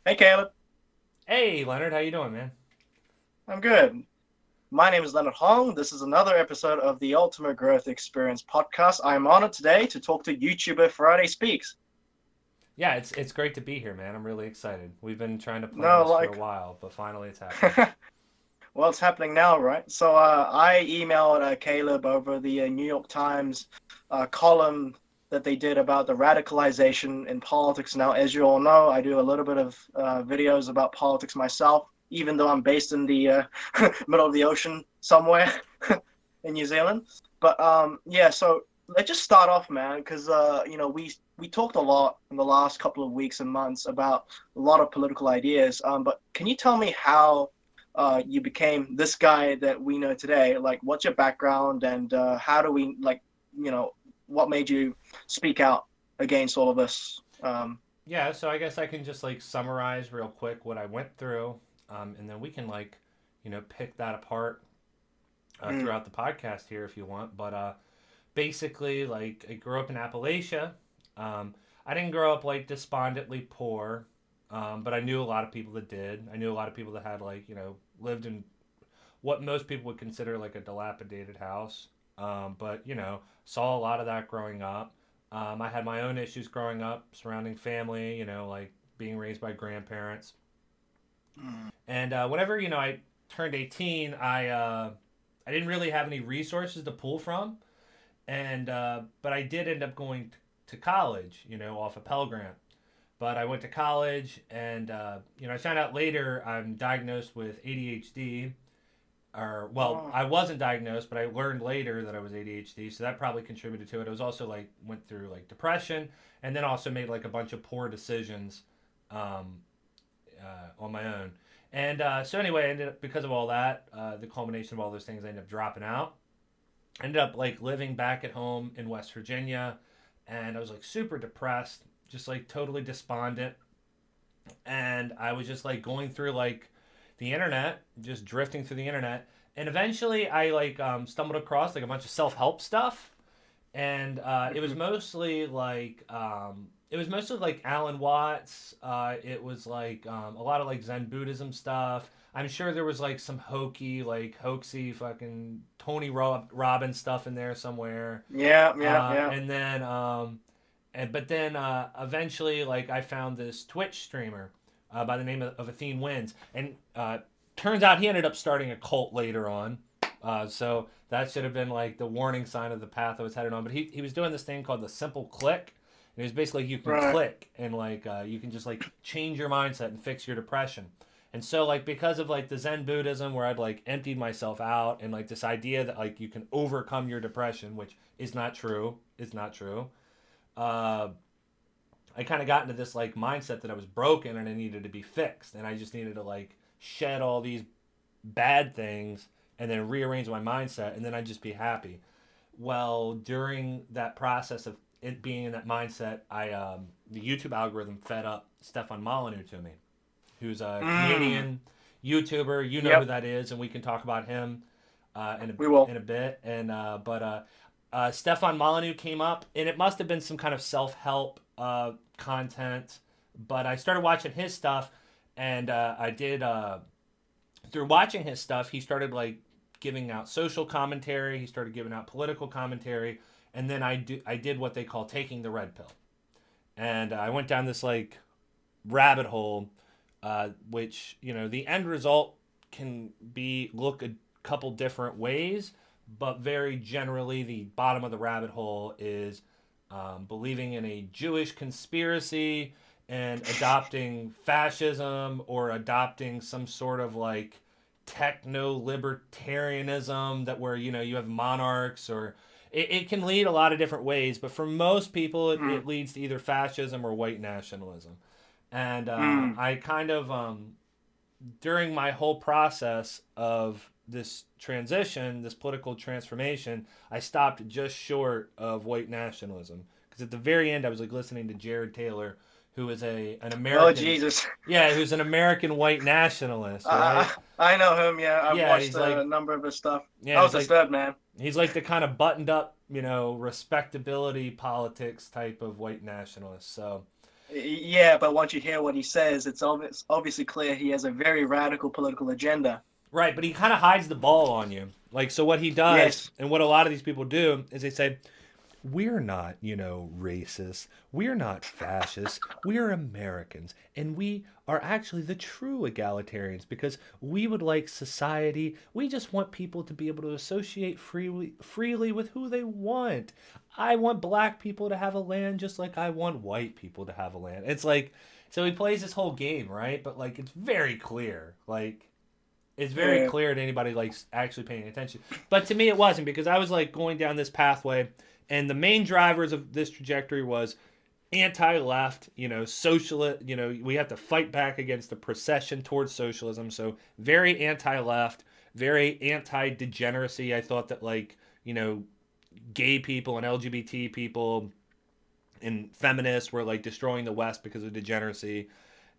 Hey Caleb, Hey, Leonard, how you doing, man? I'm good. My name is Leonard Hong. This is another episode of the Ultimate Growth Experience podcast. I'm honored today to talk to YouTuber Faraday Speaks. Yeah, it's great to be here, man. I'm really excited. We've been trying to plan No, this for a while, but finally it's happening. well, it's happening now, right? So I emailed Caleb over the New York Times column that they did about the radicalization in politics. Now, as you all know, I do a little bit of videos about politics myself, even though I'm based in the middle of the ocean somewhere in New Zealand. But yeah, so let's just start off, man, because we talked a lot in the last couple of weeks and months about a lot of political ideas. But can you tell me how you became this guy that we know today? Like, what's your background, and how do we what made you speak out against all of this? Yeah, so I guess I can just summarize real quick what I went through, and then we can pick that apart Mm, throughout the podcast here if you want. But basically, I grew up in Appalachia. I didn't grow up despondently poor, but I knew a lot of people that did. I knew a lot of people that had lived in what most people would consider like a dilapidated house. But saw a lot of that growing up. I had my own issues growing up surrounding family. Like being raised by grandparents. mm, And whenever I turned 18, I didn't really have any resources to pull from, and but I did end up going to college. Off a Pell Grant. But I went to college, and I found out later I'm diagnosed with ADHD. Or well, oh, I wasn't diagnosed, but I learned later that I was ADHD, so that probably contributed to it. I was also went through depression, and then also made a bunch of poor decisions um, on my own. And so anyway, I ended up because of all that, the culmination of all those things, I ended up dropping out. I ended up living back at home in West Virginia, and I was super depressed, just totally despondent, and I was just going through the internet, just drifting through the internet, and eventually I stumbled across a bunch of self help stuff, and mhm, it was mostly Alan Watts. It was a lot of Zen Buddhism stuff. I'm sure there was some hokey, hoaxy fucking Tony Robbins stuff in there somewhere. yeah, yeah, yeah. And then but then eventually I found this Twitch streamer by the name of Athene Wins, and turns out he ended up starting a cult later on. So that should have been the warning sign of the path I was headed on. But he was doing this thing called the simple click. And it was basically you can Right. click and you can just change your mindset and fix your depression. And so because of the Zen Buddhism where I'd emptied myself out, and this idea that you can overcome your depression, which is not true. It's not true. Uh, I kind of got into this mindset that I was broken and I needed to be fixed, and I just needed to shed all these bad things and then rearrange my mindset, and then I'd just be happy. Well, during that process of it being in that mindset, I the YouTube algorithm fed up Stefan Molyneux to me, who's a Mm, Canadian YouTuber. You know who yep, that is, and we can talk about him we will. in a bit. And Stefan Molyneux came up, and it must have been some kind of self help content. But I started watching his stuff, and I did through watching his stuff. He started giving out social commentary. He started giving out political commentary, and then I did what they call taking the red pill, and I went down this rabbit hole, which the end result can be look a couple different ways, but very generally the bottom of the rabbit hole is believing in a Jewish conspiracy and adopting fascism or adopting some sort of techno libertarianism that where you have monarchs, or it can lead a lot of different ways, but for most people Mm, it leads to either fascism or white nationalism. And mm, I kind of during my whole process of this transition, this political transformation, I stopped just short of white nationalism, because at the very end I was listening to Jared Taylor, who is a an oh American, Jesus. yeah, who's an American white nationalist, right? I know him. Yeah, I've Yeah, watched he's a number of his stuff. yeah, I was he's disturbed, man. the kind of buttoned up, respectability politics type of white nationalist. So Yeah, but once you hear what he says, it's obviously clear he has a very radical political agenda. Right, but he kind of hides the ball on you. Like, so what he does, Yes. and what a lot of these people do, is they say, we're not, racist. We're not fascists. We're Americans. And we are actually the true egalitarians because we would like society. We just want people to be able to associate freely with who they want. I want black people to have a land just like I want white people to have a land. It's like, so he plays this whole game, right? But like, it's very clear. Like, it's very Yeah. clear to anybody like actually paying attention. But to me, it wasn't because I was like going down this pathway, and the main drivers of this trajectory was anti-left, socialist. We have to fight back against the procession towards socialism. So very anti-left, very anti-degeneracy. I thought that like gay people and LGBT people and feminists were like destroying the West because of degeneracy,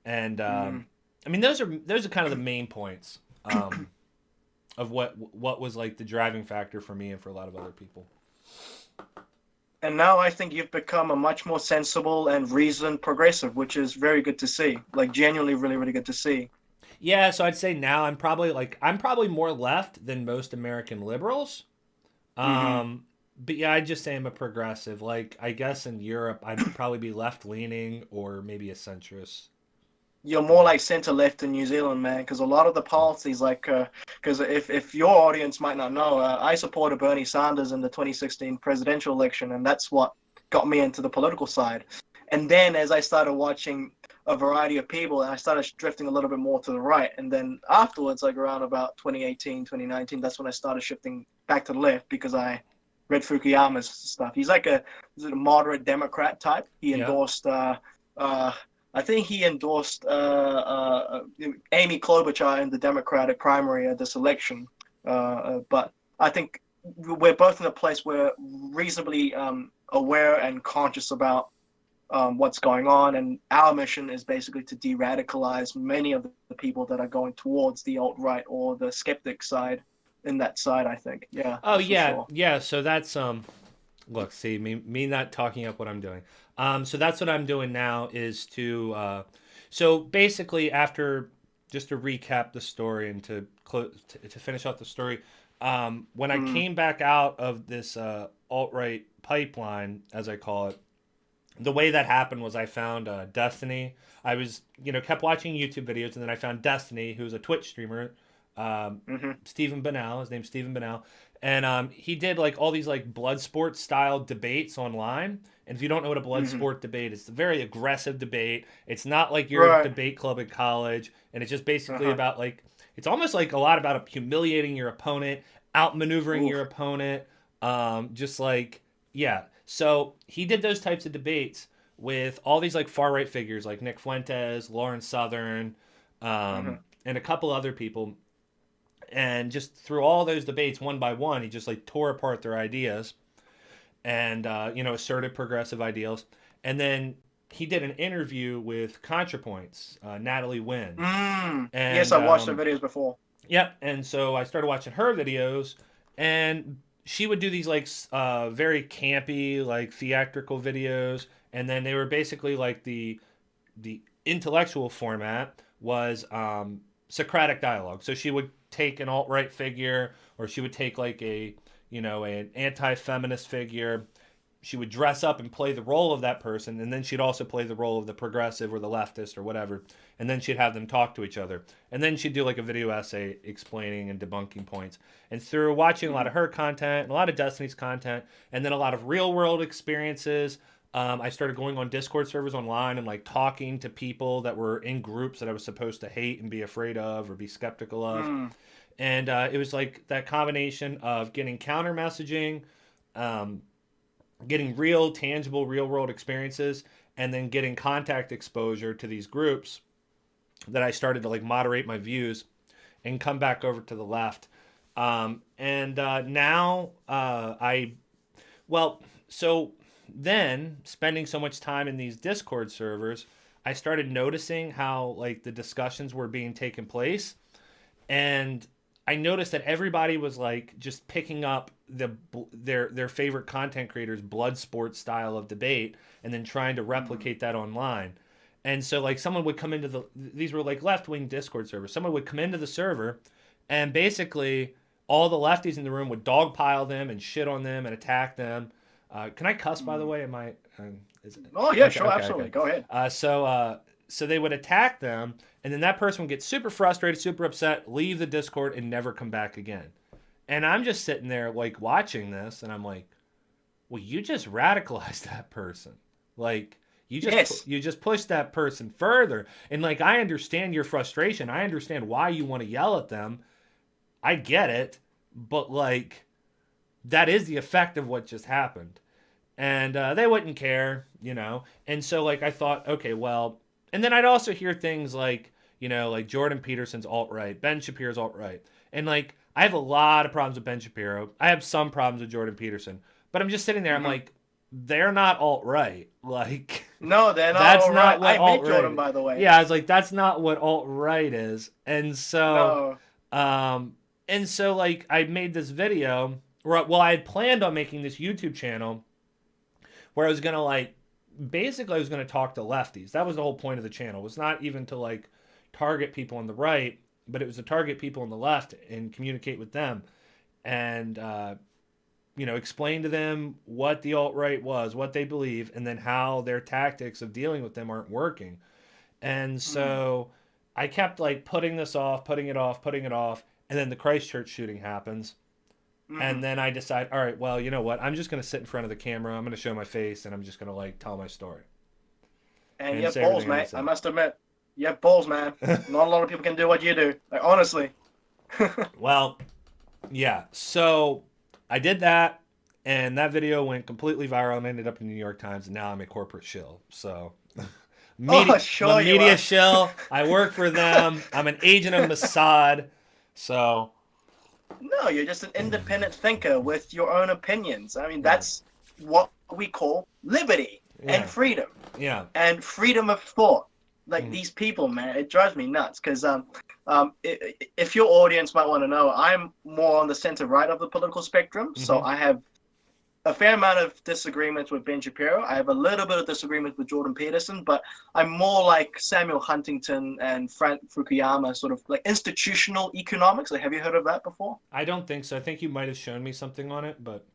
and Mm. I mean those are kind of the main points of what was like the driving factor for me and for a lot of other people. And now I think you've become a much more sensible and reasoned progressive, which is very good to see. Like genuinely, really, really good to see. Yeah, so I'd say now I'm probably more left than most American liberals. Hmm. But yeah, I'd just say I'm a progressive. Like I guess in Europe I'd probably be left leaning or maybe a centrist. You're more like center left in New Zealand, man, because a lot of the policies, like, because if your audience might not know, I supported Bernie Sanders in the 2016 presidential election, and that's what got me into the political side. And then as I started watching a variety of people, and I started drifting a little bit more to the right, and then afterwards, like around about 2018, 2019, that's when I started shifting back to the left because I read Fukuyama's stuff. He's a moderate Democrat type. He Yeah. endorsed. Uh, I think he endorsed Amy Klobuchar in the Democratic primary at this election. But I think we're both in a place where reasonably aware and conscious about what's going on, and our mission is basically to de-radicalize many of the people that are going towards the alt-right or the skeptic side. In that side, I think, yeah, Oh that's for yeah, sure. yeah. So that's look, see me not talking up what I'm doing. So that's what I'm doing now is to so basically after just to recap the story and to finish off the story, when I Mm, came back out of this alt right pipeline as I call it, the way that happened was I found Destiny. I was kept watching YouTube videos and then I found Destiny, who's a Twitch streamer, mm-hmm, Stephen Bennell. His name's Stephen Bennell, and he did like all these like blood sport style debates online. And if you don't know what a blood mm-hmm. sport debate, it's a very aggressive debate. It's not like your Right. debate club at college, and it's just basically Uh-huh. about like it's almost like a lot about humiliating your opponent, outmaneuvering your Oof. opponent, just like yeah. So he did those types of debates with all these like far right figures like Nick Fuentes, Lauren Southern, Mm-hmm. and a couple other people, and just through all those debates one by one he just like tore apart their ideas and asserted progressive ideals, and then he did an interview with ContraPoints, Natalie Wynn, Mm. Yes, and I watched the videos before. yep, and so I started watching her videos, and she would do these like very campy like theatrical videos, and then they were basically like the intellectual format was Socratic dialogue. So she would take an alt right figure, or she would take like an anti feminist figure. She would dress up and play the role of that person, and then she'd also play the role of the progressive or the leftist or whatever. And then she'd have them talk to each other. And then she'd do like a video essay explaining and debunking points. And through watching a lot Mm-hmm. of her content and a lot of Destiny's content, and then a lot of real world experiences, I started going on Discord servers online and like talking to people that were in groups that I was supposed to hate and be afraid of or be skeptical of. Mm. And it was like that combination of getting counter messaging, um, getting real, tangible, real world experiences, and then getting contact exposure to these groups that I started to like moderate my views and come back over to the left. And now well, so then spending so much time in these Discord servers, I started noticing how like the discussions were being taken place, and I noticed that everybody was like just picking up their favorite content creators' blood sport style of debate and then trying to replicate that online. And so like someone would come into these were like left wing Discord servers. Someone would come into the server, and basically all the lefties in the room would dogpile them and shit on them and attack them. Can I cuss, by the way? Am I? Is it, Oh yeah, okay, sure, okay, absolutely. okay. Go ahead. So they would attack them, and then that person would get super frustrated, super upset, leave the Discord, and never come back again. And I'm just sitting there like watching this, and I'm like, well, you just radicalized that person. Like you just pushed that person further. And like I understand your frustration. I understand why you want to yell at them. I get it, but like that is the effect of what just happened. And they wouldn't care, you know. And so like I thought, okay, well, and then I'd also hear things like, you know, like Jordan Peterson's alt-right, Ben Shapiro's alt-right. And like I have a lot of problems with Ben Shapiro. I have some problems with Jordan Peterson. But I'm just sitting there, I'm like, they're not alt-right. Like No, they're not that's alt-right. not what I alt-right met Jordan, by the way. Yeah, I was like, that's not what alt-right is. No. And so like I made this video, well, I had planned on making this YouTube channel where I was gonna like basically I was gonna talk to lefties. That was the whole point of the channel. It was not even to like target people on the right, but it was to target people on the left and communicate with them and you know, explain to them what the alt-right was, what they believe, and then how their tactics of dealing with them aren't working. And so I kept like putting this off, putting it off, and then the Christchurch shooting happens. And then I decide, all right, well, you know what? I'm just going to sit in front of the camera. I'm going to show my face, and I'm just going to like tell my story. And you have balls, mate. I must admit, you have balls, man. Not a lot of people can do what you do. Like honestly. Well, yeah. So I did that, and that video went completely viral and ended up in the New York Times, and now I'm a corporate shill. So media shill. I work for them. I'm an agent of Mossad. So no, you're just an independent thinker with your own opinions. I mean, that's what we call liberty and freedom. Yeah. And freedom of thought. Like these people, man, it drives me nuts because if your audience might want to know, I'm more on the center right of the political spectrum. So I have a fair amount of disagreements with Ben Shapiro. I have a little bit of disagreement with Jordan Peterson, but I'm more like Samuel Huntington and Frank Fukuyama, sort of like institutional economics. Like, have you heard of that before? I don't think so. I think you might have shown me something on it, but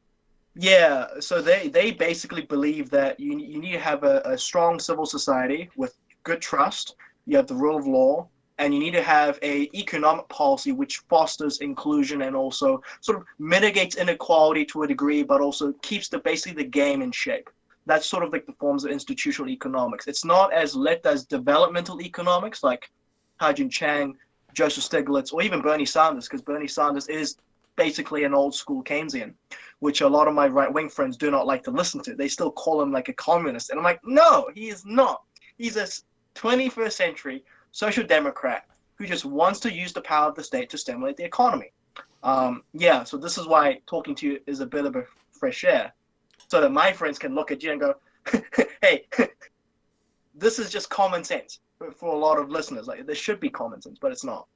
yeah. So they basically believe that you need to have a strong civil society with good trust. You have the rule of law. And you need to have a economic policy which fosters inclusion and also sort of mitigates inequality to a degree, but also keeps basically the game in shape. That's sort of like the forms of institutional economics. It's not as lit as developmental economics like Hajin Chang, Joseph Stiglitz, or even Bernie Sanders, because Bernie Sanders is basically an old school Keynesian, which a lot of my right-wing friends do not like to listen to. They still call him like a communist. And I'm like, no, he is not. He's a 21st century social democrat who just wants to use the power of the state to stimulate the economy. So this is why talking to you is a bit of a fresh air, so that my friends can look at you and go, hey, this is just common sense for a lot of listeners. Like, there should be common sense, but it's not.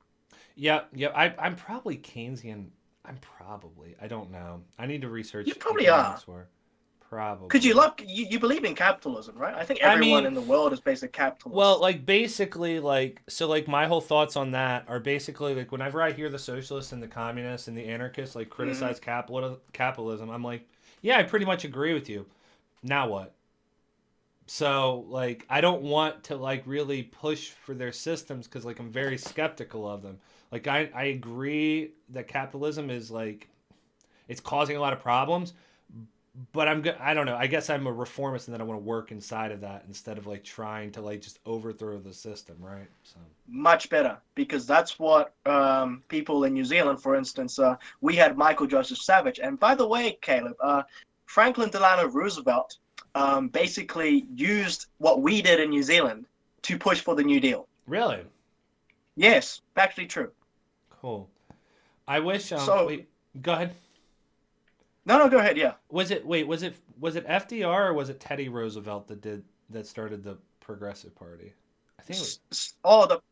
Yeah. I'm probably Keynesian. I don't know. I need to research. You probably are. Probably. Because you believe in capitalism, right? I think everyone in the world is basically capitalist. Well, like basically like my whole thoughts on that are basically like whenever I hear the socialists and the communists and the anarchists like criticize capitalism, I'm like, yeah, I pretty much agree with you. Now what? So like I don't want to like really push for their systems because like I'm very skeptical of them. Like I agree that capitalism is like it's causing a lot of problems. But I don't know. I guess I'm a reformist, and then I want to work inside of that instead of like trying to like just overthrow the system, right? So much better, because that's what people in New Zealand, for instance, we had Michael Joseph Savage, and by the way, Caleb, Franklin Delano Roosevelt basically used what we did in New Zealand to push for the New Deal. Really? Yes, factually true. Cool. I wish. Wait, go ahead. No, go ahead. Yeah. Was it FDR or was it Teddy Roosevelt that started the Progressive Party? I think it was,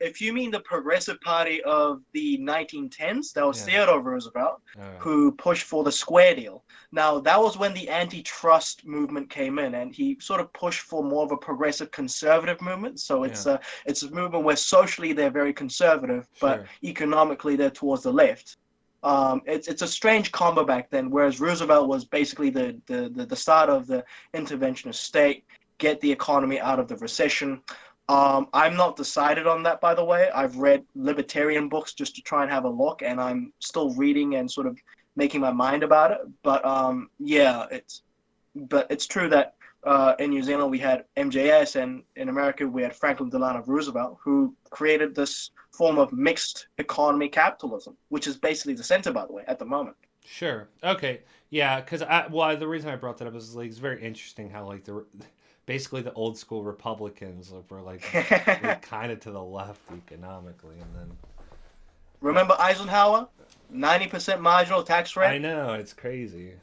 If you mean the Progressive Party of the 1910s, that was yeah. Theodore Roosevelt, Alright. who pushed for the Square Deal. Now, that was when the antitrust movement came in, and he sort of pushed for more of a progressive conservative movement. So Yeah. it's a movement where socially they're very conservative, but Sure. economically they're towards the left. It's a strange combo back then. Whereas Roosevelt was basically the start of the interventionist state, get the economy out of the recession. I'm not decided on that, by the way. I've read libertarian books just to try and have a look, and I'm still reading and sort of making my mind about it. Yeah, it's true that in New Zealand we had MJS, and in America we had Franklin Delano Roosevelt, who created this form of mixed economy capitalism, which is basically the center, by the way, at the moment. Sure. Okay. Yeah, because the reason I brought that up is like it's very interesting how like basically the old school Republicans were like kind of to the left economically, and then Remember Eisenhower? 90% marginal tax I rate? know it's crazy.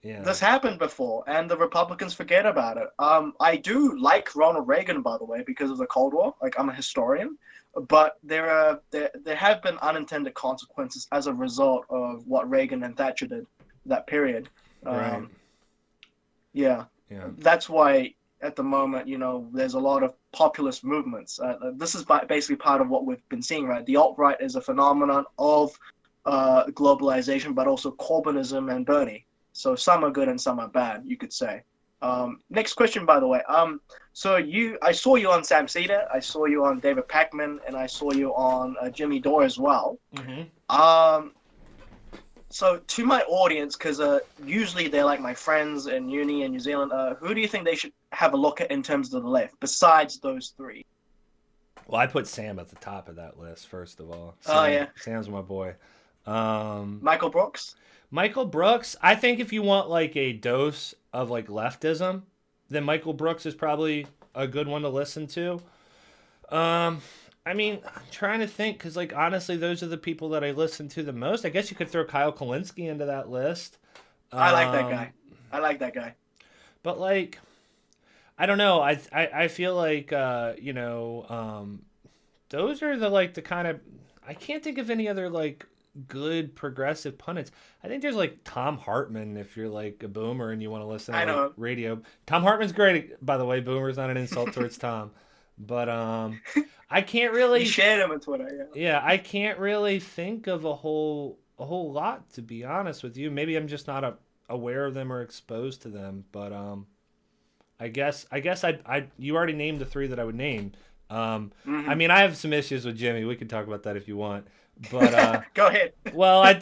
Yeah. This happened before, and the Republicans forget about it. I do like Ronald Reagan, by the way, because of the Cold War. Like, I'm a historian, but there have been unintended consequences as a result of what Reagan and Thatcher did that period. Right. Um, yeah, Yeah. that's why at the moment, there's a lot of populist movements. This is basically part of what we've been seeing, right? The alt-right is a phenomenon of globalization, but also Corbynism and Bernie. So some are good and some are bad, you could say. Next question, by the way. I saw you on Sam Cedar, I saw you on David Pakman, and I saw you on Jimmy Dore as well. Mm-hmm. So to my audience, because usually they're like my friends in uni in New Zealand, who do you think they should have a look at in terms of the left besides those three? Well, I put Sam at the top of that list first of all. Oh yeah, Sam's my boy. Michael Brooks. Michael Brooks. I think if you want like a dose of like leftism, then Michael Brooks is probably a good one to listen to. Um, I mean, I'm trying to think because, like, honestly, those are the people that I listen to the most. I guess you could throw Kyle Kalinske into that list. I like that Um, guy. I like that guy. but like, I don't know. I feel like those are the kind of I can't think of any other like good progressive pundits. I think there's like Tom Hartman if you're like a boomer and you want to listen to I like know. radio. Tom Hartman's great, by the way. Boomer's not an insult towards Tom, but I can't You really. shared him on Twitter. Yeah, I can't really think of a whole lot to be honest with you. Maybe I'm just not aware of them or exposed to them, but I guess I you already named the three that I would name. I Yeah. mean, I have some issues with Jimmy. We can talk about that if you want. But Go ahead. well,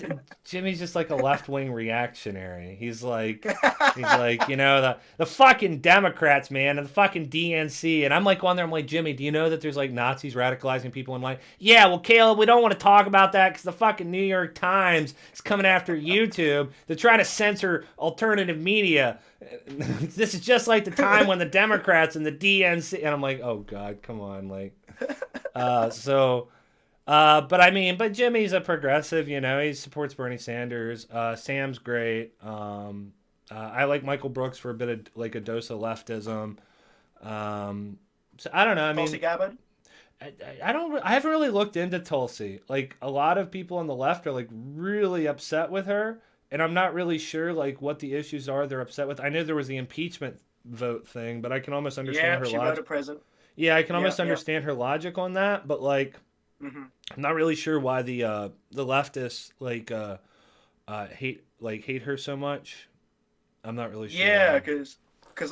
Jimmy's just like a left wing reactionary. He's like the fucking Democrats, man, and the fucking DNC. And I'm like on there. I'm like, Jimmy, do you know that there's like Nazis radicalizing people in line? Yeah, well, Caleb, we don't want to talk about that because the fucking New York Times is coming after YouTube. They're trying to censor alternative media. This is just like the time when the Democrats and the DNC. And I'm like, oh God, come on, like, so. But Jimmy's a progressive, he supports Bernie Sanders. Sam's great. I like Michael Brooks for a bit of like a dose of leftism. So I don't know. I Tulsi mean, Gabbard. I haven't really looked into Tulsi. Like a lot of people on the left are like really upset with her, and I'm not really sure like what the issues are they're upset with. I know there was the impeachment vote thing, but I can almost understand Yeah, her she logic. voted president. Yeah, I can Yeah, almost yeah. understand her logic on that, but like Hmm. I'm not really sure why the leftists hate her so much. I'm not really sure Yeah, why. because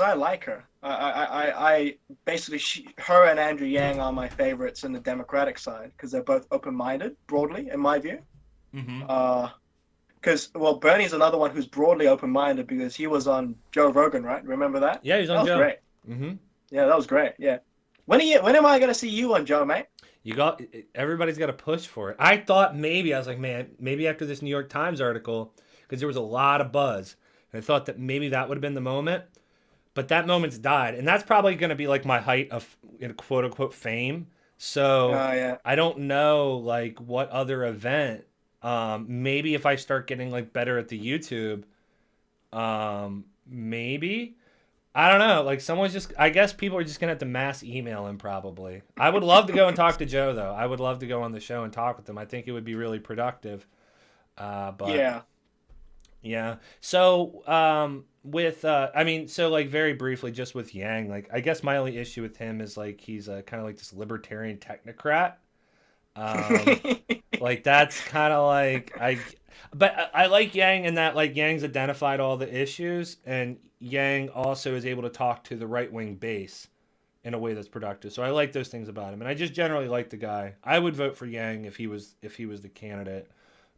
I like her. I basically her and Andrew Yang are my favorites in the Democratic side because they're both open-minded, broadly, in my view. Mm-hmm. Because Bernie's another one who's broadly open-minded because he was on Joe Rogan, right? Remember that? Yeah, he's That on was Joe. great. Mm-hmm. Yeah, that was great. Yeah. When am I gonna see you on Joe, mate? Everybody's got to push for it. I thought maybe I was like, man, maybe after this New York Times article, because there was a lot of buzz, and I thought that maybe that would have been the moment, but that moment's died, and that's probably going to be like my height of quote unquote fame. So Oh yeah. I don't know like what other event. Maybe if I start getting like better at the YouTube, maybe. I don't know. Like someone's just. I guess people are just gonna have to mass email him. Probably. I would love to go and talk to Joe though. I would love to go on the show and talk with him. I think it would be really productive. But Yeah. yeah. So with I mean, so like very briefly, just with Yang, like I guess my only issue with him is like he's kind of like this libertarian technocrat. Um, like that's kind of like but I like Yang in that like Yang's identified all the issues, and Yang also is able to talk to the right wing base in a way that's productive. So I like those things about him, and I just generally like the guy. I would vote for Yang if he was the candidate,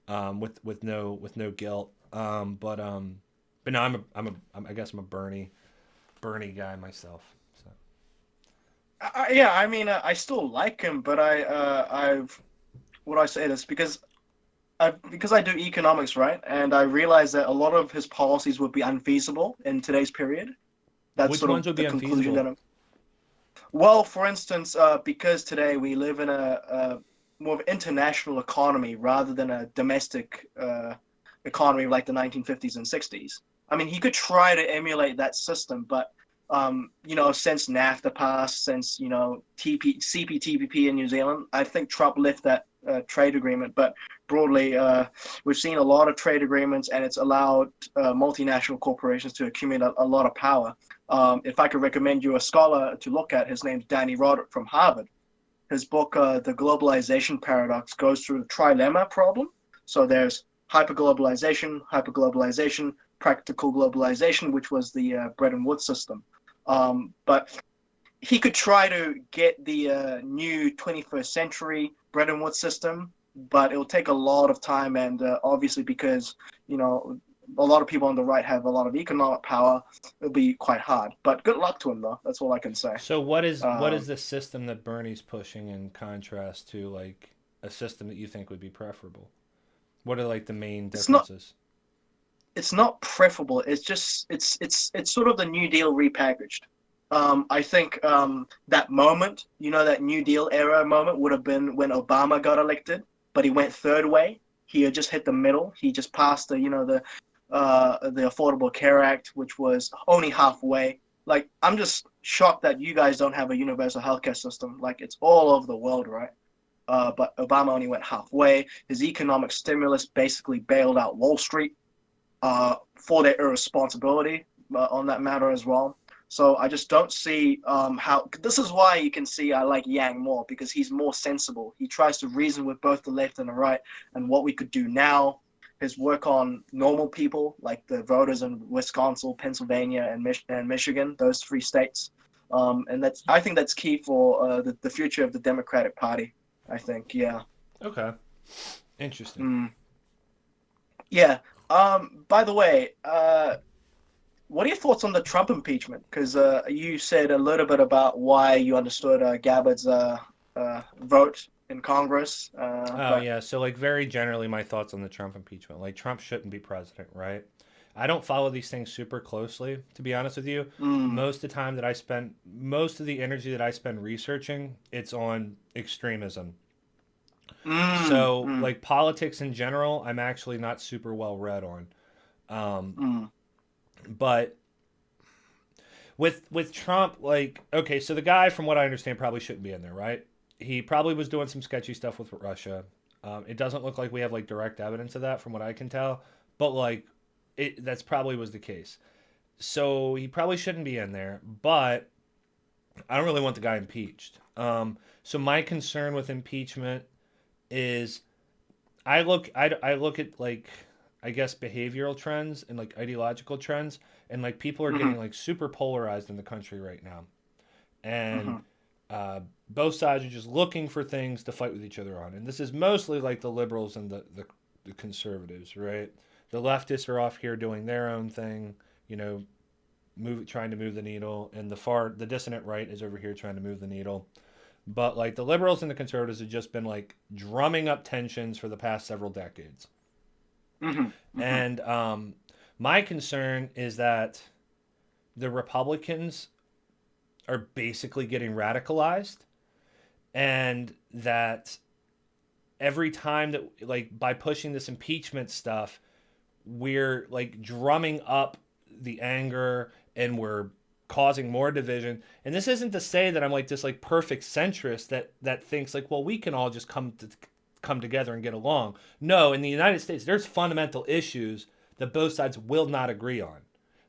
with no guilt. But no, I guess I'm a Bernie guy myself. So Yeah, I mean, I still like him, but I've what do I say this because I do economics, right? And I realize that a lot of his policies would be unfeasible in today's period. That's which sort of ones would the be conclusion that unfeasible? I'm. Well, for instance, because today we live in a more of an international economy rather than a domestic economy like the 1950s and 60s. I mean, he could try to emulate that system, but since NAFTA passed, since CPTPP in New Zealand, I think Trump left that trade agreement. But broadly, we've seen a lot of trade agreements, and it's allowed multinational corporations to accumulate a lot of power. If I could recommend you a scholar to look at, his name's Danny Roderick from Harvard. His book, The Globalization Paradox, goes through the trilemma problem. So there's hyperglobalization, practical globalization, which was the Bretton Woods system. But he could try to get the new 21st century Bretton Woods system, but it'll take a lot of time. And obviously, because, a lot of people on the right have a lot of economic power, it'll be quite hard. But good luck to him, though. That's all I can say. So what is Um, the system that Bernie's pushing in contrast to like a system that you think would be preferable? What are like the main it's not differences? it's not preferable. It's just it's sort of the New Deal repackaged. I think that moment, that New Deal era moment would have been when Obama got elected, but he went third way. He had just hit the middle. He just passed the Affordable Care Act, which was only halfway. Like, I'm just shocked that you guys don't have a universal healthcare system. Like, it's all over the world, right? But Obama only went halfway. His economic stimulus basically bailed out Wall Street for their irresponsibility on that matter as well. So I just don't see how. This is why you can see I like Yang more, because he's more sensible. He tries to reason with both the left and the right and what we could do now. His work on normal people, like the voters in Wisconsin, Pennsylvania, and Michigan, those three states. And I think that's key for the future of the Democratic Party. I think, yeah. Okay, interesting. Mm, yeah. By the way, what are your thoughts on the Trump impeachment? Because you said a little bit about why you understood Gabbard's vote in Congress, Oh but yeah, so like very generally my thoughts on the Trump impeachment. Like Trump shouldn't be president, right? I don't follow these things super closely, to be honest with you. mm, Most of the energy that I spend researching, it's on extremism. mm, So, mm, like politics in general, I'm actually not super well read on. Um, mm, but with Trump, like, okay, so the guy, from what I understand, probably shouldn't be in there, right? He probably was doing some sketchy stuff with Russia. It doesn't look like we have like direct evidence of that, from what I can tell. But like, that's probably was the case. So he probably shouldn't be in there. But I don't really want the guy impeached. So my concern with impeachment is I look at like I guess behavioral trends and like ideological trends, and like people are mm, getting like super polarized in the country right now, and mm, uh, both sides are just looking for things to fight with each other on, and this is mostly like the liberals and the conservatives, right? The leftists are off here doing their own thing, you know, trying to move the needle, and the dissonant right is over here trying to move the needle. But like the liberals and the conservatives have just been like drumming up tensions for the past several decades. mm, mm, And my concern is that the Republicans are basically getting radicalized, and that every time that, like, by pushing this impeachment stuff, we're like drumming up the anger, and we're causing more division. And this isn't to say that I'm like this like perfect centrist that thinks like, well, we can all just come together and get along. No, in the United States, there's fundamental issues that both sides will not agree on.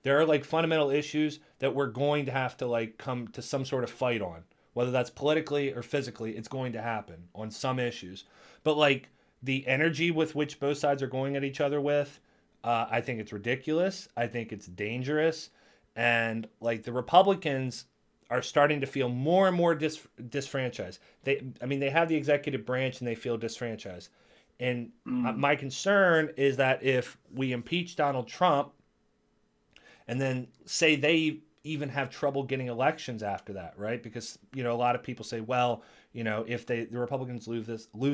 There are like fundamental issues that we're going to have to like come to some sort of fight on, whether that's politically or physically. It's going to happen on some issues, but like the energy with which both sides are going at each other with, I think it's ridiculous. I think it's dangerous, and like the Republicans are starting to feel more and more disfranchised. They have the executive branch and they feel disfranchised. And my concern is that if we impeach Donald Trump, and then say they even have trouble getting elections after that, right? Because a lot of people say, well, if the Republicans lose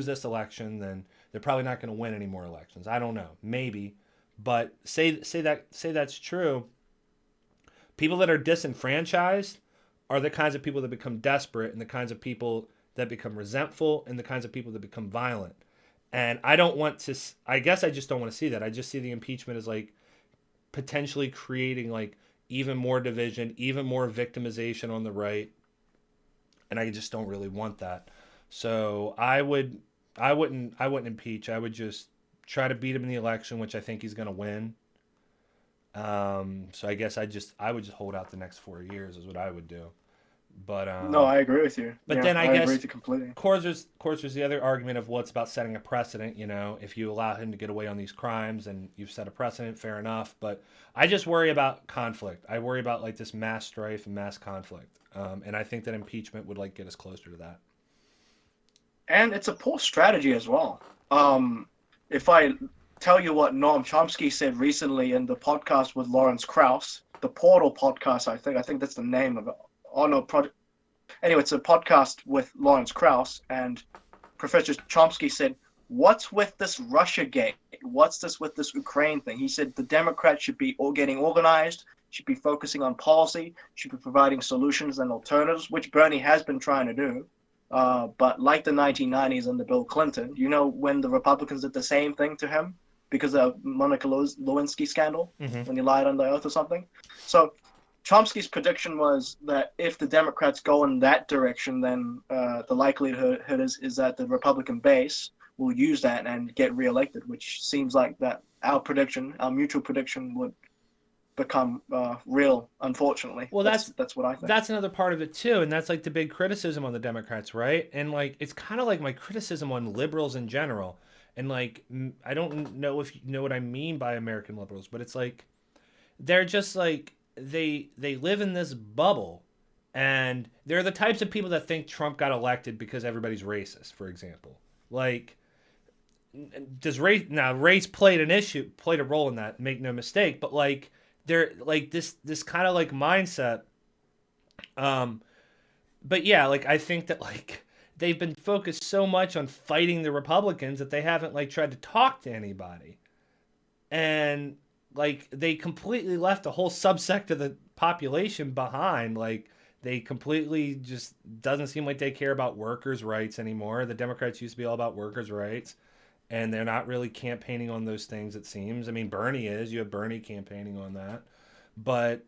this election, then they're probably not going to win any more elections. I don't know, maybe, but say that's true. People that are disenfranchised are the kinds of people that become desperate, and the kinds of people that become resentful, and the kinds of people that become violent. And I don't want to. I guess I just don't want to see that. I just see the impeachment as like potentially creating like even more division, even more victimization on the right, and I just don't really want that. So I wouldn't impeach. I would just try to beat him in the election, which I think he's going to win. So I guess I would just hold out the next 4 years is what I would do. But no, I agree with you. But then I guess agree with you completely. Of course, there's the other argument of what's about setting a precedent. If you allow him to get away on these crimes and you've set a precedent, fair enough. But I just worry about conflict. I worry about like this mass strife and mass conflict. And I think that impeachment would like get us closer to that. And it's a poor strategy as well. If I tell you what Noam Chomsky said recently in the podcast with Lawrence Krauss, the Portal podcast, I think that's the name of it. Oh no, anyway, it's a podcast with Lawrence Krauss, and Professor Chomsky said, "What's with this Russia gate? What's this with this Ukraine thing?" He said the Democrats should be all getting organized, should be focusing on policy, should be providing solutions and alternatives, which Bernie has been trying to do. But like the 1990s under Bill Clinton, when the Republicans did the same thing to him because of Monica Lewinsky scandal, when he lied under oath or something. So Chomsky's prediction was that if the Democrats go in that direction, then the likelihood is that the Republican base will use that and get reelected, which seems like that our mutual prediction, would become real, unfortunately. Well, that's what I think. That's another part of it too, and that's like the big criticism on the Democrats, right? And like it's kind of like my criticism on liberals in general. And like I don't know if you know what I mean by American liberals, but it's like they're just like they live in this bubble, and they're the types of people that think Trump got elected because everybody's racist, for example. Like, does race played a role in that, make no mistake, but like they're like this kind of like mindset. But yeah, like I think that like they've been focused so much on fighting the Republicans that they haven't like tried to talk to anybody. And like they completely left a whole subsect of the population behind. Like they completely just doesn't seem like they care about workers' rights anymore. The Democrats used to be all about workers' rights, and they're not really campaigning on those things, it seems. I mean, Bernie is. You have Bernie campaigning on that. But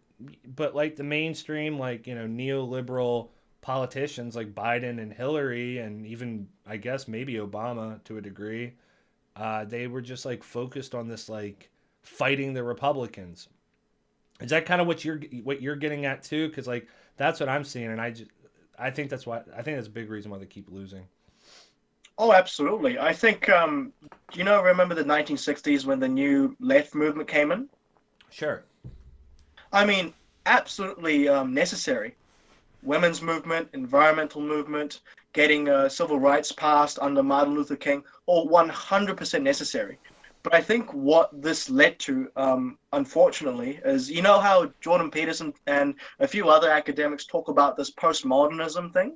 like the mainstream, like, neoliberal politicians like Biden and Hillary, and even, I guess, maybe Obama to a degree, they were just like focused on this like fighting the Republicans. Is that kind of what you're getting at too? Because like that's what I'm seeing, and I think that's a big reason why they keep losing. Oh, absolutely. I think remember the 1960s when the new left movement came in? Sure. I mean, absolutely necessary. Women's movement, environmental movement, getting civil rights passed under Martin Luther King, all 100% necessary. But I think what this led to, unfortunately, is how Jordan Peterson and a few other academics talk about this postmodernism thing?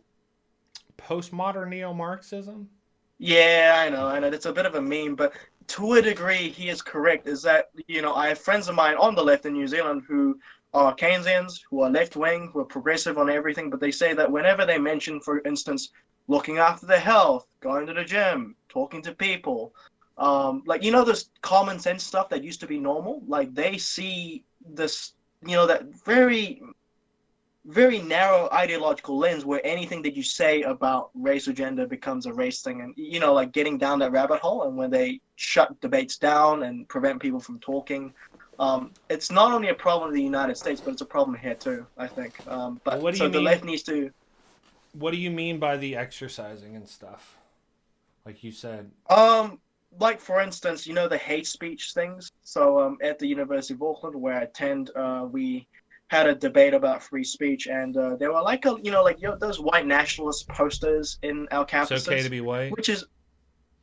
Postmodern neo-Marxism? Yeah, I know. It's a bit of a meme, but to a degree, he is correct. Is that, I have friends of mine on the left in New Zealand who are Keynesians, who are left-wing, who are progressive on everything, but they say that whenever they mention, for instance, looking after their health, going to the gym, talking to people, this common sense stuff that used to be normal, like they see this, that very very narrow ideological lens where anything that you say about race or gender becomes a race thing, and like getting down that rabbit hole, and when they shut debates down and prevent people from talking. It's not only a problem in the United States, but it's a problem here too, I think. Well, But what do so you the mean? left needs to. What do you mean by the exercising and stuff? Like you said. Like for instance, the hate speech things. So at the University of Auckland, where I attend, we had a debate about free speech, and there were like those white nationalist posters in our It's okay to campuses, be white. which is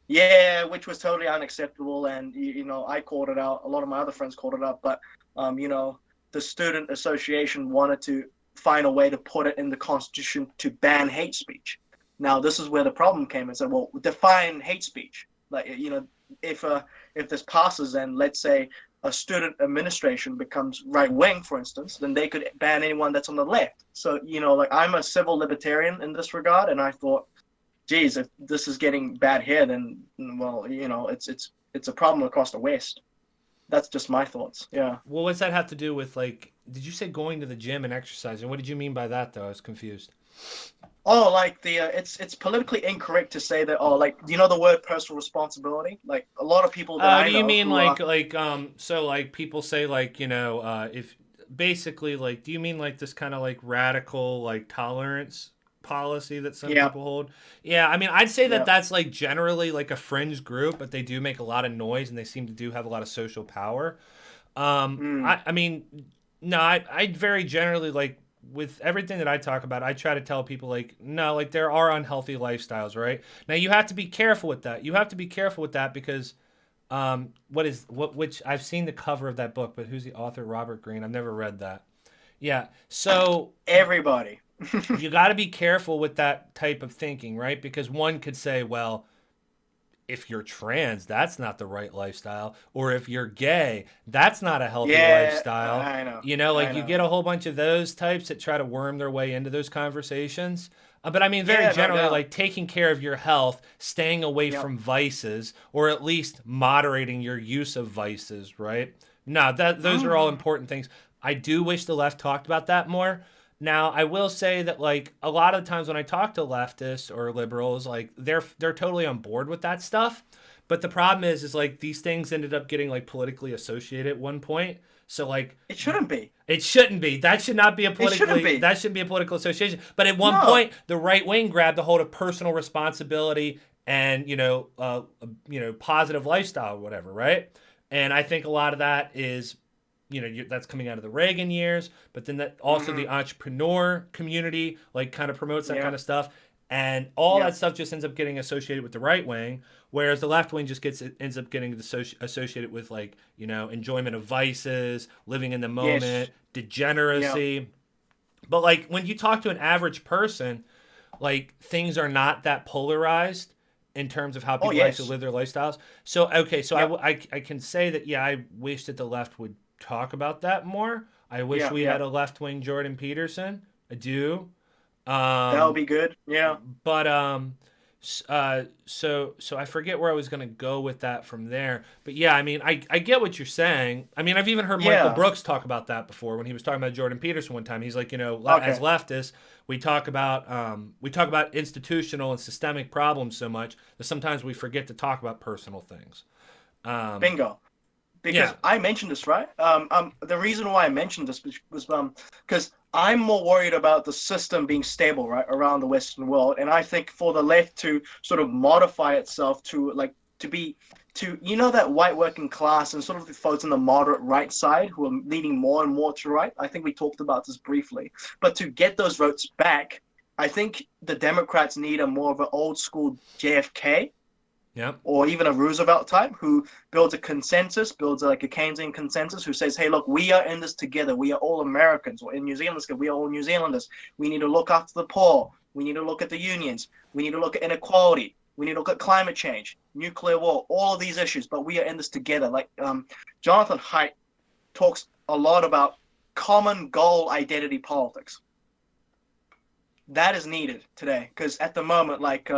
yeah, which was totally unacceptable, and I called it out. A lot of my other friends called it out, but the student association wanted to find a way to put it in the constitution to ban hate speech. Now, this is where the problem came and said, well, define hate speech. Like, if this passes and let's say a student administration becomes right wing, for instance, then they could ban anyone that's on the left. So, like I'm a civil libertarian in this regard, and I thought, geez, if this is getting bad here, then well, it's a problem across the West. That's just my thoughts. Yeah. Well, what's that have to do with like? Did you say going to the gym and exercising? What did you mean by that, though? I was confused. Oh, like it's politically incorrect to say that. Oh, like do you know the word personal responsibility? Like a lot of people that Oh, I do you know mean who are. so like people say like if basically like do you mean like this kind of like radical like tolerance policy that some Yeah, people hold? Yeah, I mean I'd say that yeah. that's like generally like a fringe group, but they do make a lot of noise and they seem to do have a lot of social power. Mm. I mean, no, I very generally like with everything that I talk about, I try to tell people like, no, like there are unhealthy lifestyles, right? Now you have to be careful with that. You have to be careful with that because which I've seen the cover of that book, but who's the author? Robert Greene. I've never read that. Yeah. So Everybody. you got to be careful with that type of thinking, right? Because one could say, well, if you're trans, that's not the right lifestyle. Or if you're gay, that's not a healthy Yeah, lifestyle. I know. Like I you know. get a whole bunch of those types that try to worm their way into those conversations. But I mean, very Yeah, no generally, doubt. like taking care of your health, staying away Yep. from vices, or at least moderating your use of vices, right? No, those are all Mm. important things. I do wish the left talked about that more. Now, I will say that like a lot of times when I talk to leftists or liberals, like they're totally on board with that stuff. But the problem is like these things ended up getting like politically associated at one point. So like It shouldn't be. it shouldn't be. That should not be a It shouldn't politically. be. That shouldn't be a political association. But at one No. point, the right wing grabbed a hold of personal responsibility and positive lifestyle, or whatever, right? And I think a lot of that is that's coming out of the Reagan years, but then that also Hmm. the entrepreneur community like kind of promotes that kind Yeah. of stuff, and all Yeah. that stuff just ends up getting associated with the right wing, whereas the left wing just ends up getting associated with like enjoyment of vices, living in the Yes. moment, Yeah. degeneracy. But like when you talk to an average person, like things are not that polarized in terms of how Oh people actually yes. live their lifestyles. So okay, so Yep. I can say that yeah, I wish that the left would talk about that more. I wish Yeah. we Yeah. had a left wing Jordan Peterson. I do. That would Um, be good. Yeah. but so I forget where I was gonna go with that from there. But yeah, I mean, I get what you're saying. I mean, I've even heard Michael Yeah. Brooks talk about that before when he was talking about Jordan Peterson one time. He's like, as Okay. leftists, we talk about institutional and systemic problems so much that sometimes we forget to talk about personal things. Um, Bingo. Because yeah, I mentioned this, right? The reason why I mentioned this was because I'm more worried about the system being stable, right, around the Western world, and I think for the left to sort of modify itself to like to be to that white working class and sort of the folks on the moderate right side who are leaning more and more to the right. I think we talked about this briefly, but to get those votes back, I think the Democrats need a more of an old school JFK yeah, or even a Roosevelt type who builds a consensus, builds like a Keynesian consensus, who says, "Hey, look, we are in this together. We are all Americans, or in New Zealand, we are all New Zealanders. We need to look after the poor. We need to look at the unions. We need to look at inequality. We need to look at climate change, nuclear war, all of these issues. But we are in this together." Like Jonathan Haidt talks a lot about common goal identity politics. That is needed today because at the moment, like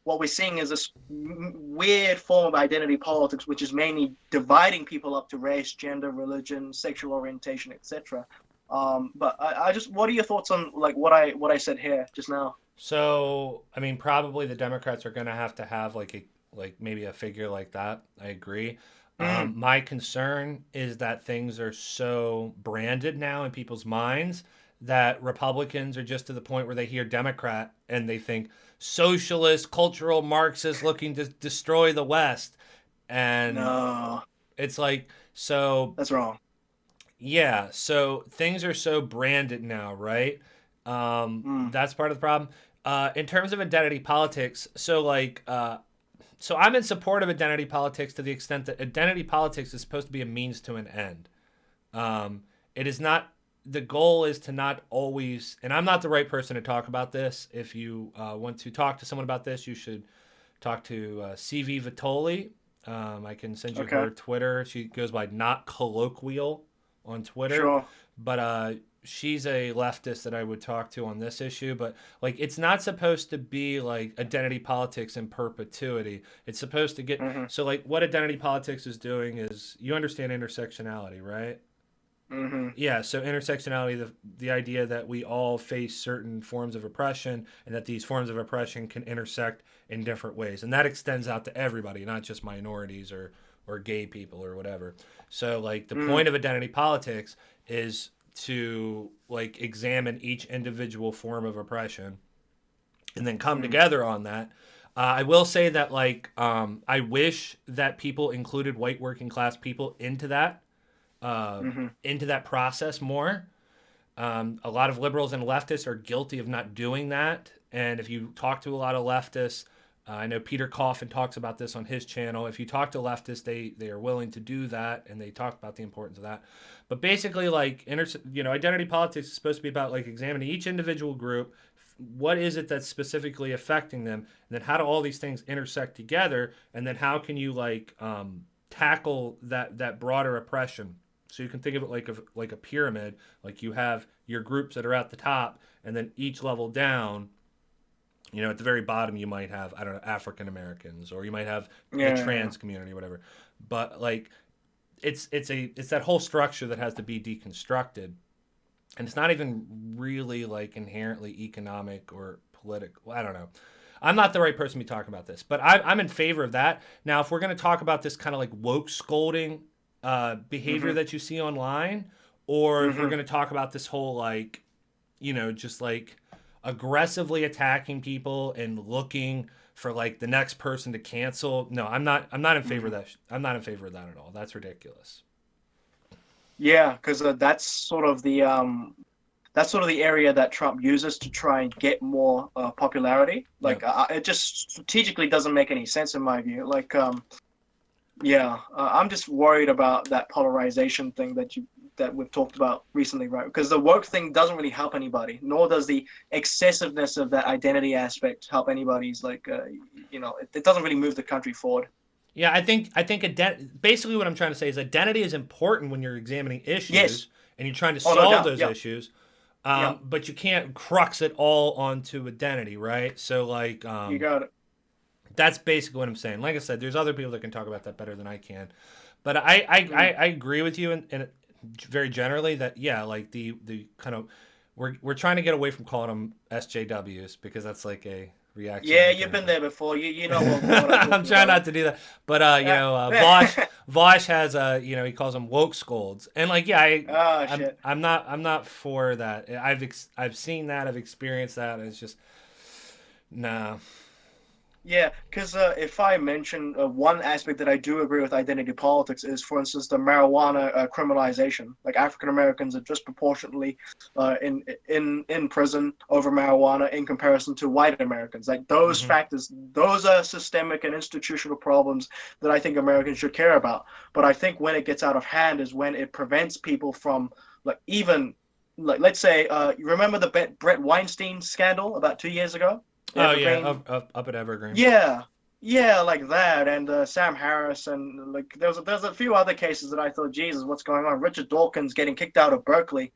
what we're seeing is this weird form of identity politics, which is mainly dividing people up to race, gender, religion, sexual orientation, etc. But I just, what are your thoughts on like what I said here just now? So, I mean, probably the Democrats are going to have like maybe a figure like that. I agree. Mm, My concern is that things are so branded now in people's minds that Republicans are just to the point where they hear Democrat and they think socialist, cultural Marxist looking to destroy the West. And no, it's like, so that's wrong. yeah, so things are so branded now, right? Mm, That's part of the problem. In terms of identity politics, so I'm in support of identity politics to the extent that identity politics is supposed to be a means to an end. It is not. The goal is to not always, and I'm not the right person to talk about this. If you want to talk to someone about this, you should talk to CV Vitoli. I can send you okay, her Twitter. She goes by Not Colloquial on Twitter, sure. but she's a leftist that I would talk to on this issue. But like, it's not supposed to be like identity politics in perpetuity. It's supposed to get Hmm. so like what identity politics is doing is you understand intersectionality, right? Hmm. Yeah, so intersectionality, the idea that we all face certain forms of oppression and that these forms of oppression can intersect in different ways. And that extends out to everybody, not just minorities or gay people or whatever. So like the Mm, point of identity politics is to like examine each individual form of oppression and then come mm, together on that. I will say that I wish that people included white working class people uh, hmm. into that process more. A lot of liberals and leftists are guilty of not doing that. And if you talk to a lot of leftists, I know Peter Coffin talks about this on his channel. If you talk to leftists, they are willing to do that, and they talk about the importance of that. But basically, identity politics is supposed to be about like examining each individual group. What is it that's specifically affecting them, and then how do all these things intersect together, and then how can you tackle that broader oppression? So you can think of it like a pyramid. Like you have your groups that are at the top, and then each level down, at the very bottom, you might have, I don't know, African Americans, or you might have the Yeah. trans community, or whatever. But like, it's that whole structure that has to be deconstructed, and it's not even really like inherently economic or political. I don't know. I'm not the right person to be talking about this, but I'm in favor of that. Now, if we're going to talk about this kind of like woke scolding behavior Hmm. that you see online, or if we're Hmm. going to talk about this whole just like aggressively attacking people and looking for like the next person to cancel. No, I'm not in favor of Hmm. that. I'm not in favor of that at all. That's ridiculous. Yeah, because that's sort of the area that Trump uses to try and get more popularity. Like, Yep. it just strategically doesn't make any sense in my view. Like, yeah, I'm just worried about that polarization thing that we've talked about recently, right? Because the woke thing doesn't really help anybody, nor does the excessiveness of that identity aspect help anybody's like, it doesn't really move the country forward. Yeah, basically what I'm trying to say is identity is important when you're examining Yes. issues and you're trying to Oh, no solve doubt. those Yeah. issues, Yeah. but you can't crux it all onto identity, right? So You got it. that's basically what I'm saying. Like I said, there's other people that can talk about that better than I can, but Mm. I agree with you in very generally that yeah, like the kind of we're trying to get away from calling them SJWs because that's like a Yeah, reactionary you've term, been but there before. You know what I'm I'm talking trying about. not to do that. But Yeah. Vosh has he calls them woke scolds, and like yeah, Ah, shit. I'm not for that. I've seen that, I've experienced that, and it's just nah. Yeah, because if I mention one aspect that I do agree with identity politics is, for instance, the marijuana criminalization. Like African Americans are disproportionately in prison over marijuana in comparison to white Americans. Like those Hmm. factors, those are systemic and institutional problems that I think Americans should care about. But I think when it gets out of hand is when it prevents people from like even like let's say you remember the Brett Weinstein scandal about 2 years ago, the Oh yeah, Evergreen. up at Evergreen. Yeah, yeah, like that, and Sam Harris, and like there's a few other cases that I thought, Jesus, what's going on? Richard Dawkins getting kicked out of Berkeley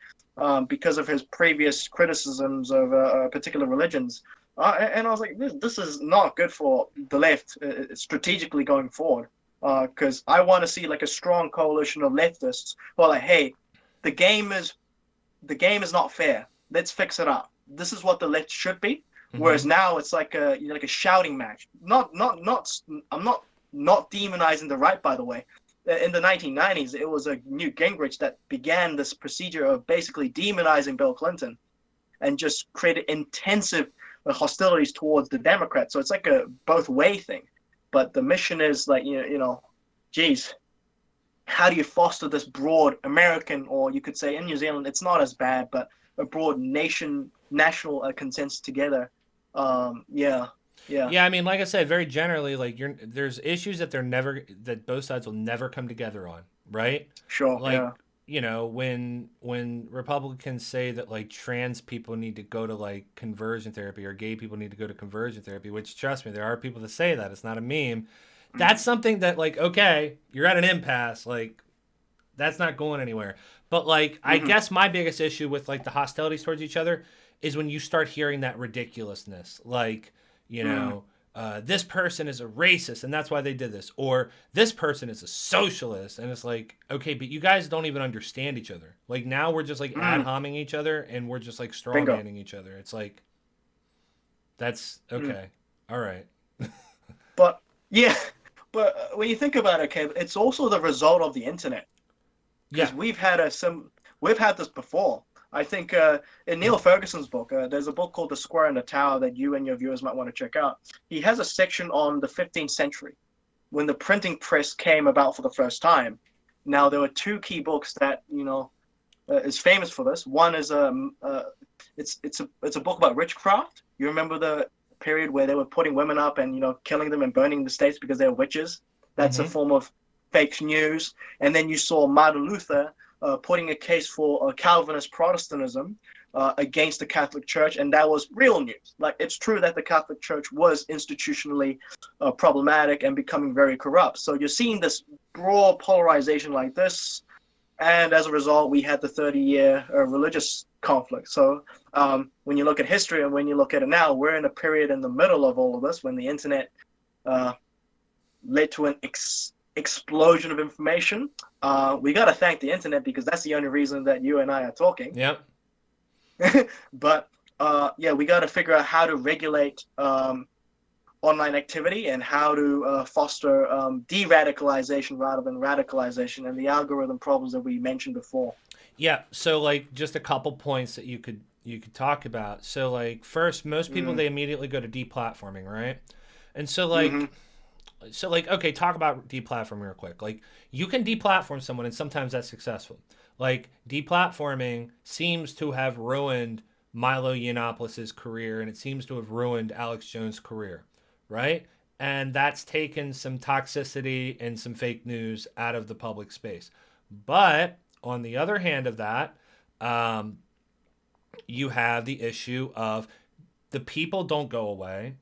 because of his previous criticisms of particular religions, and I was like, this is not good for the left strategically going forward, because I want to see like a strong coalition of leftists who are like, hey, the game is the game is not fair. Let's fix it up. This is what the left should be. Whereas Mm-hmm. now it's like a shouting match. I'm not demonizing the right, by the way. In the 1990s, it was a Newt Gingrich that began this procedure of basically demonizing Bill Clinton and just created intensive hostilities towards the Democrats. So it's like a both way thing. But the mission is like, geez, how do you foster this broad American, or you could say in New Zealand, it's not as bad, but a broad national consensus together. Yeah. Yeah, I mean, like I said, very generally, like there's issues that both sides will never come together on, right? Sure. Like, Yeah. when Republicans say that like trans people need to go to like conversion therapy or gay people need to go to conversion therapy, which trust me, there are people that say that. It's not a meme. That's something that like, okay, you're at an impasse, like that's not going anywhere. But like, I Mm-hmm. guess my biggest issue with like the hostilities towards each other is when you start hearing that ridiculousness, like, you Mm. know, this person is a racist and that's why they did this, or this person is a socialist, and it's like, okay, but you guys don't even understand each other. Like now we're just like ad Mm. homing each other and we're just like straw Bingo. manning each other. It's like, that's Mm. okay, all right. But yeah, but when you think about it, okay, it's also the result of the internet. Yeah. Because we've had this before. I think in Neil Ferguson's book, there's a book called The Square and the Tower that you and your viewers might want to check out. He has a section on the 15th century when the printing press came about for the first time. Now there were two key books that is famous for this. One is it's a book about witchcraft. You remember the period where they were putting women up and killing them and burning the states because they were witches? That's a Mm-hmm. form of fake news. And then you saw Martin Luther putting a case for Calvinist Protestantism against the Catholic Church, and that was real news. Like, it's true that the Catholic Church was institutionally problematic and becoming very corrupt. So you're seeing this broad polarization like this, and as a result, we had the 30-year religious conflict. So when you look at history and when you look at it now, we're in a period in the middle of all of this when the internet led to an explosion of information. We got to thank the internet because that's the only reason that you and I are talking. Yep. But yeah, we got to figure out how to regulate online activity and how to foster de-radicalization rather than radicalization and the algorithm problems that we mentioned before. Yeah, so like just a couple points that you could talk about. So like first, most people they immediately go to deplatforming, right? And so like okay, talk about deplatforming real quick. Like you can deplatform someone and sometimes that's successful. Like deplatforming seems to have ruined Milo Yiannopoulos' career and it seems to have ruined Alex Jones' career, right? And that's taken some toxicity and some fake news out of the public space. But on the other hand of that, you have the issue of the people don't go away,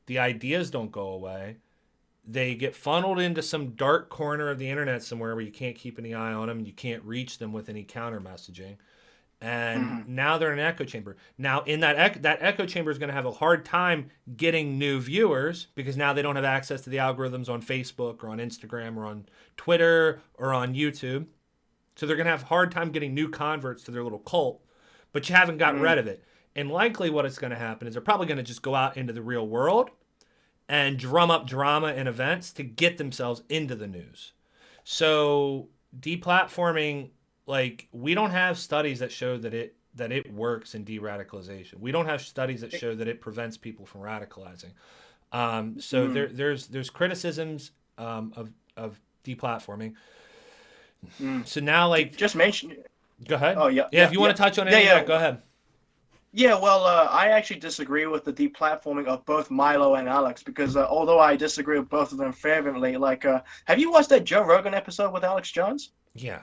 the ideas don't go away. They get funneled into some dark corner of the internet somewhere where you can't keep any eye on them, and you can't reach them with any counter messaging. And now they're in an echo chamber. Now, in that echo chamber is going to have a hard time getting new viewers because now they don't have access to the algorithms on Facebook or on Instagram or on Twitter or on YouTube. So they're going to have a hard time getting new converts to their little cult, but you haven't gotten rid of it. And likely what is going to happen is they're probably going to just go out into the real world and drum up drama and events to get themselves into the news. So deplatforming, like we don't have studies that show that it works in de-radicalization. We don't have studies that show that it prevents people from radicalizing. So there's criticisms of deplatforming. So now, like, Just mention. go ahead. Oh yeah. If you want to touch on any of that, go ahead. Yeah, well, I actually disagree with the deplatforming of both Milo and Alex because although I disagree with both of them fervently, like, have you watched that Joe Rogan episode with Alex Jones? Yeah.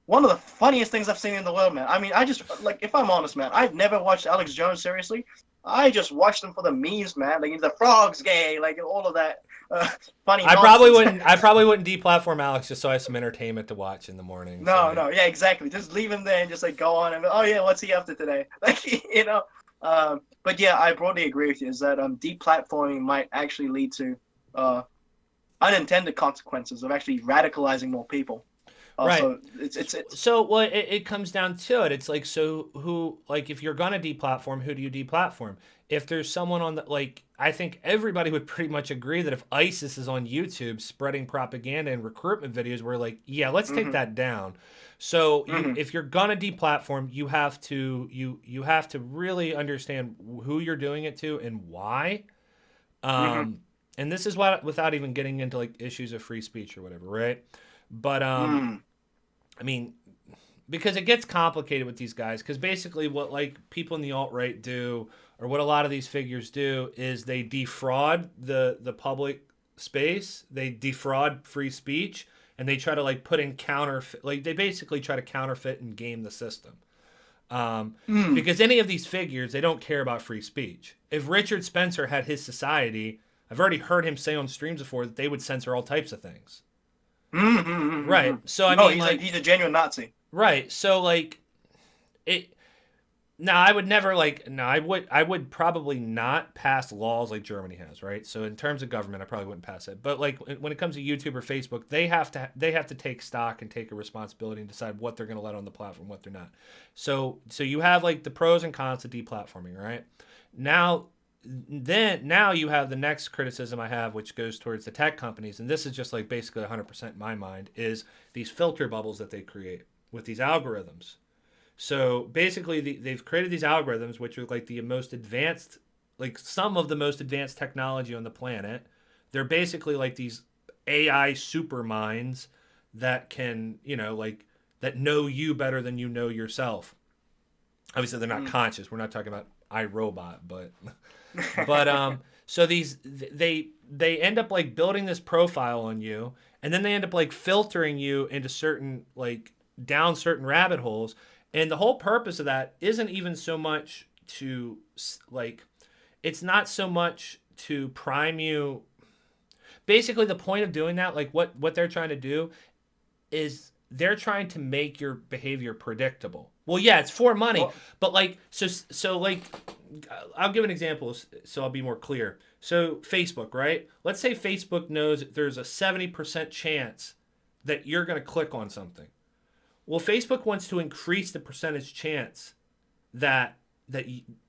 One of the funniest things I've seen in the world, man. I mean, I just, like, if I'm honest, man, I've never watched Alex Jones seriously. I just watched him for the memes, man. Like, the frog's gay, like, all of that funny I nonsense. probably wouldn't deplatform Alex just so I have some entertainment to watch in the morning. No, yeah, exactly. Just leave him there and just like go on and oh yeah, what's he up to today? Like but yeah, I broadly agree with you. Is that deplatforming might actually lead to unintended consequences of actually radicalizing more people. Right. So it's So, well, it comes down to it. It's like, so who, like, if you're gonna deplatform, who do you deplatform? If there's someone on the, like, I think everybody would pretty much agree that if ISIS is on YouTube spreading propaganda and recruitment videos, we're like, yeah, let's take mm-hmm, that down. So mm-hmm, if you're gonna deplatform, you have to really understand who you're doing it to and why. mm-hmm, Um, and this is what, without even getting into like issues of free speech or whatever, right? But mm, I mean, because it gets complicated with these guys. Because basically, what like people in the alt right do, or what a lot of these figures do, is they defraud the public space. They defraud free speech, and they try to like put in counterfeit. Like they basically try to counterfeit and game the system. Um, mm, because any of these figures, they don't care about free speech. If Richard Spencer had his society, I've already heard him say on streams before that they would censor all types of things. mm-hmm, mm-hmm, Right. mm-hmm. So I No, mean, like, he's a genuine Nazi. right. So like, it. No, I would never like. No, I would probably not pass laws like Germany has. Right. So in terms of government, I probably wouldn't pass it. But like when it comes to YouTube or Facebook, they have to take stock and take a responsibility and decide what they're going to let on the platform, what they're not. So you have like the pros and cons to deplatforming. Right. Now now you have the next criticism I have, which goes towards the tech companies, and this is just like basically 100% in my mind, is these filter bubbles that they create with these algorithms. So basically, they've created these algorithms, which are like the most advanced, like some of the most advanced technology on the planet. They're basically like these AI super minds that can, like that know you better than you know yourself. Obviously, they're not Mm. conscious. We're not talking about iRobot, but so they end up like building this profile on you, and then they end up like filtering you into certain like down certain rabbit holes, and the whole purpose of that isn't even so much to like, it's not so much to prime you. Basically, the point of doing that, like what they're trying to do, is they're trying to make your behavior predictable. Well, yeah, it's for money, Well, but like so like I'll give an example so I'll be more clear. So Facebook, right? Let's say Facebook knows that there's a 70% chance that you're going to click on something. Well, Facebook wants to increase the percentage chance that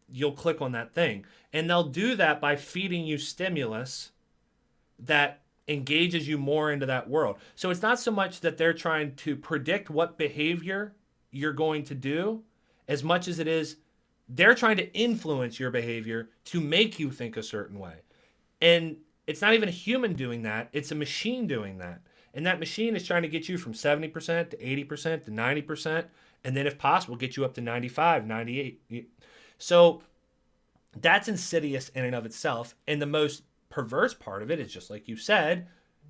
you'll click on that thing. And they'll do that by feeding you stimulus that engages you more into that world. So it's not so much that they're trying to predict what behavior you're going to do as much as it is they're trying to influence your behavior to make you think a certain way. And it's not even a human doing that, it's a machine doing that. And that machine is trying to get you from 70% to 80% to 90%, and then if possible get you up to 95, 98. So that's insidious in and of itself. And the most perverse part of it is just like you said,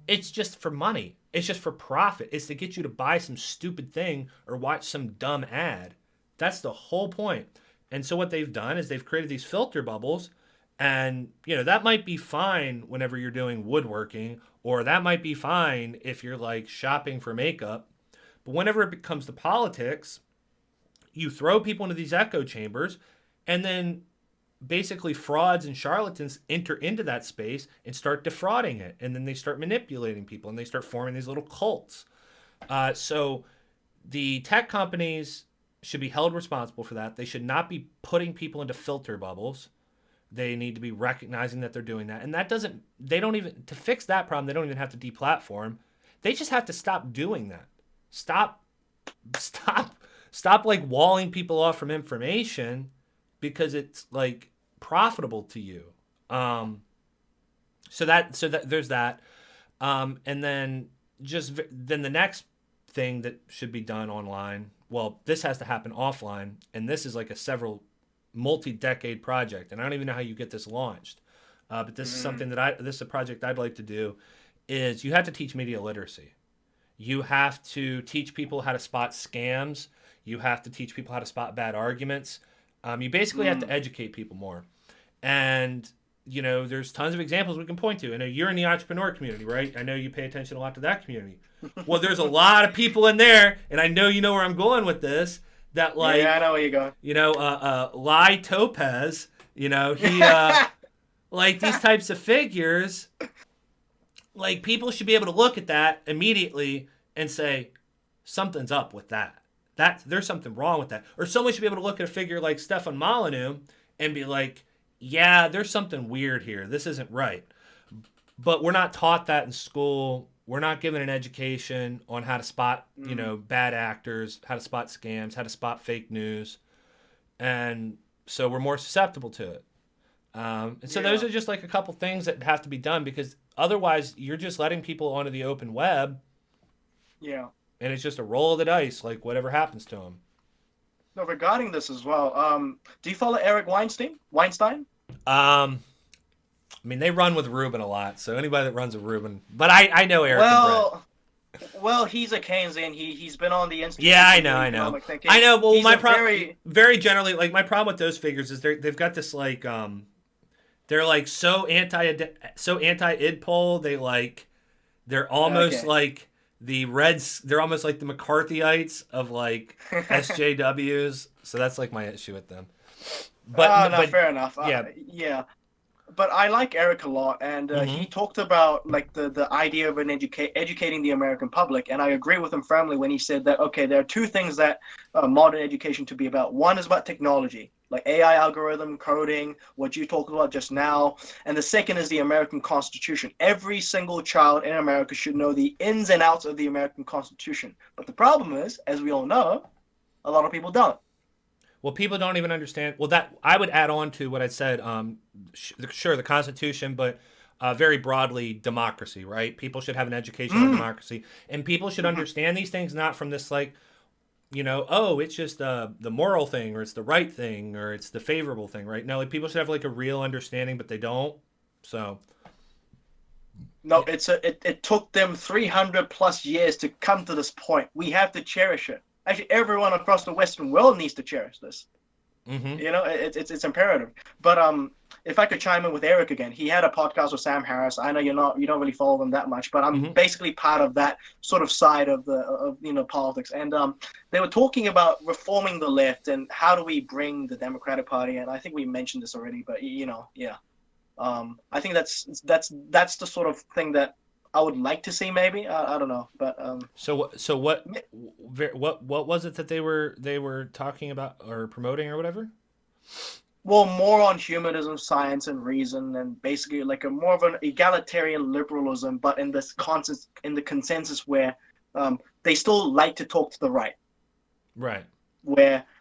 it's just for money. It's just for profit. It's to get you to buy some stupid thing or watch some dumb ad. That's the whole point. And so what they've done is they've created these filter bubbles, and that might be fine whenever you're doing woodworking, or that might be fine if you're like shopping for makeup. But whenever it comes to politics, you throw people into these echo chambers, and then basically frauds and charlatans enter into that space and start defrauding it, and then they start manipulating people, and they start forming these little cults. So the tech companies should be held responsible for that. They should not be putting people into filter bubbles. They need to be recognizing that they're doing that. And that doesn't, they don't even, to fix that problem, they don't even have to deplatform. They just have to stop doing that. Stop like walling people off from information because it's like profitable to you. So that there's that. And then then the next thing that should be done online, well, this has to happen offline, and this is like a several multi-decade project, and I don't even know how you get this launched. But this is something this is a project I'd like to do, is you have to teach media literacy. You have to teach people how to spot scams. You have to teach people how to spot bad arguments. You basically have to educate people more. And, there's tons of examples we can point to. I know you're in the entrepreneur community, right? I know you pay attention a lot to that community. Well, there's a lot of people in there, and I know you know where I'm going with this, that like, yeah, I know where you're going. Lai Topaz, he, like these types of figures, like people should be able to look at that immediately and say, something's up with that. There's something wrong with that. Or someone should be able to look at a figure like Stefan Molyneux and be like, yeah, there's something weird here. This isn't right. But we're not taught that in school. We're not given an education on how to spot, bad actors, how to spot scams, how to spot fake news. And so we're more susceptible to it. And so those are just like a couple things that have to be done, because otherwise you're just letting people onto the open web. Yeah. And it's just a roll of the dice, like whatever happens to them. No, regarding this as well, do you follow Eric Weinstein? I mean, they run with Ruben a lot, so anybody that runs with Ruben. But I know Eric and Brett. Well, he's a Keynesian. He's been on the Institute. Yeah, I know. I know. Well, my problem, very generally, like my problem with those figures is they've got this like they're like so anti-id poll. They're almost like the Reds. They're almost like the McCarthyites of like SJWs. So that's like my issue with them. But fair enough. Yeah. Yeah. But I like Eric a lot, and he talked about like the idea of educating the American public, and I agree with him firmly when he said that, okay, there are two things that modern education should be about. One is about technology, like AI algorithm, coding, what you talked about just now, and the second is the American Constitution. Every single child in America should know the ins and outs of the American Constitution. But the problem is, as we all know, a lot of people don't. Well, people don't even understand. Well, that I would add on to what I said. Sure, the Constitution, but very broadly, democracy. Right? People should have an education on democracy, and people should understand these things not from this like, it's just the moral thing, or it's the right thing, or it's the favorable thing. Right? No, like people should have like a real understanding, but they don't. So. No, it took them 300 plus years to come to this point. We have to cherish it. Actually, everyone across the Western world needs to cherish this. Mm-hmm. It's imperative. But if I could chime in with Eric again, he had a podcast with Sam Harris. I know you don't really follow them that much, but I'm basically part of that sort of side of politics. And they were talking about reforming the left and how do we bring the Democratic Party. And I think we mentioned this already, but I think that's the sort of thing that I would like to see, maybe. I don't know, but So what was it that they were talking about or promoting or whatever? Well, more on humanism, science, and reason, and basically like a more of an egalitarian liberalism, but in the consensus where they still like to talk to the right. Right.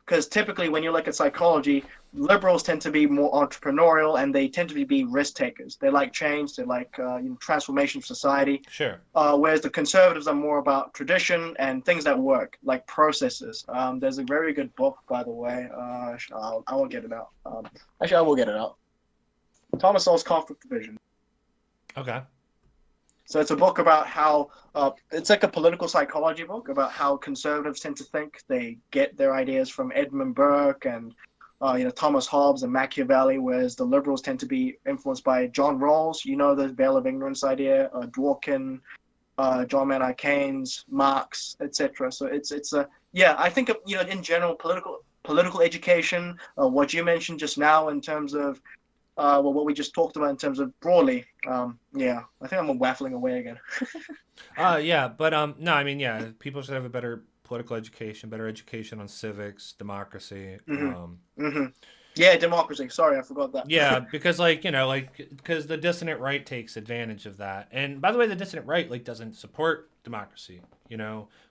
Because typically when you look at psychology, liberals tend to be more entrepreneurial and they tend to be risk takers. They like change, they like transformation of society. Sure. Whereas the conservatives are more about tradition and things that work, like processes. There's a very good book, by the way. I will get it out. Actually, I will get it out. Thomas Sowell's Conflict of Vision. Okay. So it's a book about how it's like a political psychology book about how conservatives tend to think. They get their ideas from Edmund Burke and Thomas Hobbes and Machiavelli, whereas the liberals tend to be influenced by John Rawls, the veil of ignorance idea, Dworkin, John Maynard Keynes, Marx, etc. So I think in general political education, what you mentioned just now in terms of what we just talked about in terms of broadly, I think I'm waffling away again. No, I mean, people should have a better political education, better education on civics, democracy. Yeah, democracy. Sorry, I forgot that. Yeah, because because the dissident right takes advantage of that. And by the way, the dissident right doesn't support democracy.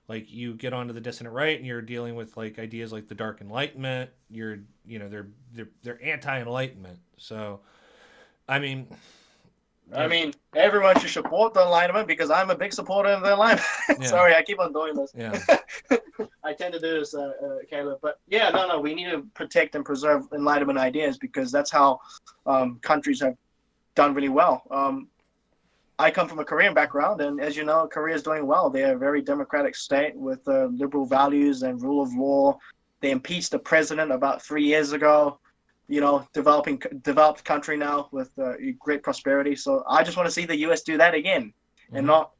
Like you get onto the dissident right and you're dealing with like ideas like the Dark Enlightenment. They're anti-enlightenment. So, I mean, everyone should support the Enlightenment because I'm a big supporter of the Enlightenment. Yeah. Sorry, I keep on doing this. Yeah. I tend to do this, Caleb. But we need to protect and preserve Enlightenment ideas because that's how countries have done really well. I come from a Korean background, and as you know, Korea is doing well. They are a very democratic state with liberal values and rule of law. They impeached the president about 3 years ago. Developed country now with great prosperity. So I just want to see the U.S. do that again and not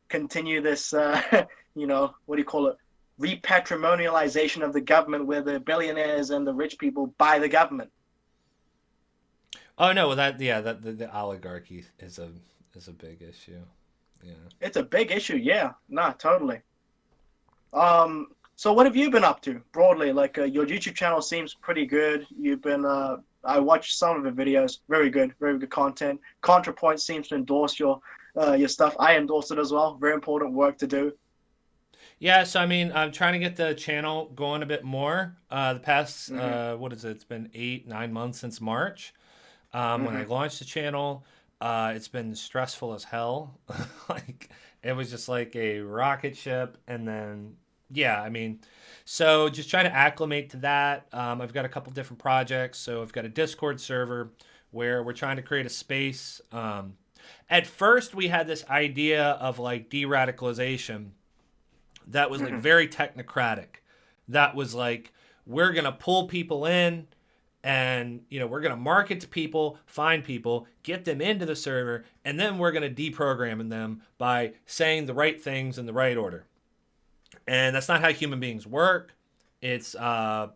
continue this, what do you call it, repatrimonialization of the government where the billionaires and the rich people buy the government. Oh, no, well, the oligarchy is a big issue. Yeah. It's a big issue, yeah. Nah, totally. So what have you been up to broadly? Like your YouTube channel seems pretty good. You've been I watched some of the videos. Very good content. ContraPoint seems to endorse your stuff. I endorse it as well. Very important work to do. Yeah, so I mean, I'm trying to get the channel going a bit more. The past, Hmm. what is it? It's been 8, 9 months since March. When I Hmm. launched the channel, it's been stressful as hell. Like it was just like a rocket ship, and then yeah, I mean, so just trying to acclimate to that. I've got a couple different projects. So I've got a Discord server where we're trying to create a space. At first, we had this idea of like de-radicalization that was like Hmm. very technocratic. That was like we're gonna pull people in and we're going to market to people, find people, get them into the server, and then we're going to deprogram them by saying the right things in the right order. And that's not how human beings work. It's kind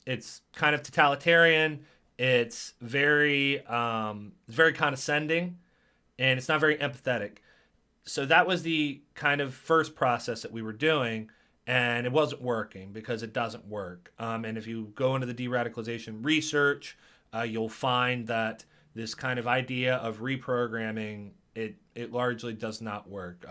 of totalitarian. It's very condescending, and it's not very empathetic. So that was the kind of first process that we were doing, and it wasn't working because it doesn't work. And if you go into the de-radicalization research, you'll find that this kind of idea of reprogramming it largely does not work.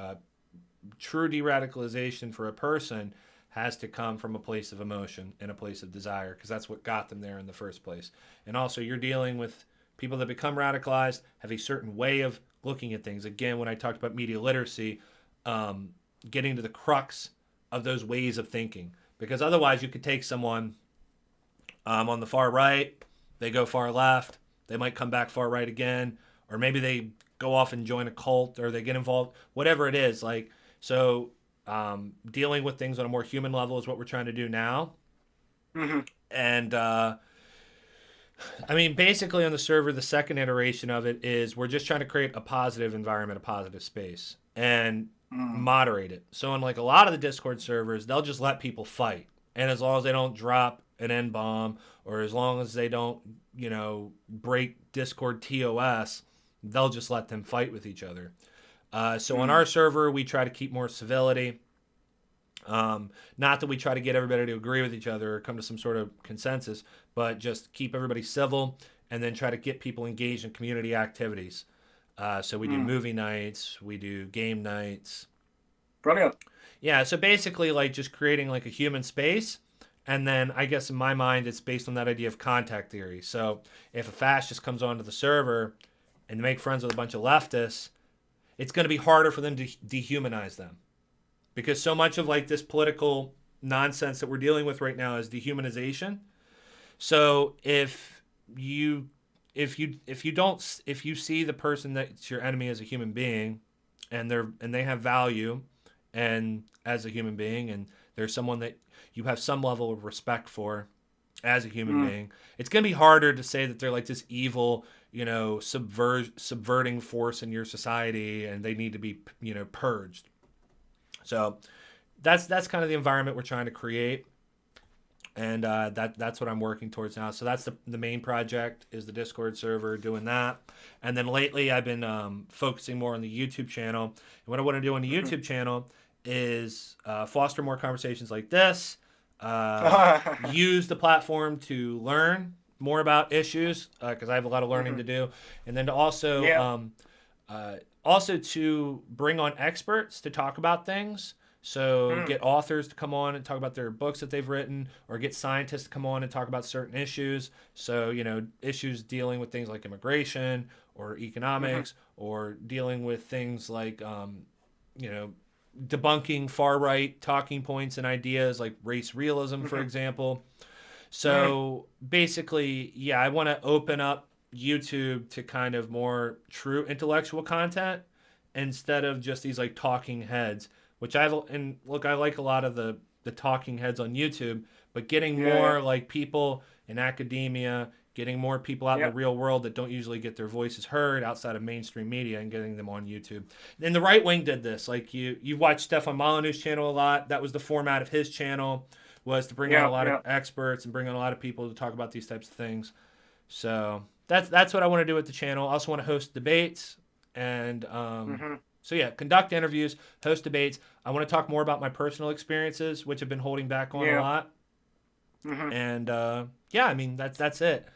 True de-radicalization for a person has to come from a place of emotion and a place of desire because that's what got them there in the first place. And also, you're dealing with people that become radicalized have a certain way of looking at things. Again, when I talked about media literacy, um, getting to the crux of those ways of thinking, because otherwise you could take someone on the far right, they go far left, they might come back far right again, or maybe they go off and join a cult or they get involved, whatever it is. Like so, dealing with things on a more human level is what we're trying to do now. Hmm. And I mean, basically on the server, the second iteration of it is we're just trying to create a positive environment, a positive space, and Mm. moderate it. So, in like a lot of the Discord servers, they'll just let people fight, and as long as they don't drop an N bomb, or as long as they don't, break Discord TOS, they'll just let them fight with each other. So on Mm. our server, we try to keep more civility. Not that we try to get everybody to agree with each other or come to some sort of consensus, but just keep everybody civil and then try to get people engaged in community activities. So we do Mm. movie nights, we do game nights. Brilliant. Yeah, so basically, like just creating like a human space. And then I guess in my mind, it's based on that idea of contact theory. So if a fascist comes onto the server and make friends with a bunch of leftists, it's going to be harder for them to dehumanize them because so much of like this political nonsense that we're dealing with right now is dehumanization. So if you see the person that's your enemy as a human being and they have value and as a human being and there's someone that you have some level of respect for as a human Mm. being, it's going to be harder to say that they're like this evil, subverting force in your society and they need to be, purged. So that's kind of the environment we're trying to create, and that's what I'm working towards now. So that's the main project is the Discord server, doing that, and then lately I've been focusing more on the YouTube channel. And what I want to do on the Hmm. YouTube channel is foster more conversations like this, use the platform to learn more about issues because I have a lot of learning Hmm. to do, and then to also Yeah. also to bring on experts to talk about things. So Mm. get authors to come on and talk about their books that they've written, or get scientists to come on and talk about certain issues. So issues dealing with things like immigration or Hmm. economics, or dealing with things like you know debunking far right talking points and ideas like race realism, for Hmm. example. Mm. So basically, yeah, I want to open up YouTube to kind of more true intellectual content instead of just these like talking heads, which and look, I like a lot of the talking heads on YouTube, but getting Yeah. Yeah. more like people in academia, getting more people out in the Yeah. real world that don't usually get their voices heard outside of mainstream media and getting them on YouTube. And the right wing did this. Like you watch Stefan Molyneux's channel a lot. That was the format of his channel, was to bring on a Yeah. lot of Yeah. experts and bring on a lot of people to talk about these types of things. So that's what I want to do with the channel. I also want to host debates and Hmm. So yeah, conduct interviews, host debates. I want to talk more about my personal experiences, which have been holding back on a Yeah. lot. Hmm. And yeah, I mean that's it.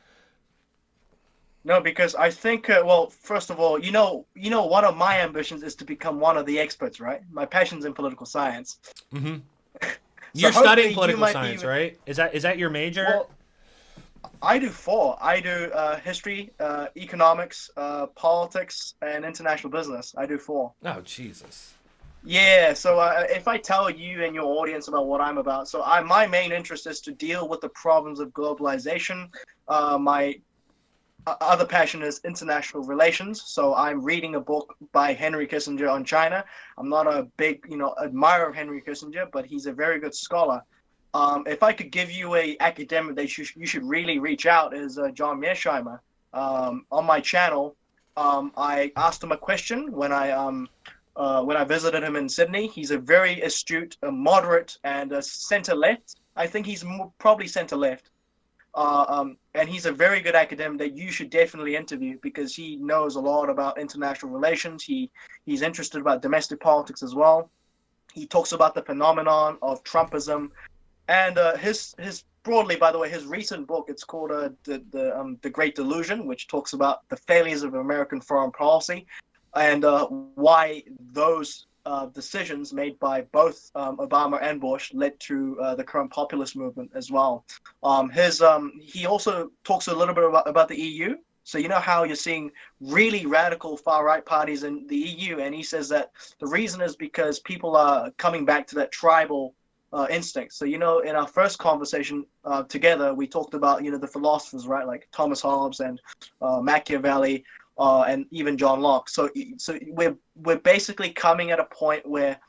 No, because I think, well, first of all, one of my ambitions is to become one of the experts, right? My passion's in political science. Hmm. So You're studying hopefully you political might be, science, right? Is that your major? well, I do four. I do history, economics, politics, and international business. I do four. Oh Jesus. Yeah, so if I tell you and your audience about what I'm about, so my main interest is to deal with the problems of globalization. My other passion is international relations. So I'm reading a book by Henry Kissinger on China. I'm not a big, admirer of Henry Kissinger, but he's a very good scholar. If I could give you a academic that you should really reach out is John Mearsheimer. On my channel, I asked him a question when I visited him in Sydney. He's a very astute, moderate, and center left. I think he's probably center left. And he's a very good academic that you should definitely interview because he knows a lot about international relations. He's interested about domestic politics as well. He talks about the phenomenon of Trumpism, and his broadly, by the way, his recent book, it's called the Great Delusion, which talks about the failures of American foreign policy and why those decisions made by both Obama and Bush led to the current populist movement as well. He also talks a little bit about the EU. So you know how you're seeing really radical far right parties in the EU, and he says that the reason is because people are coming back to that tribal instinct. So in our first conversation together, we talked about the philosophers, right, like Thomas Hobbes and Machiavelli, and even John Locke. So we're basically coming at a point where,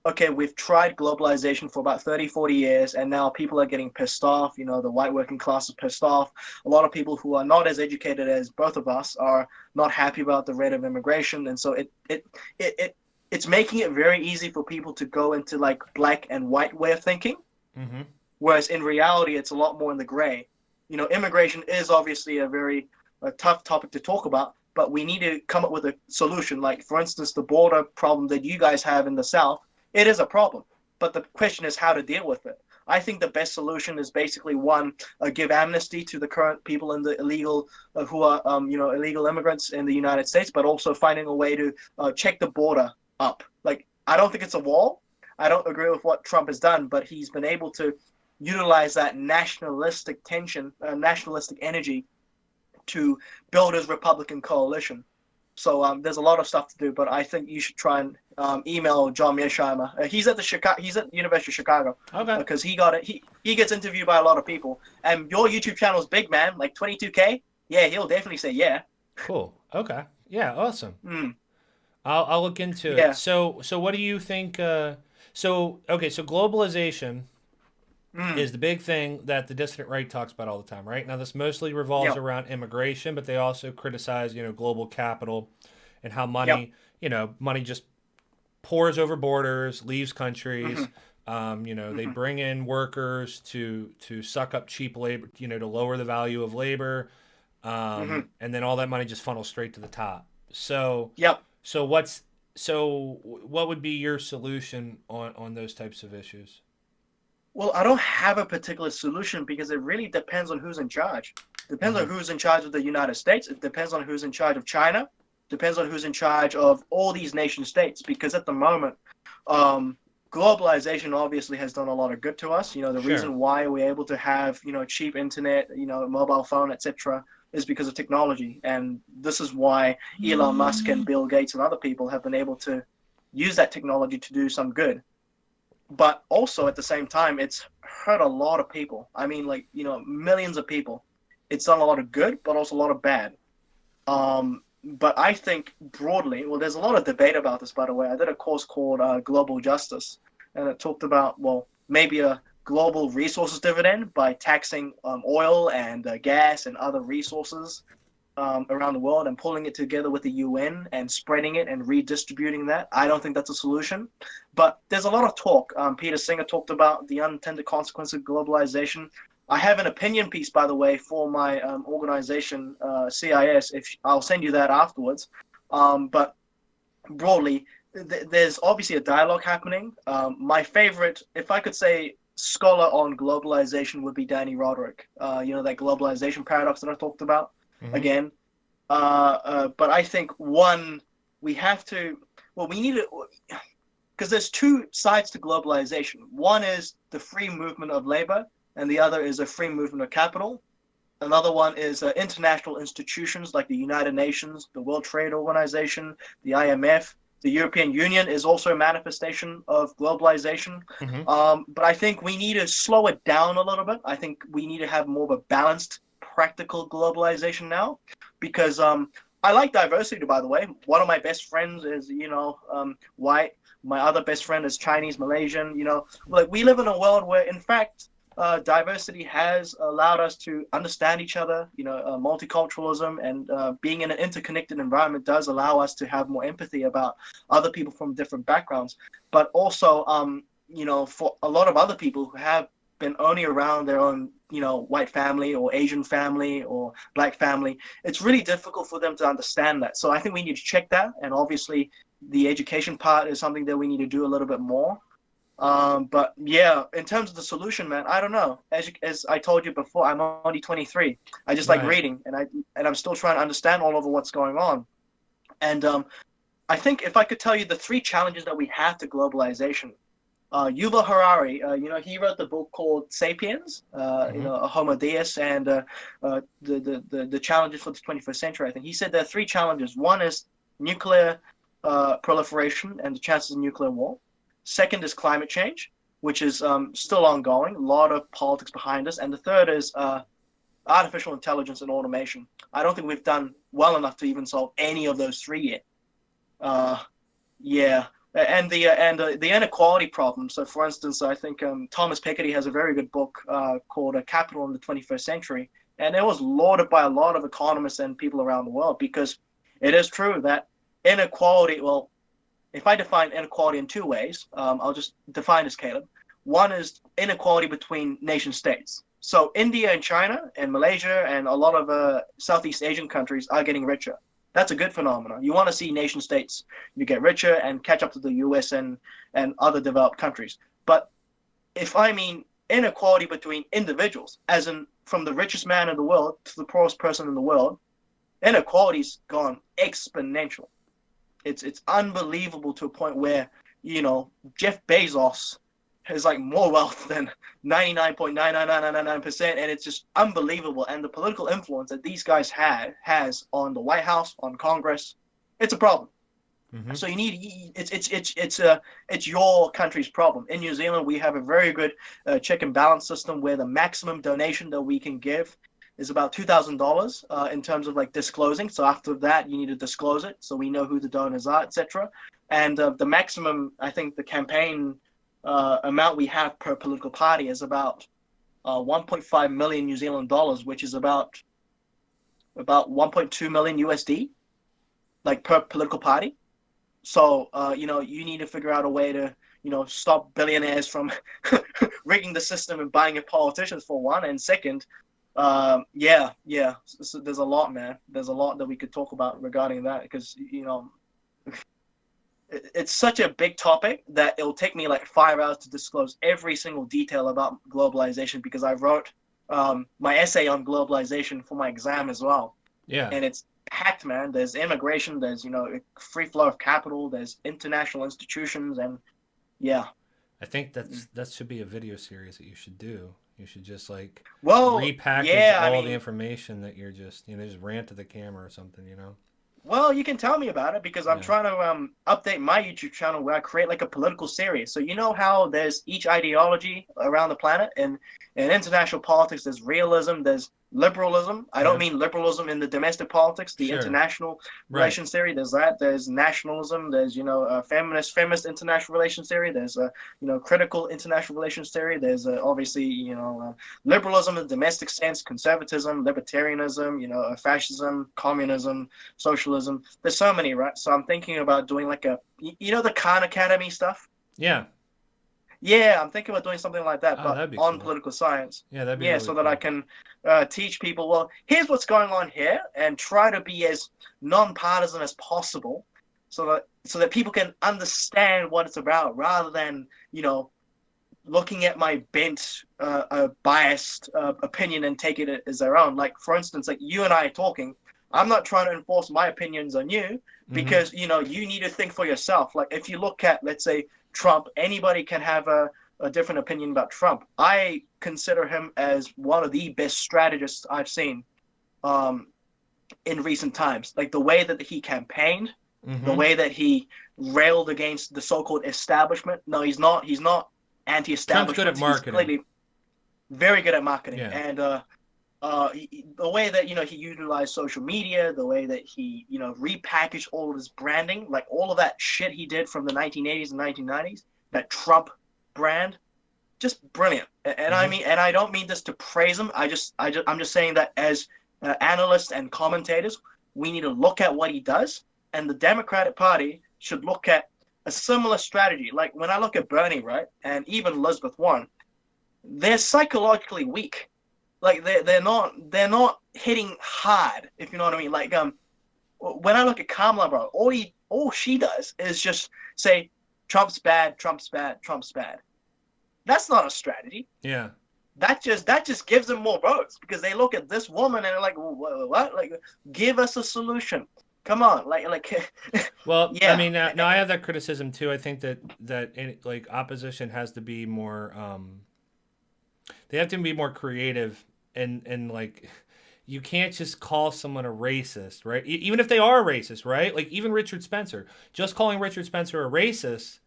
okay, we've tried globalization for about 30, 40 years, and now people are getting pissed off. The white working class is pissed off. A lot of people who are not as educated as both of us are not happy about the rate of immigration, and so it's making it very easy for people to go into like black and white way of thinking, Mm-hmm. whereas in reality, it's a lot more in the gray. Immigration is obviously a tough topic to talk about, but we need to come up with a solution. Like, for instance, the border problem that you guys have in the South, it is a problem. But the question is how to deal with it. I think the best solution is basically one, give amnesty to the current people in the illegal, who are, illegal immigrants in the United States, but also finding a way to check the border up. Like, I don't think it's a wall. I don't agree with what Trump has done, but he's been able to utilize that nationalistic tension, nationalistic energy to build his Republican coalition. So there's a lot of stuff to do, but I think you should try and email John Mearsheimer. He's at the University of Chicago Okay. because he gets interviewed by a lot of people. And your YouTube channel is big, man, like 22K. Yeah, he'll definitely say yeah. Cool. Okay. Yeah. Awesome. Mm, I'll look into it. yeah. So what do you think? So globalization Mm, is the big thing that the dissident right talks about all the time, right? Now, this mostly revolves yep. around immigration, but they also criticize, global capital and how Yep. money just pours over borders, leaves countries. Hmm. They Hmm. bring in workers to suck up cheap labor, to lower the value of labor, Hmm. and then all that money just funnels straight to the top. So, Yep. so what would be your solution on those types of issues? Well, I don't have a particular solution because it really depends on who's in charge. Depends Mm-hmm. on who's in charge of the United States. It depends on who's in charge of China. Depends on who's in charge of all these nation states. Because at the moment, um, globalization obviously has done a lot of good to us. The Sure. reason why we're able to have cheap internet, mobile phone, etc., is because of technology. And this is why Elon Musk and Bill Gates and other people have been able to use that technology to do some good. But also at the same time, it's hurt a lot of people. I mean, like, millions of people. It's done a lot of good, but also a lot of bad. But I think broadly, well, there's a lot of debate about this, by the way. I did a course called Global Justice, and it talked about, well, maybe a global resources dividend by taxing oil and gas and other resources around the world and pulling it together with the UN and spreading it and redistributing that. I don't think that's a solution. But there's a lot of talk. Peter Singer talked about the unintended consequences of globalization. I have an opinion piece, by the way, for my organization, CIS. If I'll send you that afterwards. But broadly, there's obviously a dialogue happening. My favorite, if I could say, scholar on globalization would be Danny Roderick. That globalization paradox that I talked about Hmm. again. But I think one, we have to, well, we need to, because there's two sides to globalization. One is the free movement of labor, and the other is a free movement of capital. Another one is international institutions like the United Nations, the World Trade Organization, the IMF. The European Union is also a manifestation of globalization. Hmm. But I think we need to slow it down a little bit. I think we need to have more of a balanced, practical globalization now, because I like diversity, by the way. One of my best friends is, white. My other best friend is Chinese, Malaysian. Like we live in a world where, in fact, diversity has allowed us to understand each other. Multiculturalism and being in an interconnected environment does allow us to have more empathy about other people from different backgrounds. But also, for a lot of other people who have been only around their own, white family or Asian family or black family, it's really difficult for them to understand that. So I think we need to check that. And obviously, the education part is something that we need to do a little bit more. But yeah, in terms of the solution, man, I don't know. As I told you before, I'm only 23. I just like Right. reading, and I'm still trying to understand all over what's going on. And I think if I could tell you the three challenges that we have to globalization, Yuval Harari, he wrote the book called *Sapiens*, Hmm. a Homo Deus, and the challenges for the 21st century. I think he said there are three challenges. One is nuclear proliferation and the chances of nuclear war. Second is climate change, which is still ongoing. A lot of politics behind us. And the third is artificial intelligence and automation. I don't think we've done well enough to even solve any of those three yet. Uh, yeah, and the inequality problem. So, for instance, I think Thomas Piketty has a very good book called "Capital in the 21st Century," and it was lauded by a lot of economists and people around the world because it is true that inequality. Well, if I define inequality in two ways, I'll just define this, Caleb. One is inequality between nation states. So India and China and Malaysia and a lot of Southeast Asian countries are getting richer. That's a good phenomenon. You want to see nation states you get richer and catch up to the U.S. and other developed countries. But if I mean inequality between individuals, as in from the richest man in the world to the poorest person in the world, inequality's gone exponential. It's unbelievable to a point where Jeff Bezos has like more wealth than 99.99999%, and it's just unbelievable. And the political influence that these guys has on the White House, on Congress, it's a problem. Hmm. So you need it's your country's problem. In New Zealand, we have a very good check and balance system where the maximum donation that we can give is about $2,000 in terms of like disclosing. So after that, you need to disclose it so we know who the donors are, etc. And the maximum, I think, the campaign amount we have per political party is about 1.5 million New Zealand dollars, which is about 1.2 million USD, like per political party. So you need to figure out a way to stop billionaires from rigging the system and buying up politicians for one, and second, yeah. So there's a lot, man. There's a lot that we could talk about regarding that because it's such a big topic that it'll take me like 5 hours to disclose every single detail about globalization because I wrote my essay on globalization for my exam as well, Yeah. and it's packed, man. There's immigration, there's free flow of capital, there's international institutions, and yeah. I think that should be a video series that you should do. You should just like Well, repackage yeah. I all the mean, information that you're just just rant to the camera or something. well, you can tell me about it because I'm Yeah. trying to update my YouTube channel where I create like a political series. So you know how there's each ideology around the planet, and in international politics, there's realism, there's liberalism. I don't Yeah. mean liberalism in the domestic politics, the Sure. international Right. relations theory. There's that. There's nationalism. There's feminist international relations theory. There's critical international relations theory. There's obviously liberalism in the domestic sense, conservatism, libertarianism, fascism, communism, socialism. There's so many, right? So I'm thinking about doing like the Khan Academy stuff. Yeah. Yeah, I'm thinking about doing something like that, Oh, but that'd be on cool. political science. Yeah, that'd be Yeah, really so that I cool. can teach people, well, here's what's going on here, and try to be as nonpartisan as possible, so that people can understand what it's about, rather than looking at my bent, biased opinion and take it as their own. Like, for instance, like you and I are talking. I'm not trying to enforce my opinions on you, because you need to think for yourself. Like, if you look at, let's say, Trump, anybody can have a different opinion about Trump. I consider him as one of the best strategists I've seen in recent times. Like, the way that he campaigned, the way that he railed against the so-called establishment. No, he's not anti-establishment. Trump's good at marketing. He's clearly very good at marketing. Yeah. And the way that he utilized social media, the way that he repackaged all of his branding, like all of that shit he did from the 1980s and 1990s, that Trump brand, just brilliant. And I mean, and I don't mean this to praise him. I'm just saying that as analysts and commentators, we need to look at what he does, and the Democratic Party should look at a similar strategy. Like, when I look at Bernie, right, and even Elizabeth Warren, they're psychologically weak. Like, they're not hitting hard, if you know what I mean. Like, when I look at Kamala, bro, all she does is just say Trump's bad, Trump's bad, Trump's bad. That's not a strategy. Yeah. That just gives them more votes, because they look at this woman and they're like, what? Like, give us a solution. Come on, like. Well, yeah. I mean, now I have that criticism too. I think that like opposition has to be more. They have to be more creative, and like, you can't just call someone a racist, right? Even if they are a racist, right? Like, even Richard Spencer, just calling Richard Spencer a racist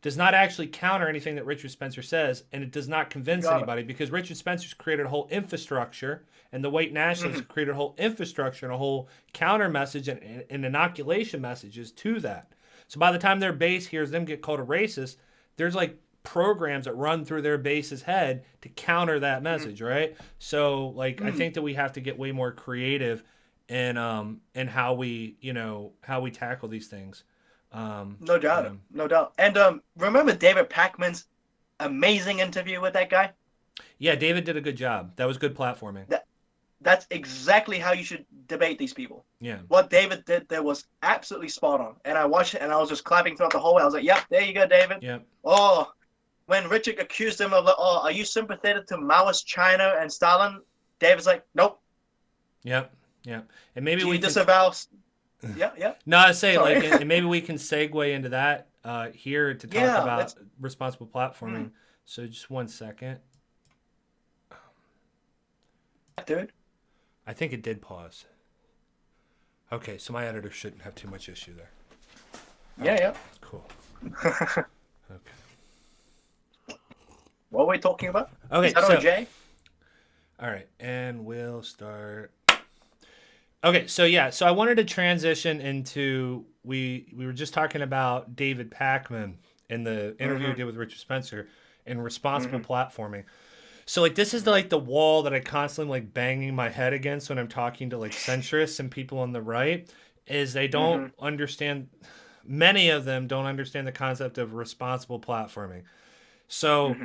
does not actually counter anything that Richard Spencer says, and it does not convince anybody, because Richard Spencer's created a whole infrastructure, and the white nationalists created a whole infrastructure and a whole counter message and inoculation messages to that. So by the time their base hears them get called a racist, there's like programs that run through their base's head to counter that message, right? So like, I think that we have to get way more creative in how we tackle these things. No doubt, no doubt. And remember David Pakman's amazing interview with that guy? Yeah, David did a good job. That was good platforming. That's exactly how you should debate these people. Yeah. What David did there was absolutely spot on. And I watched it and I was just clapping throughout the whole way. I was like, yep, there you go, David. Yep. Oh, when Richard accused him of, are you sympathetic to Maoist China and Stalin? David's like, nope. Yep. Yep. And maybe Do we you disavow... Yeah. No, I say, like, and maybe we can segue into that here to talk about responsible platforming. So just one second. Dude. I think it did pause. Okay, so my editor shouldn't have too much issue there. Yeah. Cool. Okay. What were we talking about? Okay, Is that so, OJ? All right, and we'll start. Okay, so I wanted to transition into we were just talking about David Pakman in the interview we did with Richard Spencer and responsible platforming. So like, this is the wall that I constantly like banging my head against when I'm talking to like centrists and people on the right, is they don't understand. Many of them don't understand the concept of responsible platforming. So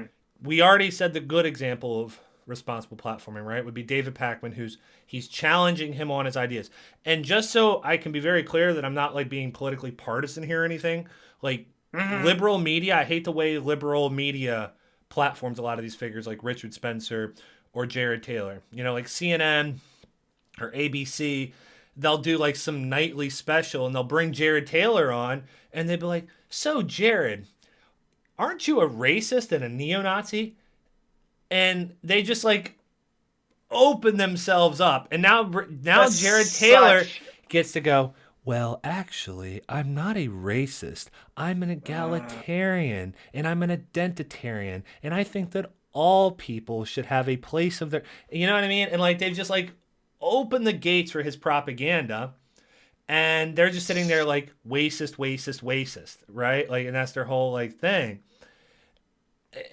we already said the good example of responsible platforming, right, would be David Pakman, he's challenging him on his ideas. And just so I can be very clear that I'm not like being politically partisan here or anything, like liberal media, I hate the way liberal media platforms a lot of these figures like Richard Spencer or Jared Taylor. Like CNN or ABC, they'll do like some nightly special and they'll bring Jared Taylor on and they'll be like, so Jared, aren't you a racist and a neo-Nazi? And they just like open themselves up. And now Jared Taylor gets to go, well, actually, I'm not a racist. I'm an egalitarian and I'm an identitarian. And I think that all people should have a place of their, you know what I mean? And like, they've just like opened the gates for his propaganda. And they're just sitting there like racist, right? Like, and that's their whole like thing.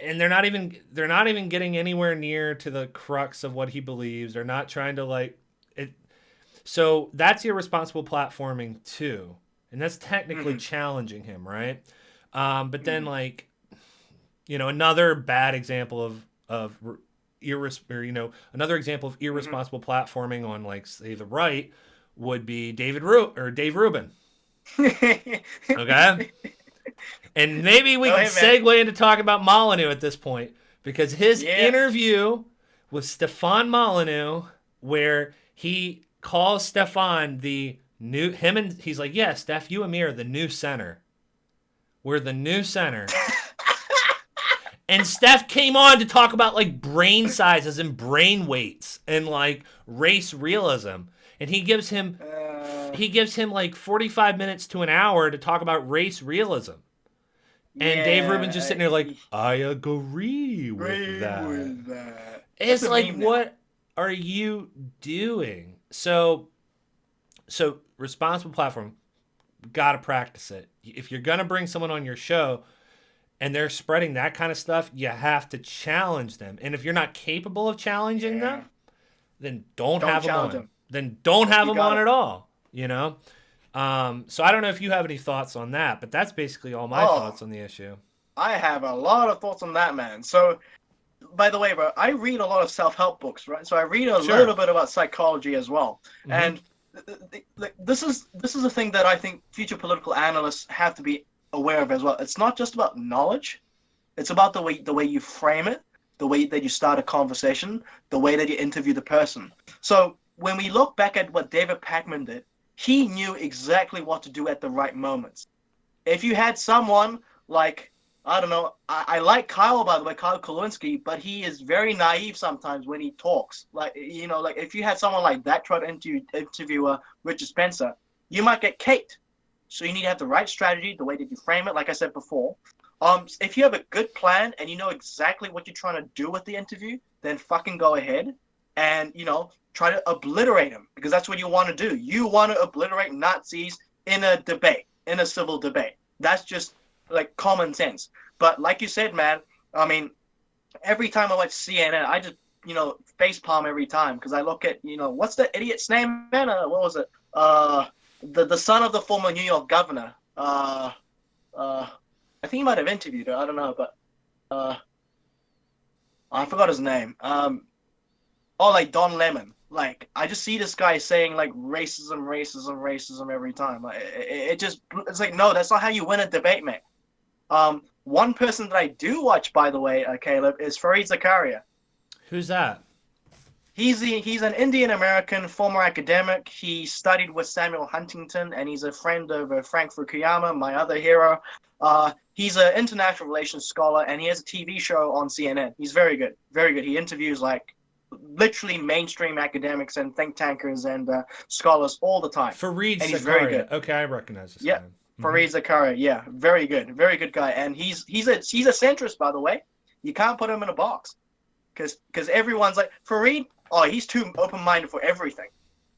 And they're not even getting anywhere near to the crux of what he believes. They're not trying to like it. So that's irresponsible platforming too, and that's technically challenging him, right? But then like, another bad example of another example of irresponsible platforming on like say the right would be Dave Rubin. Okay? And maybe we Go can ahead, man. segue into talking about Molyneux at this point, because his Yeah. interview with Stefan Molyneux, where he calls Stefan the new him, and he's like, "Yeah, Steph, you and me are the new center. We're the new center." And Steph came on to talk about like brain sizes and brain weights and like race realism. And Uh, he gives him like 45 minutes to an hour to talk about race realism. And Dave Rubin's just yeah. sitting there like, I I agree with agree that. with that. That's It's a like, meme now. what are you doing? So responsible platform, gotta practice it. If you're gonna bring someone on your show and they're spreading that kind of stuff, you have to challenge them. And if you're not capable of challenging Yeah. them, then don't Don't have them challenge on. him. Then don't have You them got on it. at all. You know. So I don't know if you have any thoughts on that, but that's basically all my Oh, thoughts on the issue. I have a lot of thoughts on that, man. So, by the way, bro, I read a lot of self-help books, right? So I read a Sure. little bit about psychology as well. Mm-hmm. And this is a thing that I think future political analysts have to be aware of as well. It's not just about knowledge. It's about the way you frame it, the way that you start a conversation, the way that you interview the person. So when we look back at what David Pakman did, he knew exactly what to do at the right moments. If you had someone like, I don't know, I like Kyle, by the way, Kyle Kulwinski, but he is very naive sometimes when he talks. Like, like if you had someone like that try to interview Richard Spencer, you might get caked. So you need to have the right strategy, the way that you frame it, like I said before. If you have a good plan and you know exactly what you're trying to do with the interview, then fucking go ahead and, try to obliterate them, because that's what you want to do. You want to obliterate Nazis in a debate, in a civil debate. That's just like common sense. But like you said, man, I mean, every time I watch CNN, I just, face palm every time, because I look at, what's the idiot's name, man? What was it? The son of the former New York governor. I think he might have interviewed her. I don't know, but I forgot his name. Like Don Lemon. Like, I just see this guy saying like racism, racism, racism every time. Like, it's like, no, that's not how you win a debate, mate. One person that I do watch, by the way, Caleb, is Fareed Zakaria. Who's that? He's an Indian American former academic. He studied with Samuel Huntington, and he's a friend of Frank Fukuyama, my other hero. He's an international relations scholar, and he has a TV show on CNN. He's very good, very good. He interviews like literally mainstream academics and think tankers and scholars all the time, Fareed and he's very good. Zakaria. Okay, I recognize this Yeah, name. Fareed Zakaria. Yeah, very good guy, and he's a centrist, by the way. You can't put him in a box, because everyone's like Fareed. Oh, he's too open-minded for everything.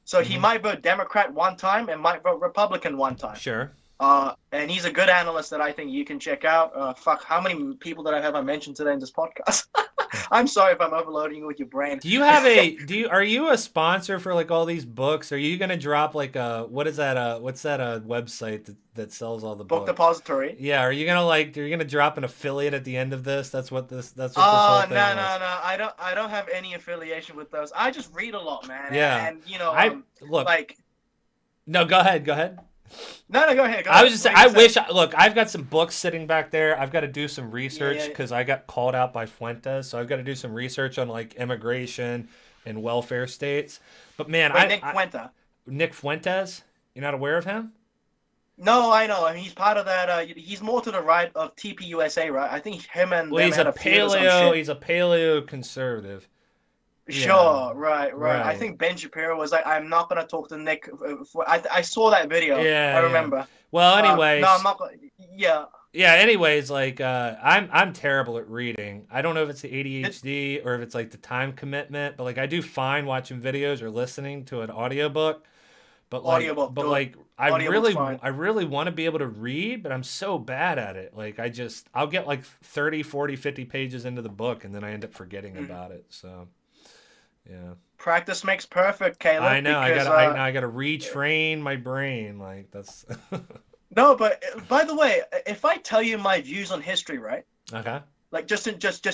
So he might vote Democrat one time and might vote Republican one time. Sure. And he's a good analyst that I think you can check out. How many people that I mentioned today in this podcast? I'm sorry if I'm overloading you with your brain. Are you a sponsor for like all these books? Are you gonna drop like what's that website that sells all the Book books? depository. Yeah, are you gonna drop an affiliate at the end of this? That's what this whole thing No, was. no. I don't have any affiliation with those. I just read a lot, man. Yeah. And Look. like. No, go ahead. Go ahead. No, go ahead. I was just saying, look, I've got some books sitting back there. I've got to do some research because I got called out by Fuentes. So I've got to do some research on like immigration and welfare states. But man, Nick Fuentes, you're not aware of him? No, I know. I mean, he's part of that. He's more to the right of TPUSA, right? I think him and them had a feud or some shit. He's a paleo conservative. Sure, right. I think Ben Shapiro was like, I'm not going to talk to Nick. I saw that video. Yeah, I remember. Yeah. Well, anyways. No, I'm not going to. Yeah. Yeah, anyways, like, I'm terrible at reading. I don't know if it's the ADHD or if it's, like, the time commitment. But, like, I do fine watching videos or listening to an audiobook. But, like, I really want to be able to read, but I'm so bad at it. Like, I'll get, like, 30, 40, 50 pages into the book, and then I end up forgetting about it, so... Yeah. Practice makes perfect, Caleb. I know. I gotta retrain my brain. Like that's. No, but by the way, if I tell you my views on history, right? Okay. Like just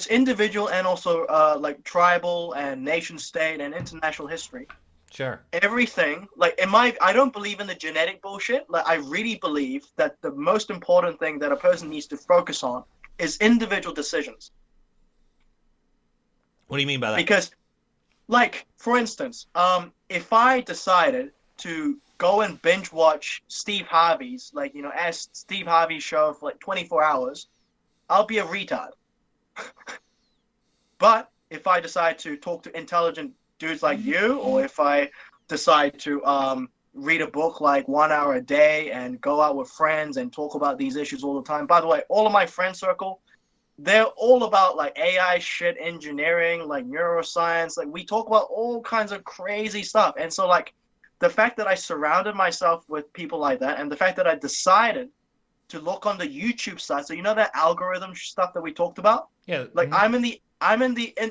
individual and also like tribal and nation state and international history, Sure. Everything, like I don't believe in the genetic bullshit. Like I really believe that the most important thing that a person needs to focus on is individual decisions. What do you mean by that? Because, like, for instance, if I decided to go and binge watch Steve Harvey's, like, as Steve Harvey's show for like 24 hours, I'll be a retard. But if I decide to talk to intelligent dudes like you, or if I decide to read a book like 1 hour a day and go out with friends and talk about these issues all the time. By the way, all of my friend circle, they're all about like AI shit, engineering, like neuroscience. Like we talk about all kinds of crazy stuff. And so like the fact that I surrounded myself with people like that, and the fact that I decided to look on the YouTube side. So that algorithm stuff that we talked about? Yeah. Like I'm in the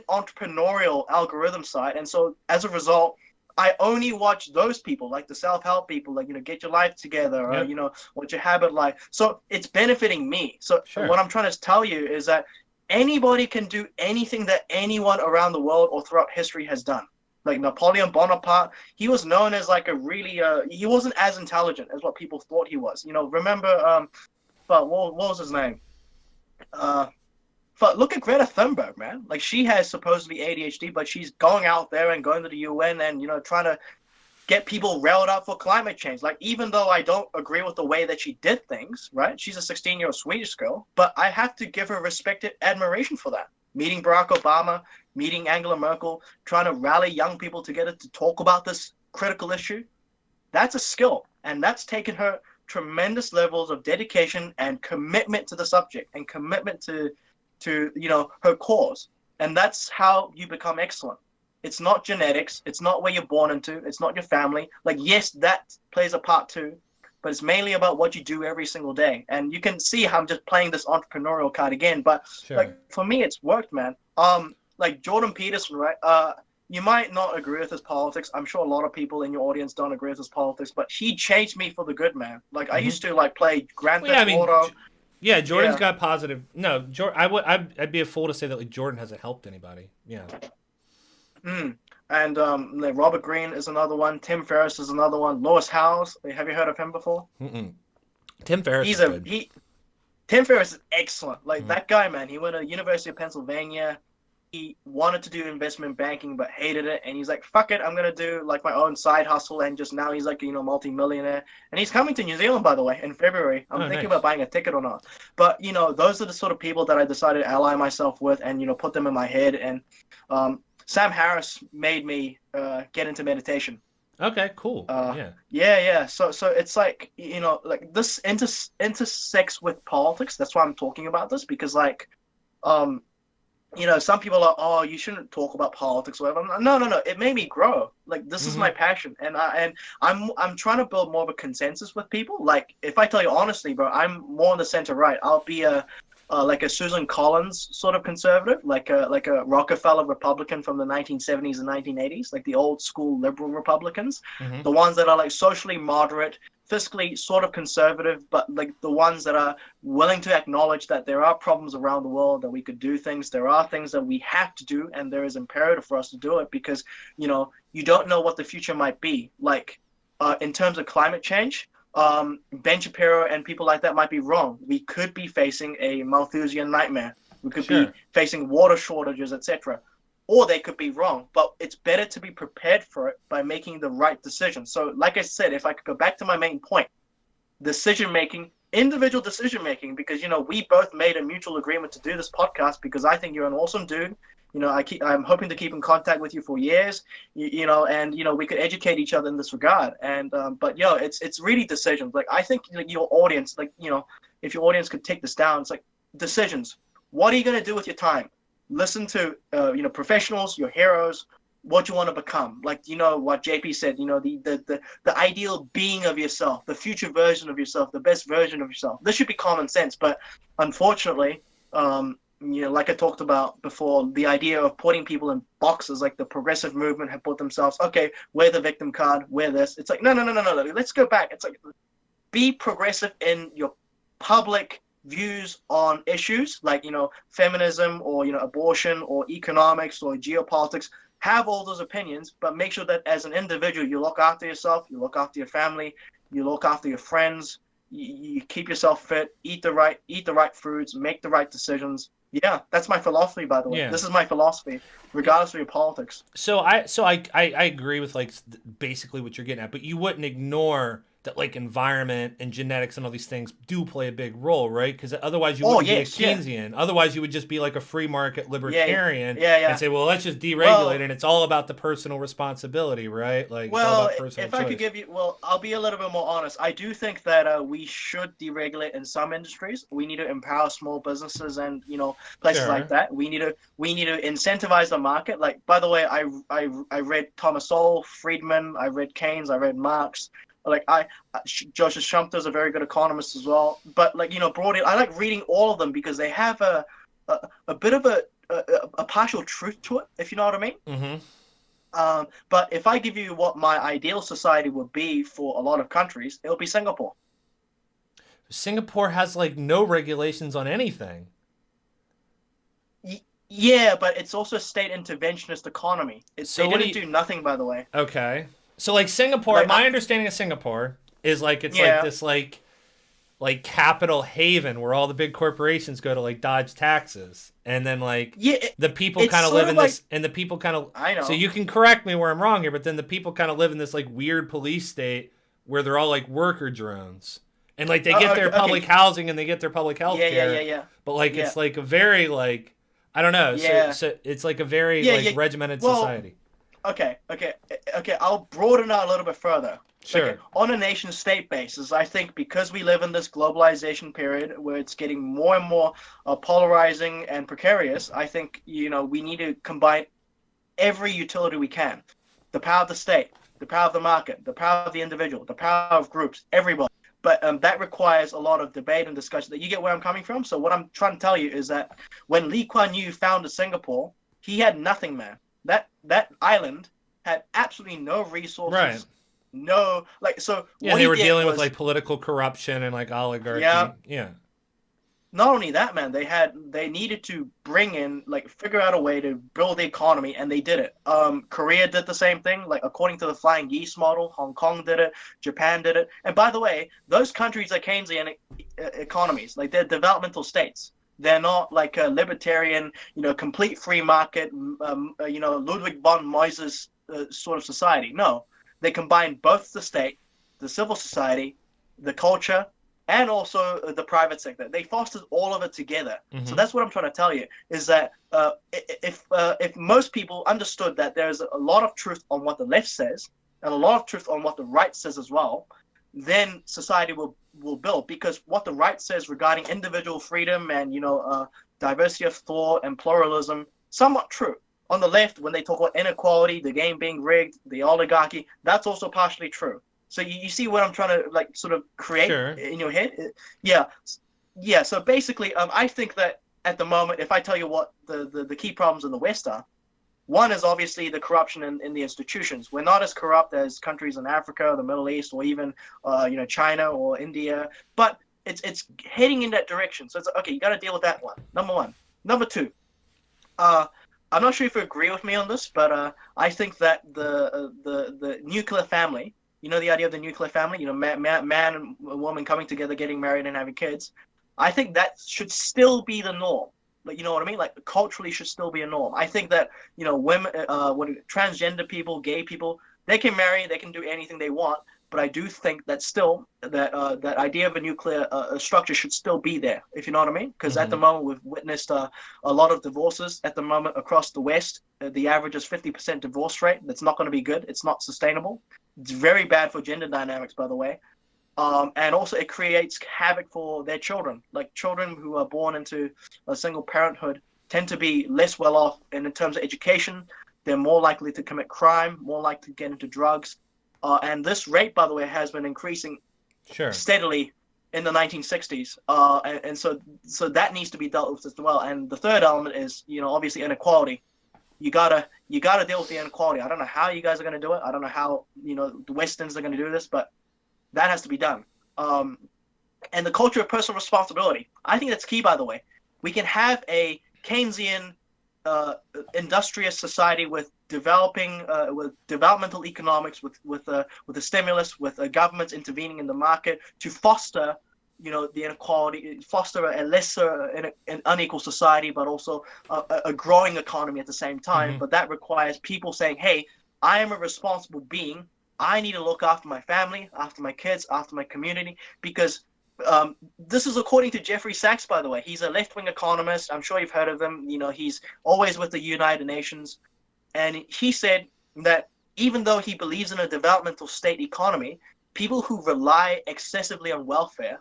entrepreneurial algorithm side, and so as a result, I only watch those people, like the self-help people, like get your life together, Yep. or what's your habit like. So it's benefiting me. So Sure. what I'm trying to tell you is that anybody can do anything that anyone around the world or throughout history has done. Like Napoleon Bonaparte, he was known as like a really he wasn't as intelligent as what people thought he was. Remember but what was his name? But look at Greta Thunberg, man. Like she has supposedly ADHD, but she's going out there and going to the UN and trying to get people railed up for climate change. Like even though I don't agree with the way that she did things, right? She's a 16-year-old Swedish girl, but I have to give her respect and admiration for that. Meeting Barack Obama, meeting Angela Merkel, trying to rally young people together to talk about this critical issue. That's a skill, and that's taken her tremendous levels of dedication and commitment to the subject and commitment to her cause. And that's how you become excellent. It's not genetics, it's not where you're born into, it's not your family. Like yes, that plays a part too, but it's mainly about what you do every single day. And you can see how I'm just playing this entrepreneurial card again, but Sure. like for me it's worked, man. Like Jordan Peterson, right? You might not agree with his politics. I'm sure a lot of people in your audience don't agree with his politics, but he changed me for the good, man. Like I used to like play Grand Well, yeah, I Theft mean, Auto. yeah, Jordan's Yeah. got positive. No, I'd be a fool to say that like Jordan hasn't helped anybody. Yeah. And like Robert Greene is another one. Tim Ferriss is another one. Lewis Howes. Have you heard of him before? Mm-mm. Tim Ferriss He's is good. Tim Ferriss is excellent. Like that guy, man. He went to the University of Pennsylvania. He wanted to do investment banking but hated it, and he's like, fuck it, I'm gonna do like my own side hustle. And just now he's like multi-millionaire, and he's coming to New Zealand, by the way, in February. I'm thinking Nice. about buying a ticket or not. But those are the sort of people that I decided to ally myself with and put them in my head. And Sam Harris made me get into meditation. Okay, cool. Yeah. So it's like like this intersects with politics. That's why I'm talking about this, because like some people are, oh, you shouldn't talk about politics or whatever. No. It made me grow. Like this is my passion, and I'm trying to build more of a consensus with people. Like if I tell you honestly, bro, I'm more on the center right. I'll be a like a Susan Collins sort of conservative, like a Rockefeller Republican from the 1970s and 1980s, like the old school liberal Republicans, the ones that are like socially moderate, fiscally sort of conservative, but like the ones that are willing to acknowledge that there are problems around the world, that we could do things, there are things that we have to do, and there is imperative for us to do it because you don't know what the future might be. Like in terms of climate change, Ben Shapiro and people like that might be wrong. We could be facing a Malthusian nightmare. We could be facing water shortages, etc. Or they could be wrong, but it's better to be prepared for it by making the right decision. So like I said, if I could go back to my main point, decision-making, individual decision-making, because, we both made a mutual agreement to do this podcast because I think you're an awesome dude. I'm hoping to keep in contact with you for years, and, we could educate each other in this regard. And, but, it's really decisions. Like, I think like, your audience, like, if your audience could take this down, it's like decisions. What are you going to do with your time? Listen to, professionals, your heroes, what you want to become. Like, what JP said, the ideal being of yourself, the future version of yourself, the best version of yourself. This should be common sense. But unfortunately, like I talked about before, the idea of putting people in boxes, like the progressive movement have put themselves, okay, wear the victim card, wear this. It's like, no. Let's go back. It's like, be progressive in your public views on issues like feminism or abortion or economics or geopolitics. have all those opinions, but make sure that as an individual, you look after yourself, you look after your family, you look after your friends, you keep yourself fit, eat the right foods, make the right decisions. Yeah, that's my philosophy, by the way. Yeah. This is my philosophy, regardless of your politics. So I agree with like basically what you're getting at, but you wouldn't ignore that like environment and genetics and all these things do play a big role, right? Because otherwise you Oh, wouldn't be a yes, yeah. Keynesian. Otherwise you would just be like a free market Yeah, libertarian yeah, and yeah. say, well, let's just deregulate, Well, and it's all about the personal responsibility, right? Like it's all Well, about personal if I could choice. give you, well, I'll be a little bit more honest. I do think that we should deregulate in some industries. We need to empower small businesses and places like Sure. that. We need to incentivize the market. Like, by the way, I read Thomas Sowell, Friedman, I read Keynes, I read Marx. Like Joseph Schumpeter's a very good economist as well. But like broadly, I like reading all of them because they have a bit of a partial truth to it, if you know what I mean. Mm-hmm. But if I give you what my ideal society would be for a lot of countries, it'll be Singapore. Singapore has like no regulations on anything. Yeah, but it's also a state interventionist economy. So They what do didn't you? do nothing, by the way. Okay. So like Singapore, Like, my understanding of Singapore is like it's like yeah, this like capital haven where all the big corporations go to like dodge taxes, and then like yeah, the people it's kind of sort live of in like this, and the people kind of, I so know. you can correct me where I'm wrong here, but then the people kind of live in this like weird police state where they're all like worker drones, and like they get their Okay, public okay, housing and they get their public health yeah, yeah, yeah, care, yeah, but like yeah, it's like a very like, I don't know, so yeah, so it's like a very yeah, like yeah. regimented Well, society. okay. I'll broaden out a little bit further. Okay, Sure. on a nation state basis, I think because we live in this globalization period where it's getting more and more polarizing and precarious, I think we need to combine every utility we can: the power of the state, the power of the market, the power of the individual, the power of groups, everybody. But that requires a lot of debate and discussion. That you get where I'm coming from. So what I'm trying to tell you is that when Lee Kuan Yew founded Singapore, he had nothing, man. That island had absolutely no Right. resources, no like. So Yeah, what they he were did dealing with was, like political corruption and like yeah, oligarchy. Yeah. not only that, man, they needed to bring in, like, figure out a way to build the economy, and they did it. Korea did the same thing, like according to the flying geese model. Hong Kong did it, Japan did it, and by the way, those countries are Keynesian economies, like they're developmental states. They're not like a libertarian, complete free market, Ludwig von Mises sort of society. No, they combine both the state, the civil society, the culture, and also the private sector. They fostered all of it together. So Mm-hmm. that's what I'm trying to tell you is that if most people understood that there's a lot of truth on what the left says and a lot of truth on what the right says as well, then society will build, because what the right says regarding individual freedom and diversity of thought and pluralism, somewhat true. On the left, when they talk about inequality, the game being rigged, the oligarchy, that's also partially true. So you see what I'm trying to like sort of create Sure. in your head? Yeah, yeah. So basically, I think that at the moment, if I tell you what the key problems in the West are, one is obviously the corruption in the institutions. We're not as corrupt as countries in Africa, the Middle East, or even China or India, but it's heading in that direction. So it's okay. You got to deal with that one. Number one. Number two. I'm not sure if you agree with me on this, but I think that the nuclear family. You know the idea of the nuclear family. Man and woman coming together, getting married, and having kids. I think that should still be the norm. Like, you know what I mean? Like, culturally should still be a norm. I think that women, transgender people, gay people, they can marry, they can do anything they want. But I do think that still that idea of a nuclear structure should still be there, if you know what I mean. Because at Mm-hmm. the moment we've witnessed a lot of divorces at the moment across the West. The average is 50% divorce rate. That's not going to be good. It's not sustainable. It's very bad for gender dynamics, by the way. And also it creates havoc for their children. Like, children who are born into a single parenthood tend to be less well off, and in terms of education, they're more likely to commit crime, more likely to get into drugs. And this rate, by the way, has been increasing Sure. steadily in the 1960s. And so that needs to be dealt with as well. And the third element is, obviously inequality. You gotta deal with the inequality. I don't know how you guys are gonna do it. I don't know how the Westerns are gonna do this, but that has to be done. And the culture of personal responsibility. I think that's key, by the way. We can have a Keynesian industrious society with with developmental economics, with a stimulus, with governments intervening in the market to foster, the inequality, foster a lesser an unequal society, but also a growing economy at the same time. Mm-hmm. But that requires people saying, hey, I am a responsible being. I need to look after my family, after my kids, after my community, because this is according to Jeffrey Sachs, by the way. He's a left-wing economist. I'm sure you've heard of him. He's always with the United Nations. And he said that even though he believes in a developmental state economy, people who rely excessively on welfare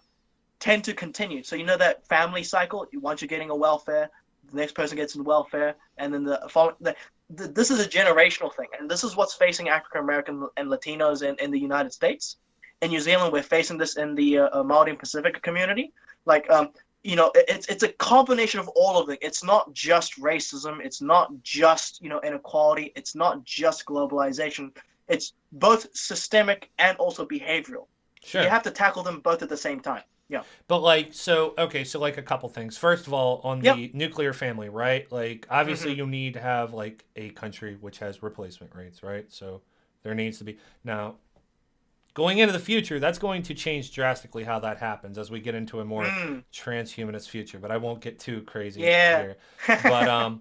tend to continue. So that family cycle, once you're getting a welfare, the next person gets in welfare, and then this is a generational thing. And this is what's facing African American and Latinos in the United States. In New Zealand, we're facing this in the Maori and Pacific community. It's a combination of all of it. It's not just racism. It's not just, inequality. It's not just globalization. It's both systemic and also behavioral. Sure. You have to tackle them both at the same time. Yeah. But so a couple things. First of all, on the nuclear family, right? Obviously you need to have a country which has replacement rates, right? So there needs to be. Now, going into the future, that's going to change drastically how that happens as we get into a more transhumanist future. But I won't get too crazy here. But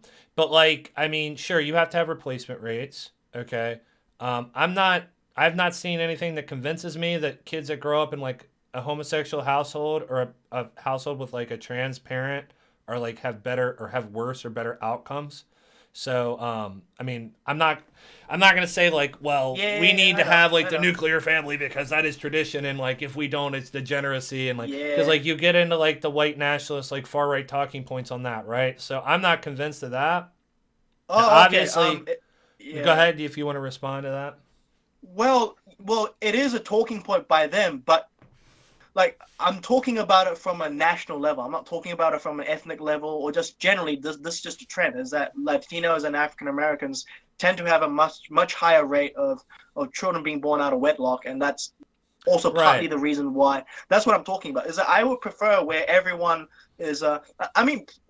sure, you have to have replacement rates. Okay. I've not seen anything that convinces me that kids that grow up in a homosexual household or a household with a trans parent are have better or have worse or better outcomes. So, I'm not gonna say we need to have the nuclear family because that is tradition, and if we don't, it's degeneracy, and because you get into the white nationalist far right talking points on that, right? So I'm not convinced of that. Oh, now, obviously, okay. Go ahead if you want to respond to that. Well, it is a talking point by them, but I'm talking about it from a national level. I'm not talking about it from an ethnic level or just generally. This is just a trend, is that Latinos and African Americans tend to have a much higher rate of children being born out of wedlock, and that's also partly the reason why. That's what I'm talking about. Is that I would prefer where everyone is.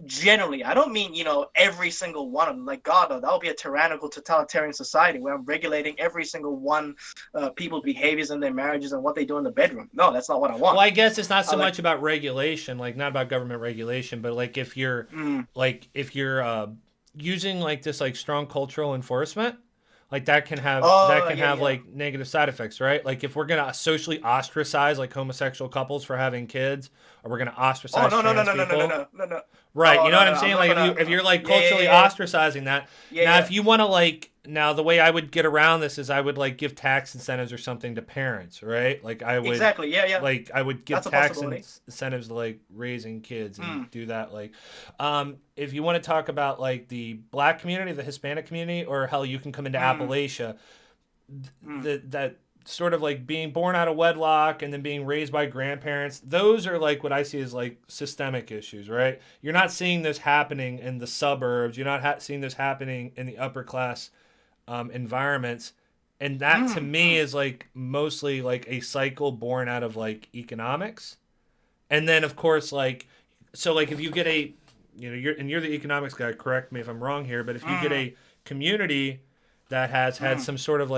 Generally, I don't mean every single one of them. God, that would be a tyrannical, totalitarian society where I'm regulating every single one people's behaviors in their marriages and what they do in the bedroom. No, that's not what I want. Well, I guess it's not so much about regulation, not about government regulation, but if you're using this strong cultural enforcement. That can have negative side effects, right? If we're gonna socially ostracize homosexual couples for having kids, or we're gonna ostracize trans people. No. Right, Oh, you know what I'm no, saying? If you're culturally ostracizing that. If you want to now the way I would get around this is I would give tax incentives or something to parents, right? I would exactly, I would give That's tax incentives to raising kids and do that. If you want to talk about the black community, the Hispanic community, or hell, you can come into Appalachia. That sort of being born out of wedlock and then being raised by grandparents, those are what I see as systemic issues, right? You're not seeing this happening in the suburbs. You're not seeing this happening in the upper class environments, and that to me is mostly a cycle born out of economics. And then of course if you get a you're the economics guy, correct me if I'm wrong here, but if you get a community that has had some sort of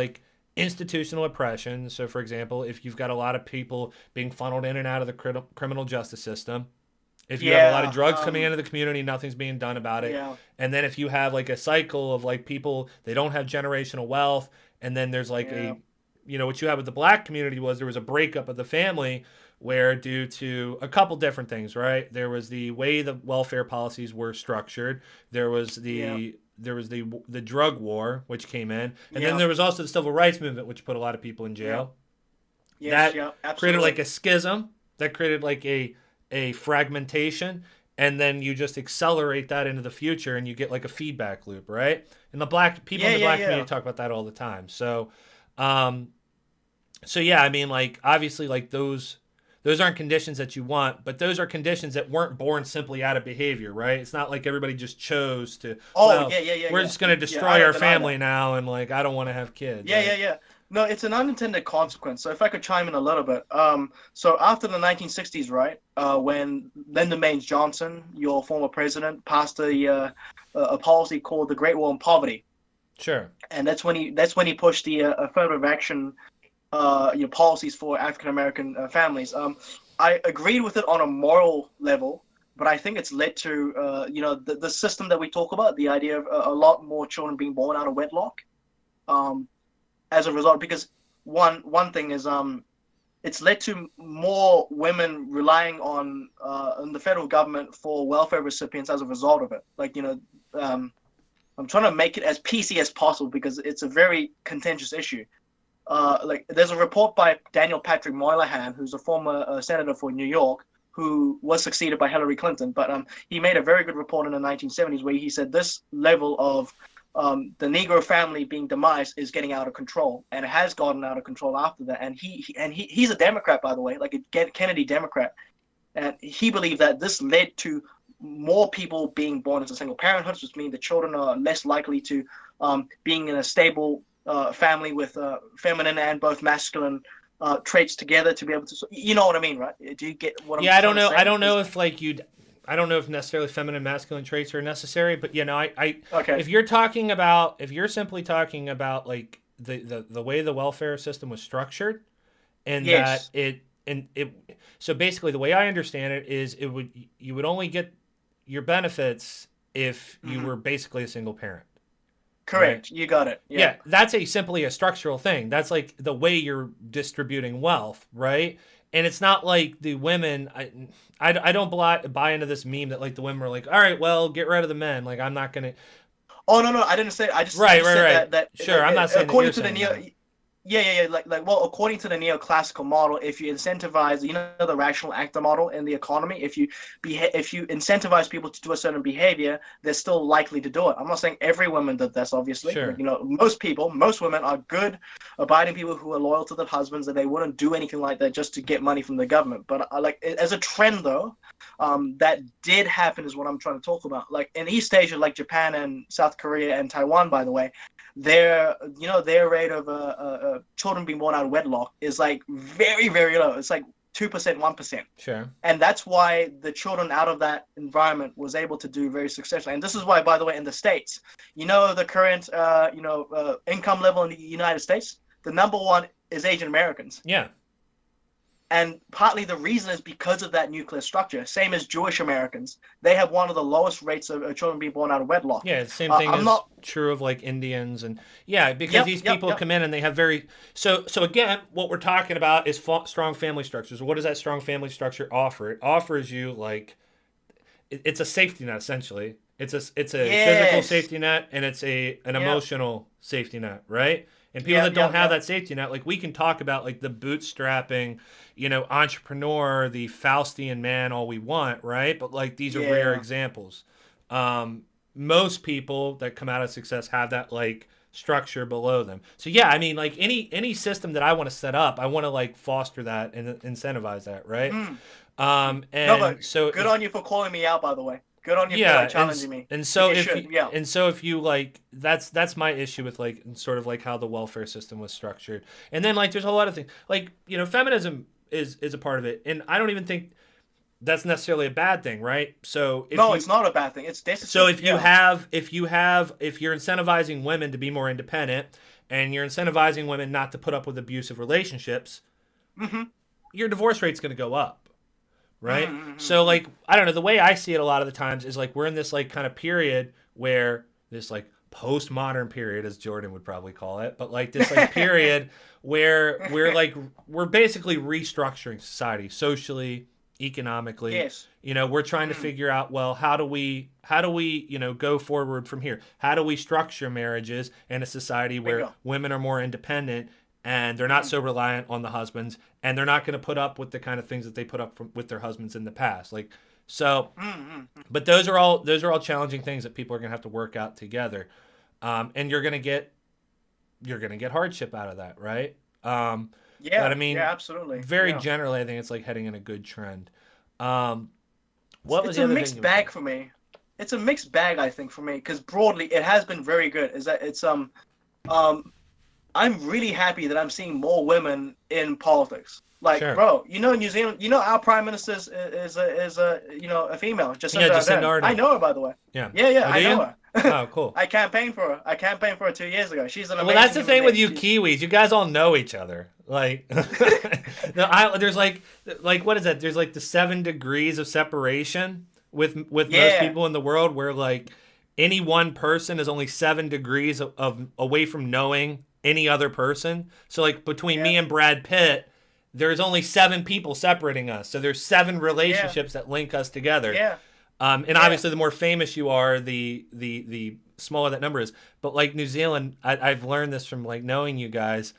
institutional oppression. So, for example, if you've got a lot of people being funneled in and out of the criminal justice system, if you have a lot of drugs coming into the community, nothing's being done about it. And then if you have a cycle of people, they don't have generational wealth, and then there's what you had with the black community was there was a breakup of the family where due to a couple different things, right? There was the way the welfare policies were structured. There was the drug war, which came in. And then there was also the civil rights movement, which put a lot of people in jail. That created a schism. That created a fragmentation. And then you just accelerate that into the future and you get a feedback loop, right? And the black people in the black community talk about that all the time. So, obviously those aren't conditions that you want, but those are conditions that weren't born simply out of behavior, right? It's not like everybody just chose to. We're just going to destroy our family now, and I don't want to have kids. Yeah. No, it's an unintended consequence. So if I could chime in a little bit, so after the 1960s, right, when Lyndon Baines Johnson, your former president, passed a policy called the Great War on Poverty, Sure. and that's when he pushed the affirmative action policies for African American families. I agreed with it on a moral level, but I think it's led to the system that we talk about, the idea of a lot more children being born out of wedlock. Um, as a result, because one thing is it's led to more women relying on the federal government for welfare recipients as a result of it. Like I'm trying to make it as PC as possible because it's a very contentious issue. Like there's a report by Daniel Patrick Moynihan, who's a former senator for New York, who was succeeded by Hillary Clinton. But he made a very good report in the 1970s where he said this level of the Negro family being demised is getting out of control, and it has gotten out of control after that. And he's a Democrat, by the way, like a Kennedy Democrat, and he believed that this led to more people being born into single parenthoods, which means the children are less likely to being in a stable family with feminine and both masculine traits together to be able to. You know what I mean, right? Do you get what I'm Yeah, I don't trying to know. say? I don't know if like you'd. I don't know if necessarily feminine masculine traits are necessary, but Okay. if you're simply talking about like the way the welfare system was structured, and that Yes. it so basically the way I understand it is you would only get your benefits if you Hmm. were basically a single parent, right? Correct. You got it. Yeah. Yeah, that's simply a structural thing. That's like the way you're distributing wealth, right? And it's not like the women. I don't buy into this meme that like the women are like, all right, well, get rid of the men. Like I'm not gonna. Oh no, no, I didn't say. I Right, just right, said right. that Sure, I'm not saying that according you're to the saying neo. that. Yeah, yeah, yeah. Like, well, according to the neoclassical model, if you incentivize, the rational actor model in the economy, if you incentivize people to do a certain behavior, they're still likely to do it. I'm not saying every woman did this, obviously. Like, Sure. most women are good, abiding people who are loyal to their husbands, and they wouldn't do anything like that just to get money from the government. But like as a trend, though, that did happen is what I'm trying to talk about. Like in East Asia, like Japan and South Korea and Taiwan, by the way, their rate of children being born out of wedlock is like very, very low. It's like 2%, 1%. Sure. And that's why the children out of that environment was able to do very successfully. And this is why, by the way, in the States, the current income level in the United States, the number one is Asian Americans. Yeah. And partly the reason is because of that nuclear structure. Same as Jewish Americans. They have one of the lowest rates of children being born out of wedlock. Yeah, the same thing I'm is not. true of like Indians and yeah, because Yep, these yep, people yep. come in and they have very so again, what we're talking about is strong family structures. What does that strong family structure offer? It offers you like it's a safety net essentially. It's a physical Yes. safety net and it's an Yep. emotional safety net, right? And people that Yep, don't yep, have yep. that safety net, like we can talk about like the bootstrapping, entrepreneur, the Faustian man, all we want, right? But like these are rare Yeah. examples. Um, Most people that come out of success have that like structure below them. So yeah, I mean like any system that I want to set up, I want to like foster that and incentivize that, right? Mm. No, but And so good if on you for calling me out, by the way. Good on you for yeah, like challenging me. and And so you if should. you Yeah. and so if you like that's my issue with like sort of like how the welfare system was structured. And then like there's a lot of things like feminism is a part of it, and I don't even think that's necessarily a bad thing, right? So if No, you it's not a bad thing. It's so necessary. Yeah. if you're incentivizing women to be more independent and you're incentivizing women not to put up with abusive relationships, Mm-hmm. your divorce rate's going to go up, right? So Mm-hmm. like I don't know, the way I see it a lot of the times is like we're in this like kind of period where this like postmodern period as Jordan would probably call it, but like this like period where we're basically restructuring society socially, economically. Yes. We're trying to Mm. figure out, well, how do we go forward from here? How do we structure marriages in a society where Bingo. women are more independent and they're not Mm. so reliant on the husbands and they're not going to put up with the kind of things that they put up with their husbands in the past. Like so, Mm-hmm. but those are all challenging things that people are going to have to work out together. And you're going to get hardship out of that, right? But Yeah. I mean, Yeah. Absolutely. very Yeah. generally, I think it's like heading in a good trend. Um, what was It's the a other thing mixed you were saying? bag for me. It's a mixed bag, I think, for me, because broadly it has been very good. Is that it's um I'm really happy that I'm seeing more women in politics. Like, Sure. bro, New Zealand, our prime minister is a female, Yeah, Jacinda Jacinda Ardern. I Ardern. know her, by the way. Yeah. Yeah, yeah, Oh, do I know you? her. Oh, cool. I campaigned for her. I campaigned for her 2 years ago. She's an Well, that's amazing the human thing with being. you Kiwis. You guys all know each other. Like, there's like what is that? There's like the 7 degrees of separation with most Yeah, people in the world, where like any one person is only 7 degrees of away from knowing any other person. So like between yeah, me and Brad Pitt, there's only 7 people separating us. So there's 7 relationships that link us together. yeah, And yeah. obviously, the more famous you are, the smaller that number is. But like New Zealand, I've learned this from like knowing you guys.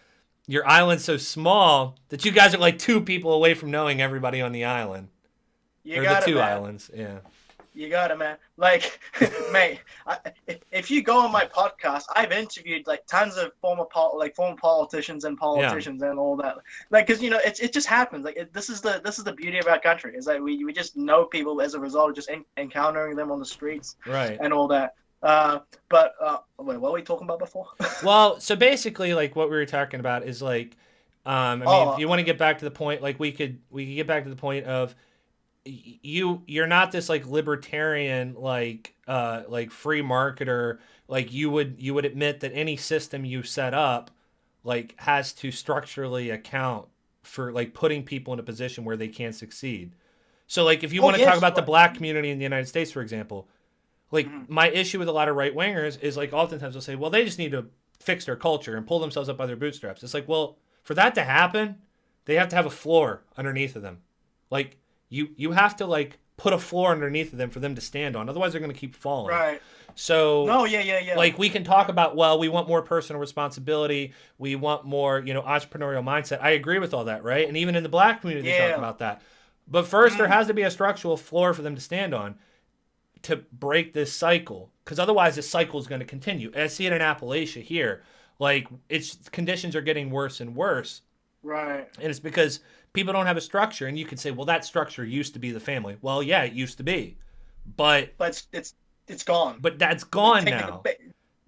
Your island's so small that you guys are like 2 people away from knowing everybody on the island, You or the got it, two man. islands. Yeah, You got it, man. Like, mate, if you go on my podcast, I've interviewed like tons of former politicians and yeah, politicians and all that. Like, because it just happens. Like, this is the beauty of our country, is that we just know people as a result of just encountering them on the streets right. and all that. But wait, what were we talking about before? Well, so basically, like what we were talking about is like, I mean, if Oh, you want to get back to the point, like we could get back to the point of you're not this like libertarian like free marketer. Like you would admit that any system you set up like has to structurally account for like putting people in a position where they can't succeed. So like if you oh want to talk yes, about the right. black community in the United States, for example, like Mhm. my issue with a lot of right wingers is like oftentimes they'll say, well, they just need to fix their culture and pull themselves up by their bootstraps. It's like, well, for that to happen, they have to have a floor underneath of them. Like you have to like put a floor underneath of them for them to stand on. Otherwise, they're going to keep falling. Right. So No, yeah, yeah, yeah. like we can talk about, well, we want more personal responsibility, we want more entrepreneurial mindset. I agree with all that, right? And even in the black community they talk Yeah. about that. But first there Mm, has to be a structural floor for them to stand on to break this cycle, because otherwise this cycle is going to continue. And I see it in Appalachia here. Like its conditions are getting worse and worse, right. and it's because people don't have a structure. And you can say, well, that structure used to be the family. Well, yeah, it used to be, but But it's gone. that's gone Take the now. yeah,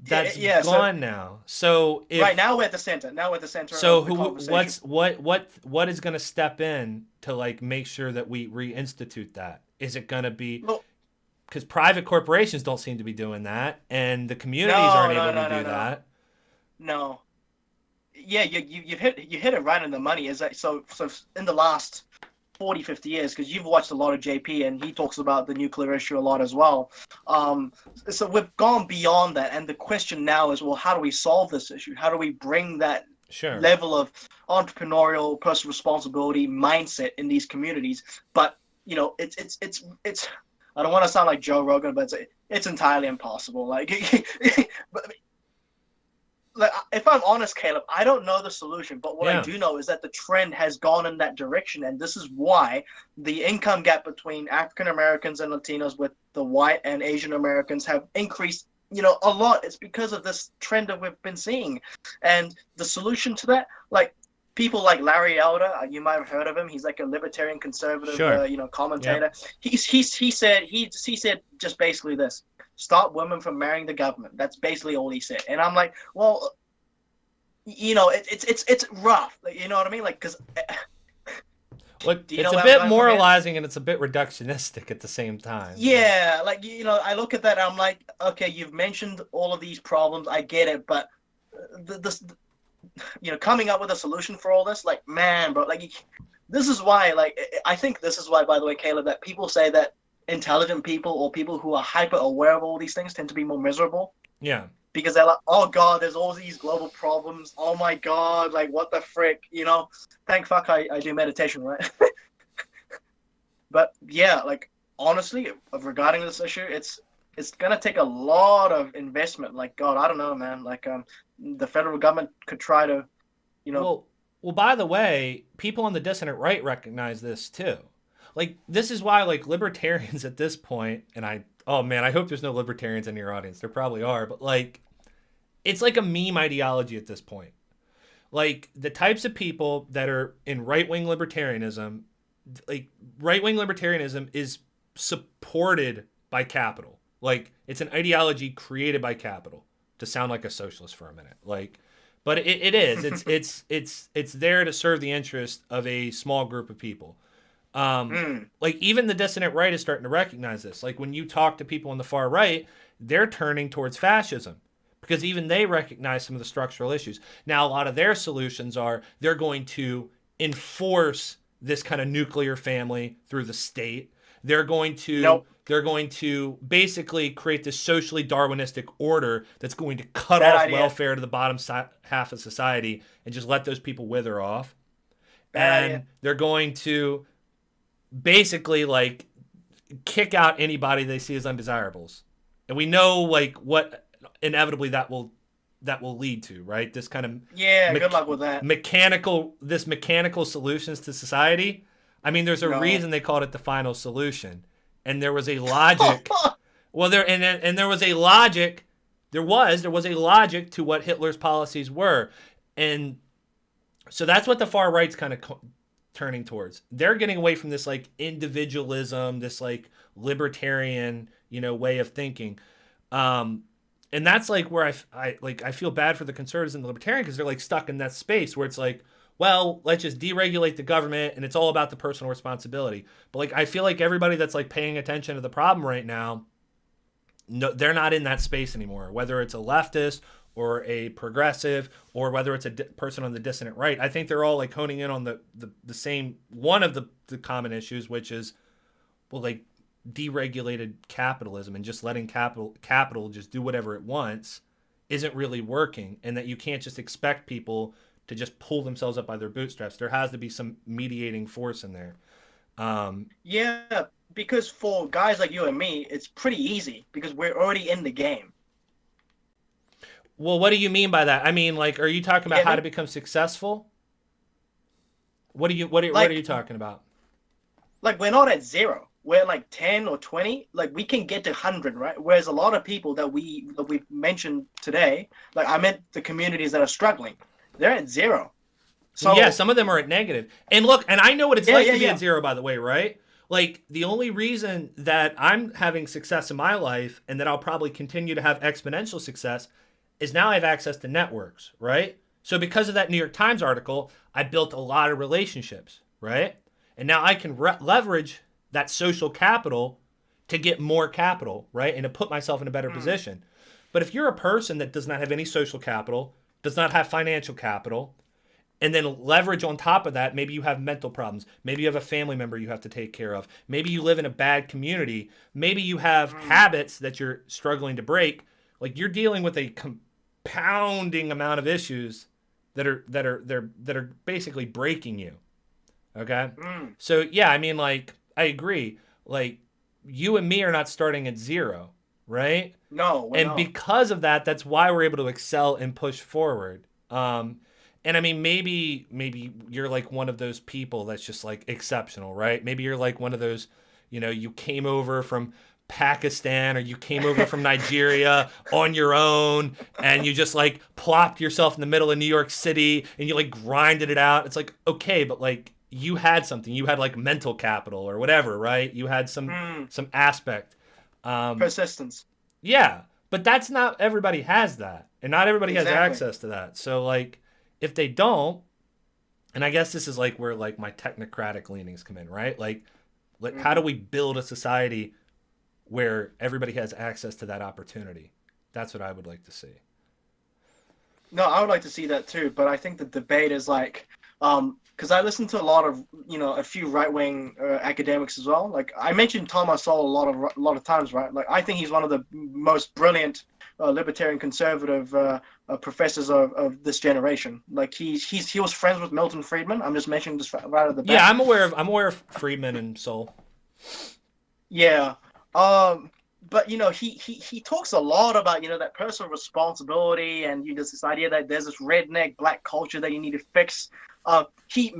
That's yeah. So gone now. So right if now we're at the center. Now we're at the center so, of the conversation. what is going to step in to like make sure that we reinstitute that? Is it going to be Well, because private corporations don't seem to be doing that, and the communities no, aren't no, able no, to no, do no, that? no. Yeah, you hit it right on the money. Is that so in the last 40, 50 years, because you've watched a lot of JP and he talks about the nuclear issue a lot as well. Um, so we've gone beyond that, and the question now is, well, how do we solve this issue? How do we bring that Sure. level of entrepreneurial, personal responsibility mindset in these communities? But it's. I don't want to sound like Joe Rogan, but it's entirely impossible. Like, but like, if I'm honest, Caleb, I don't know the solution, but what I Yeah. do know is that the trend has gone in that direction, and this is why the income gap between African Americans and Latinos with the white and Asian Americans have increased, a lot. It's because of this trend that we've been seeing, and the solution to that, like people like Larry Elder, you might have heard of him. He's like a libertarian conservative, Sure. commentator. Yep. He said just basically this: stop women from marrying the government. That's basically all he said. And I'm like, well, it's rough. Like, you know what I mean? Like, because Look, do you it's know a where I'm bit going from here? moralizing and it's a bit reductionistic at the same time. Yeah, like I look at that. I'm like, okay, you've mentioned all of these problems. I get it, but this, coming up with a solution for all this, like, man, bro, like, this is why, like, I think this is why, by the way, Caleb, that people say that intelligent people or people who are hyper aware of all these things tend to be more miserable. Yeah. Because they're like, oh god, there's all these global problems. Oh my god, like what the frick, Thank fuck I do meditation, right? But yeah, like honestly, regarding this issue, it's gonna take a lot of investment. Like God, I don't know, man. Like the federal government could try to, you know, Well, by the way, people on the dissident right recognize this too. Like this is why like libertarians at this point, and oh man, I hope there's no libertarians in your audience. There probably are, but like it's like a meme ideology at this point. Like the types of people that are in right-wing libertarianism, like right-wing libertarianism is supported by capital. Like it's an ideology created by capital, to sound like a socialist for a minute. Like But it is. It's there to serve the interest of a small group of people. Mm, Like even the dissident right is starting to recognize this. Like when you talk to people on the far right, they're turning towards fascism because even they recognize some of the structural issues. Now, a lot of their solutions are they're going to enforce this kind of nuclear family through the state. They're going to nope. they're going to basically create this socially Darwinistic order that's going to cut Bad off idea. welfare to the bottom half of society and just let those people wither off. Bad idea. And they're going to basically like kick out anybody they see as undesirables. And we know like what inevitably that will lead to, right? This kind of Yeah, good me- luck with that. mechanical solutions to society. I mean, there's a No. reason they called it the final solution, and there was a logic. Well, there was a logic. There was a logic to what Hitler's policies were, and so that's what the far right's kind of turning towards. They're getting away from this like individualism, this like libertarian, way of thinking. Um, and that's like where I feel bad for the conservatives and the libertarians because they're like stuck in that space where it's like, well, let's just deregulate the government and it's all about the personal responsibility. But like I feel like everybody that's like paying attention to the problem right now, no, they're not in that space anymore. Whether it's a leftist or a progressive or whether it's a person on the dissident right, I think they're all like honing in on the same one of the common issues, which is well like deregulated capitalism and just letting capital just do whatever it wants isn't really working, and that you can't just expect people to just pull themselves up by their bootstraps. There has to be some mediating force in there. Yeah, because for guys like you and me, it's pretty easy because we're already in the game. Well, what do you mean by that? I mean, like, are you talking You about get how to me? become successful? What are you Like, talking about? like we're not at zero. We're like 10 or 20. Like we can get to 100, right? Whereas a lot of people that we mentioned today, like I meant the communities that are struggling, they're at zero. Well, yeah, So some of them are at negative. And look, and I know what it's yeah, like yeah, to be at yeah. zero, by the way, right? Like, the only reason that I'm having success in my life and that I'll probably continue to have exponential success is now I have access to networks, right? So, because of that New York Times article, I built a lot of relationships, right? And now I can leverage that social capital to get more capital, right? And to put myself in a better Mm, position. But if you're a person that does not have any social capital, does not have financial capital, and then leverage on top of that, maybe you have mental problems, maybe you have a family member you have to take care of, maybe you live in a bad community, maybe you have mm, habits that you're struggling to break, like you're dealing with a compounding amount of issues that are basically breaking you. Okay? mm. So yeah, I mean, like, I agree. Like, you and me are not starting at zero, right? No, we're And not. because of that, that's why we're able to excel and push forward. And I mean, maybe you're like one of those people that's just like exceptional, right? Maybe you're like one of those, you came over from Pakistan or you came over from Nigeria on your own and you just like plopped yourself in the middle of New York City and you like grinded it out. It's like, okay, but like you had something. You had like mental capital or whatever, right? You had some Mm. some aspect. Um, Persistence. yeah, but that's not everybody has that, and not everybody has Exactly. access to that. So like, if they don't, and I guess this is like where like my technocratic leanings come in, right? Like how do Hmm. we build a society where everybody has access to that opportunity? That's what I would like to see. No, I would like to see that too, but I think the debate is like, because I listen to a lot of, a few right-wing academics as well. Like I mentioned Thomas Sowell a lot of times, right? Like I think he's one of the most brilliant libertarian conservative professors of this generation. Like he was friends with Milton Friedman. I'm just mentioning this right at the Yeah, bat. I'm aware of Friedman and Soul. Yeah. Um, but he talks a lot about that personal responsibility and this idea that there's this redneck black culture that you need to fix. He,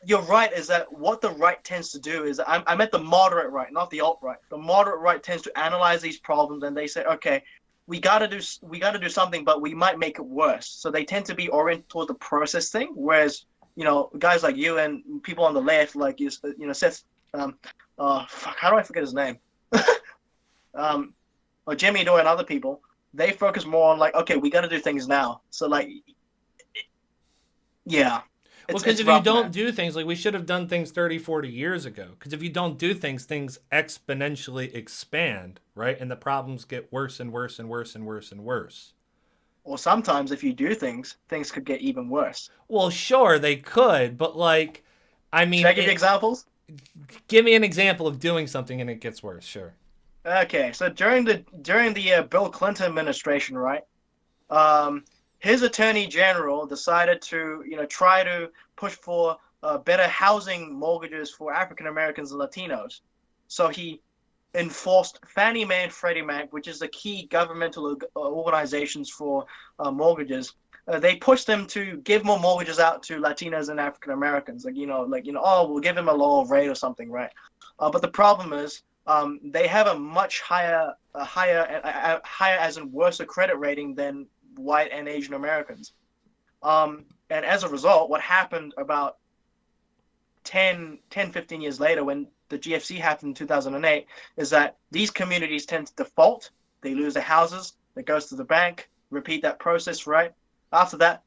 you're right is that what the right tends to do is I'm at the moderate right, not the alt right. The moderate right tends to analyze these problems and they say, okay, we got to do something, but we might make it worse. So they tend to be oriented toward the process thing, whereas guys like you and people on the left, like Seth, fuck, how do I forget his name? Or Jimmy Dore and other people. They focus more on like, okay, we got to do things now. So like, yeah, Well, it's because it's if you rough, don't man. do things, like we should have done things 30, 40 years ago. Because if you don't do things, things exponentially expand, right? And the problems get worse and worse and worse and worse and worse. Or sometimes if you do things, things could get even worse. Well, sure, they could, but like, I Should mean, I give you examples? give me an example of doing something and it gets worse, sure. Okay, so during the Bill Clinton administration, right? Um, his attorney general decided to, try to push for better housing mortgages for African Americans and Latinos. So he enforced Fannie Mae and Freddie Mac, which is the key governmental organizations for mortgages. They pushed them to give more mortgages out to Latinos and African Americans. Oh, we'll give them a lower rate or something, right? But the problem is, they have a much higher as in worse a credit rating than white and Asian Americans. And as a result, what happened about 15 years later when the GFC happened in 2008 is that these communities tend to default. They lose their houses. It goes to the bank. Repeat that process, right? After that,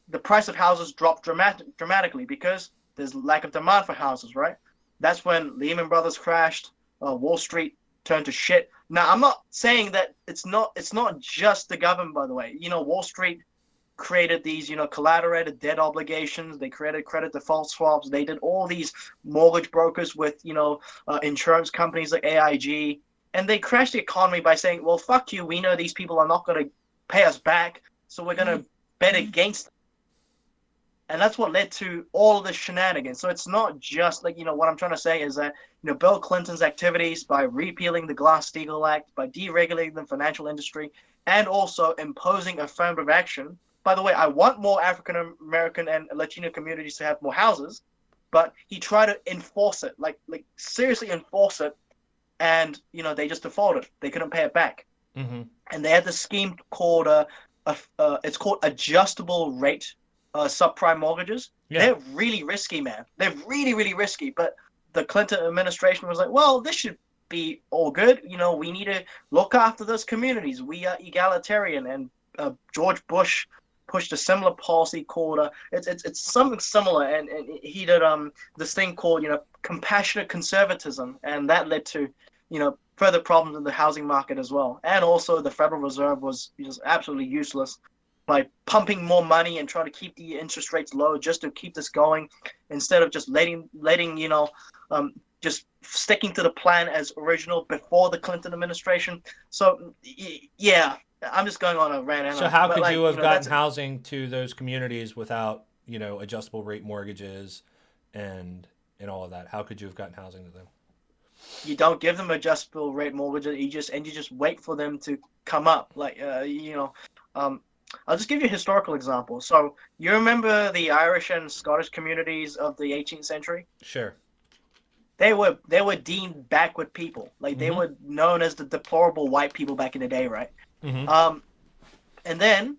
the price of houses drop dramatically because there's lack of demand for houses, right? That's when Lehman Brothers crashed. Wall Street turned to shit. Now, I'm not saying that it's not just the government, by the way. Wall Street created these, collateralized debt obligations. They created credit default swaps. They did all these mortgage brokers with, insurance companies like AIG. And they crashed the economy by saying, well, fuck you. We know these people are not going to pay us back. So we're going to bet against them. And that's what led to all of the shenanigans. So it's not just like, what I'm trying to say is that, Bill Clinton's activities by repealing the Glass-Steagall Act, by deregulating the financial industry, and also imposing affirmative action. By the way, I want more African American and Latino communities to have more houses, but he tried to enforce it, like seriously enforce it, and they just defaulted. They couldn't pay it back, Mm-hmm. and they had this scheme called it's called adjustable rate subprime mortgages. Yeah. They're really risky, man. They're really, really risky. But the Clinton administration was like, well, this should be all good. We need to look after those communities. We are egalitarian. And George Bush pushed a similar policy called it's something similar, and he did this thing called compassionate conservatism, and that led to further problems in the housing market as well. And also the Federal Reserve was just absolutely useless by pumping more money and trying to keep the interest rates low just to keep this going, instead of just letting just sticking to the plan as original before the Clinton administration. So yeah, I'm just going on a rant. So how But could like you have gotten that's housing to those communities without, adjustable rate mortgages and all of that? How could you have gotten housing to them? you don't give them adjustable rate mortgages. You just wait for them to come up. I'll just give you a historical example. So you remember the Irish and Scottish communities of the 18th century? Sure. They were deemed backward people. Like they Mm-hmm. were known as the deplorable white people back in the day, right? Mm-hmm. Um, and then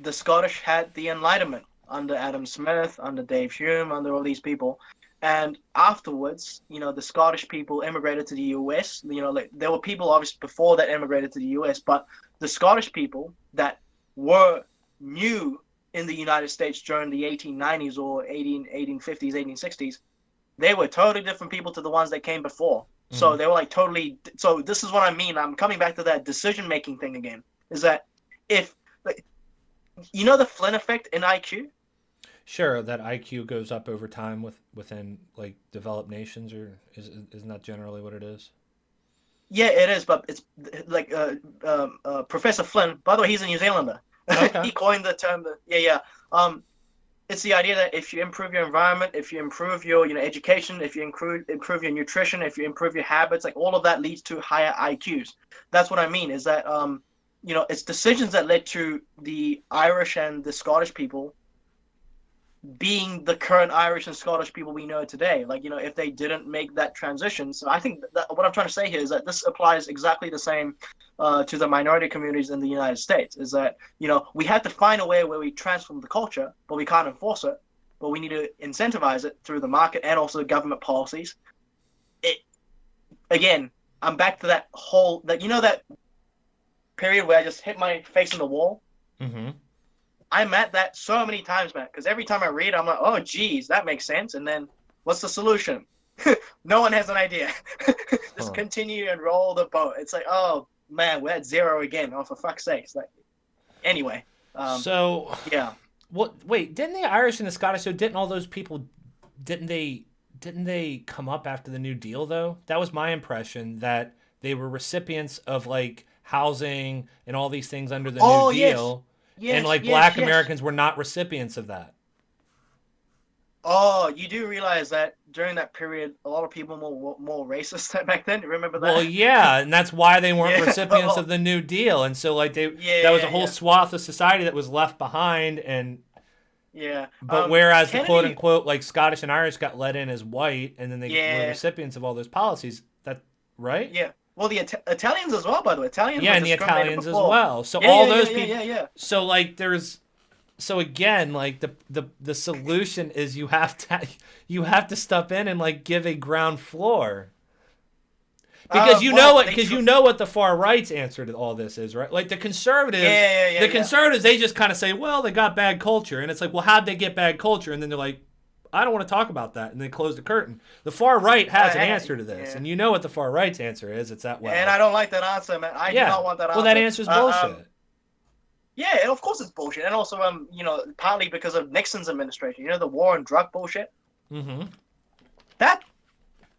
the Scottish had the Enlightenment under Adam Smith, under Dave Hume, under all these people. And afterwards, the Scottish people immigrated to the US. Like there were people obviously before that immigrated to the US, but the Scottish people that were new in the United States during the 1890s or 1850s, 1860s, they were totally different people to the ones that came before. Mm-hmm. So they were like totally. So this is what I mean. I'm coming back to that decision making thing again. Is that if like, the Flynn effect in IQ? Sure, that IQ goes up over time within like developed nations, or isn't that generally what it is? Yeah, it is, but it's like Professor Flynn. By the way, he's a New Zealander. Okay. He coined the term. Yeah. It's the idea that if you improve your environment, if you improve your education, if you improve your nutrition, if you improve your habits, like all of that leads to higher IQs. That's what I mean. Is that it's decisions that led to the Irish and the Scottish people being the current Irish and Scottish people we know today. Like, if they didn't make that transition. So I think that what I'm trying to say here is that this applies exactly the same to the minority communities in the United States. Is that, we have to find a way where we transform the culture, but we can't enforce it. But we need to incentivize it through the market and also government policies. Again, I'm back to that period where I just hit my face in the wall. Mm-hmm. I'm at that so many times, man. Because every time I read, I'm like, oh, geez, that makes sense. And then, what's the solution? No one has an idea. Just continue and roll the boat. It's like, oh man, we're at zero again. Oh, for fuck's sakes! Like, anyway. So yeah. What? Wait, didn't the Irish and the Scottish? So didn't all those people? Didn't they come up after the New Deal though? That was my impression, that they were recipients of like housing and all these things under the New Deal, and like Black Americans were not recipients of that. Oh, you do realize that during that period, a lot of people were more racist back then. Remember that? Well, yeah, and that's why they weren't recipients of the New Deal, and so like that was a whole swath of society that was left behind, and but whereas Kennedy, the quote unquote like Scottish and Irish got let in as white, and then they were recipients of all those policies. That right? Yeah. Well, the Italians as well, by the way. Italians. Yeah, and the Italians as well. So all those people. Yeah. So like there's. So again, like the solution is you have to step in and like give a ground floor, because you know what the far right's answer to all this is, right? Like the conservatives, conservatives, they just kind of say, well, they got bad culture, and it's like, well, how'd they get bad culture? And then they're like, I don't want to talk about that, and they close the curtain. The far right has an answer to this, and you know what the far right's answer is. It's that way. And I don't like that answer, man. I do not want that answer. Well, that answer's bullshit. Yeah, of course it's bullshit, and also, partly because of Nixon's administration. The war on drug bullshit. Mm-hmm. That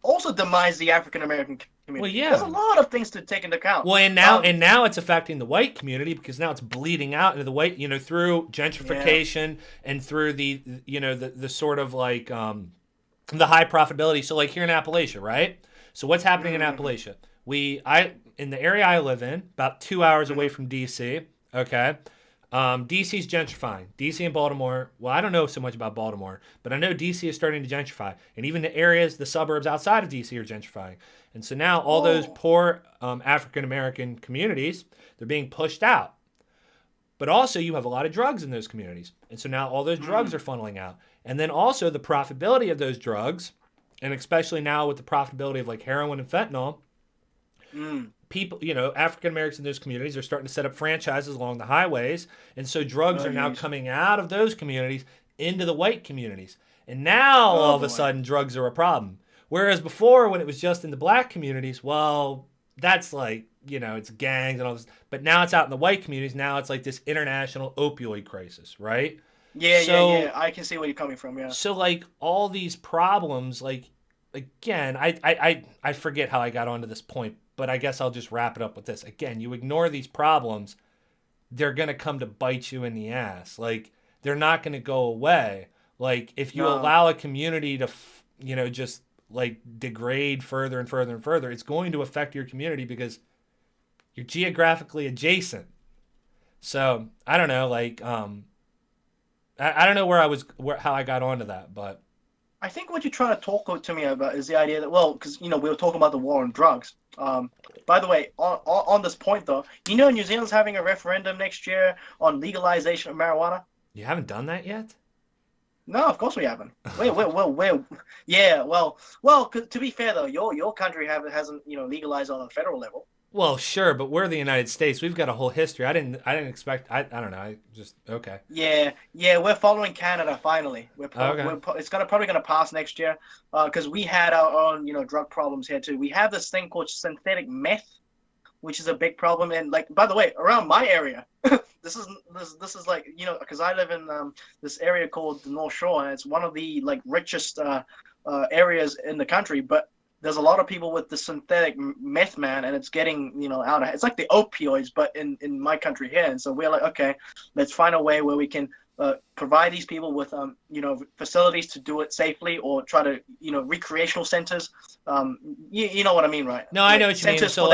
also demised the African American community. Well, yeah. There's a lot of things to take into account. Well, and now it's affecting the white community, because now it's bleeding out into the white, through gentrification and through the sort of like the high profitability. So like here in Appalachia, right? So what's happening in Appalachia? In the area I live in, about 2 hours away from DC. Okay. DC's gentrifying. DC and Baltimore, well, I don't know so much about Baltimore, but I know DC is starting to gentrify. And even the suburbs outside of DC are gentrifying. And so now all those poor African-American communities, they're being pushed out. But also you have a lot of drugs in those communities. And so now all those drugs are funneling out. And then also the profitability of those drugs, and especially now with the profitability of like heroin and fentanyl, people, African Americans in those communities are starting to set up franchises along the highways, and so drugs are now coming out of those communities into the white communities. And now all of a sudden drugs are a problem. Whereas before, when it was just in the black communities, well, that's like, it's gangs and all this. But now it's out in the white communities. Now it's like this international opioid crisis, right? Yeah. I can see where you're coming from, yeah. So like all these problems, like, again, I forget how I got onto this point, but I guess I'll just wrap it up with this. Again, you ignore these problems, they're going to come to bite you in the ass. Like, they're not going to go away. Like, if you allow a community to, just, like, degrade further and further and further, it's going to affect your community because you're geographically adjacent. So, I don't know, like, I don't know how I got onto that, but... I think what you're trying to talk to me about is the idea that, well, because, we were talking about the war on drugs. By the way, on this point, though, New Zealand's having a referendum next year on legalization of marijuana? You haven't done that yet? No, of course we haven't. Well, to be fair, though, your country hasn't, legalized on a federal level. Well, sure, but we're the United States. We've got a whole history. I didn't expect. I don't know. Okay. Yeah. We're following Canada finally. It's probably gonna pass next year, because we had our own drug problems here too. We have this thing called synthetic meth, which is a big problem. And like, by the way, around my area, this is like because I live in this area called the North Shore, and it's one of the like richest areas in the country, but there's a lot of people with the synthetic meth, man, and it's getting, out of, it's like the opioids, but in my country here. And so we're like, okay, let's find a way where we can provide these people with, facilities to do it safely, or try to, recreational centers. You know what I mean, right? No, I know what you mean. So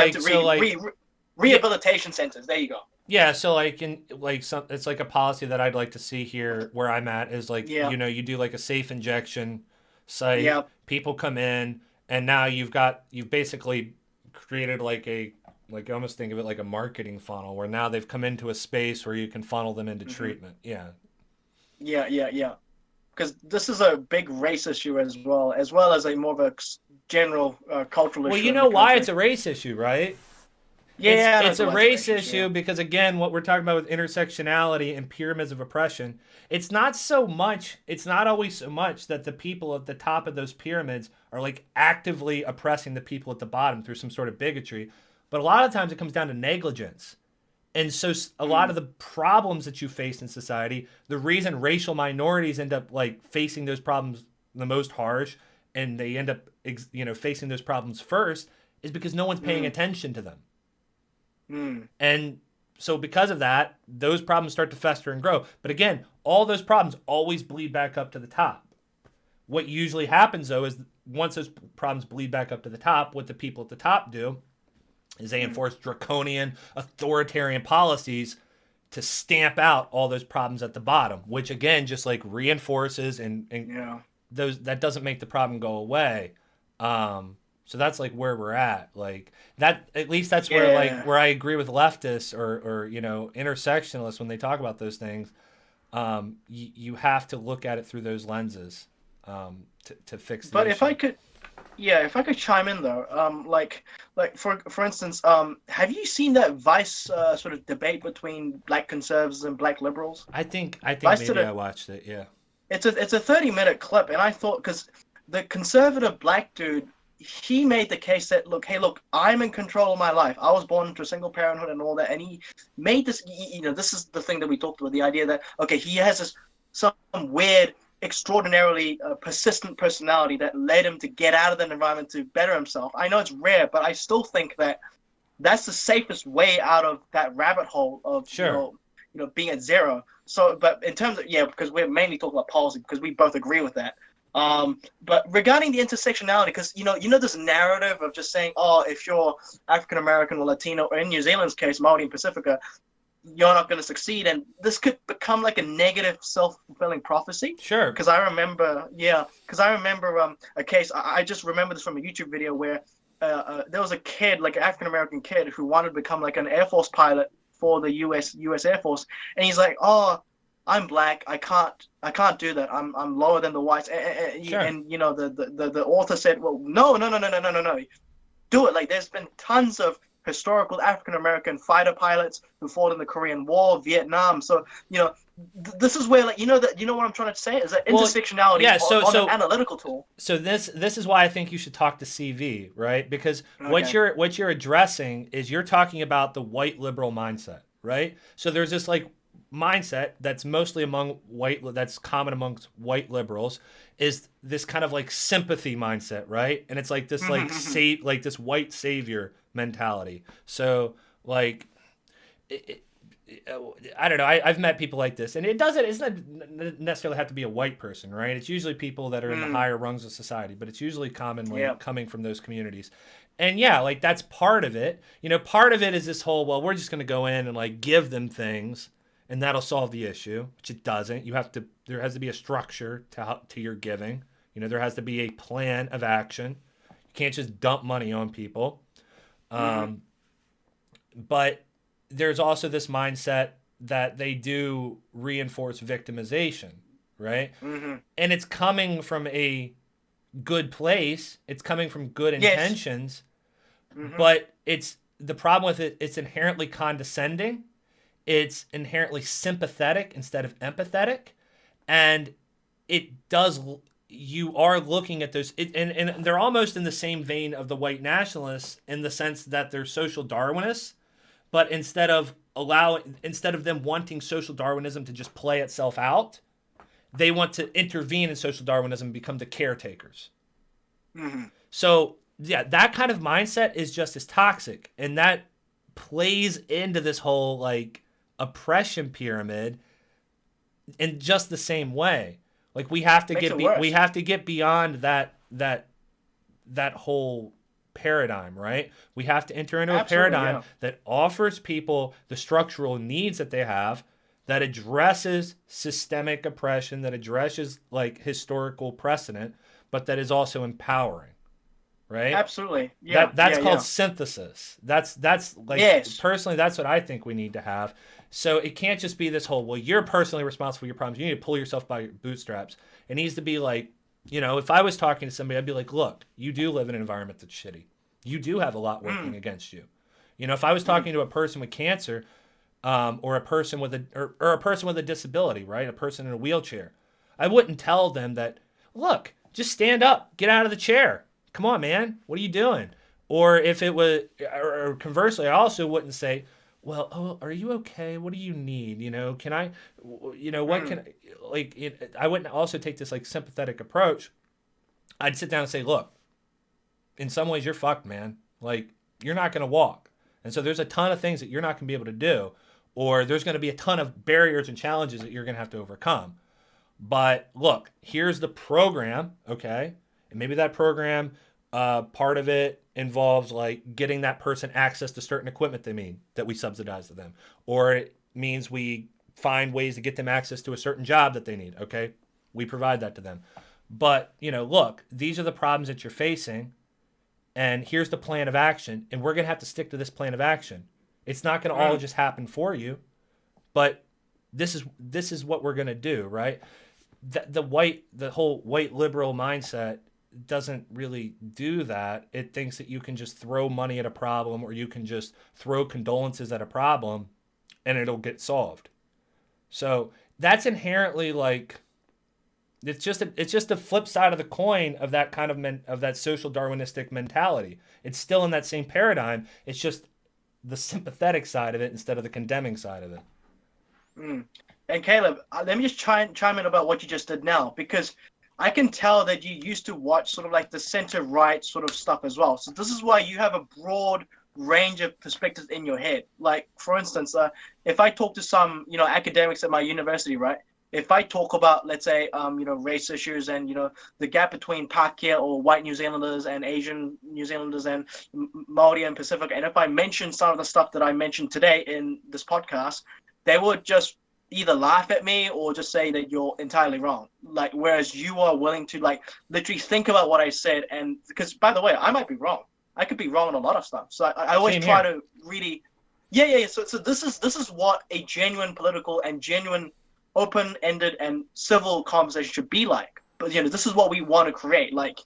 rehabilitation centers. There you go. Yeah, so like it's like a policy that I'd like to see here where I'm at is like, you do like a safe injection site. Yeah. People come in. And now you've basically created like almost think of it like a marketing funnel, where now they've come into a space where you can funnel them into treatment. Yeah. Because this is a big race issue as well as a more of a general cultural issue. Well, you know why it's a race issue, right? Yeah, I know It's a race globalization. Yeah. issue because again, what we're talking about with intersectionality and pyramids of oppression, it's not always so much that the people at the top of those pyramids are like actively oppressing the people at the bottom through some sort of bigotry, but a lot of times it comes down to negligence. And so a lot of Mm, the problems that you face in society, the reason racial minorities end up like facing those problems the most harsh and they end up facing those problems first is because no one's paying mm, attention to them. mm, And so because of that, those problems start to fester and grow. But again, all those problems always bleed back up to the top. What usually happens though is once those problems bleed back up to the top, what the people at the top do is they mm. enforce draconian authoritarian policies to stamp out all those problems at the bottom, which again just like reinforces and Yeah. those that doesn't make the problem go away. So that's like where we're at. Like that, at least that's where like Yeah. where I agree with leftists or intersectionalists when they talk about those things. You have to look at it through those lenses to fix the But if issue. I could, yeah, if I could chime in though, like for instance, have you seen that Vice sort of debate between black conservatives and black liberals? I think Vice did maybe I a watched it. Yeah. it's a 30-minute clip, and I thought because the conservative black dude, he made the case that look, hey, look, I'm in control of my life. I was born into a single parenthood and all that, and he made this. This is the thing that we talked about, the idea that okay, he has this some weird, extraordinarily persistent personality that led him to get out of that environment to better himself. I know it's rare, but I still think that that's the safest way out of that rabbit hole of Sure. being at zero. So, but in terms of because we're mainly talking about policy because we both agree with that. But regarding the intersectionality, because this narrative of just saying, oh, if you're African American or Latino, or in New Zealand's case, Maori and Pacifica, you're not going to succeed, and this could become like a negative self-fulfilling prophecy. Sure. Because I remember a case. I just remember this from a YouTube video where there was a kid, like an African American kid, who wanted to become like an Air Force pilot for the U.S. Air Force, and he's like, "Oh, I'm black. I can't do that. I'm lower than the whites." Sure. And the author said, "Well, no, no, no, no, no, no, no, no. Do it." Like there's been tons of historical African American fighter pilots who fought in the Korean War, Vietnam. So this is where what I'm trying to say is that Well, intersectionality yeah. So on an so analytical tool. so this is why I think you should talk to CV, right? Because Okay. what you're addressing is you're talking about the white liberal mindset, right? So there's this like mindset that's mostly that's common amongst white liberals is this kind of like sympathy mindset, right? And it's like this like this white savior mentality. So like it, I don't know. I've met people like this, and it's not necessarily have to be a white person, right? It's usually people that are in the Mm, higher rungs of society, but it's usually commonly yeah. coming from those communities. And yeah, like that's part of it. Part of it is this whole, well, we're just going to go in and like give them things and that'll solve the issue, which it doesn't. There has to be a structure to your giving. There has to be a plan of action. You can't just dump money on people. Mm-hmm. Um, but there's also this mindset that they do reinforce victimization, right? Mm-hmm. And it's coming from a good place. It's coming from good Yes. intentions, Mm-hmm. but it's the problem with it. It's inherently condescending. It's inherently sympathetic instead of empathetic, and it does. You are looking at those, and they're almost in the same vein of the white nationalists in the sense that they're social Darwinists, but instead of them wanting social Darwinism to just play itself out, they want to intervene in social Darwinism and become the caretakers. Mm-hmm. So yeah, that kind of mindset is just as toxic, and that plays into this whole like oppression pyramid in just the same way. Like Makes it worse. we have to get beyond that whole paradigm, right? We have to enter into a Absolutely, paradigm yeah. that offers people the structural needs that they have, that addresses systemic oppression, that addresses like historical precedent, but that is also empowering, right? Absolutely. Yeah, That's yeah, called yeah. synthesis. That's like Yes. personally that's what I think we need to have. So it can't just be this whole, well, you're personally responsible for your problems. You need to pull yourself by your bootstraps. It needs to be like, if I was talking to somebody, I'd be like, look, you do live in an environment that's shitty. You do have a lot working Mm, against you. If I was talking to a person with cancer, or a person with or a person with a disability, right? A person in a wheelchair, I wouldn't tell them that, look, just stand up, get out of the chair. Come on, man. What are you doing? Or if it was, or conversely, I also wouldn't say, well, oh, are you okay? What do you need? Can I, what can, I wouldn't also take this like sympathetic approach. I'd sit down and say, look, in some ways you're fucked, man. Like, you're not going to walk. And so there's a ton of things that you're not going to be able to do, or there's going to be a ton of barriers and challenges that you're going to have to overcome. But look, here's the program, okay? And maybe that program, part of it involves like getting that person access to certain equipment that we subsidize to them. Or it means we find ways to get them access to a certain job that they need, okay? We provide that to them. But, look, these are the problems that you're facing, and here's the plan of action, and we're going to have to stick to this plan of action. It's not going to all just happen for you, but this is what we're going to do, right? The whole white liberal mindset doesn't really do that. It thinks that you can just throw money at a problem, or you can just throw condolences at a problem and it'll get solved. So that's inherently like, it's just a flip side of the coin of that kind of that social Darwinistic mentality. It's still in that same paradigm. It's just the sympathetic side of it instead of the condemning side of it. And Caleb, let me just chime in about what you just did now, because I can tell that you used to watch sort of like the center-right sort of stuff as well. So this is why you have a broad range of perspectives in your head. Like, for instance, if I talk to some, academics at my university, right? If I talk about, let's say, race issues and, the gap between Pākehā or white New Zealanders and Asian New Zealanders and Māori and Pacific, and if I mention some of the stuff that I mentioned today in this podcast, they would just either laugh at me or just say that you're entirely wrong. Like, whereas you are willing to like literally think about what I said, and because by the way, I might be wrong. I could be wrong on a lot of stuff. So I always try to really, yeah. So this is what a genuine political and genuine open-ended and civil conversation should be like. But this is what we want to create. Like,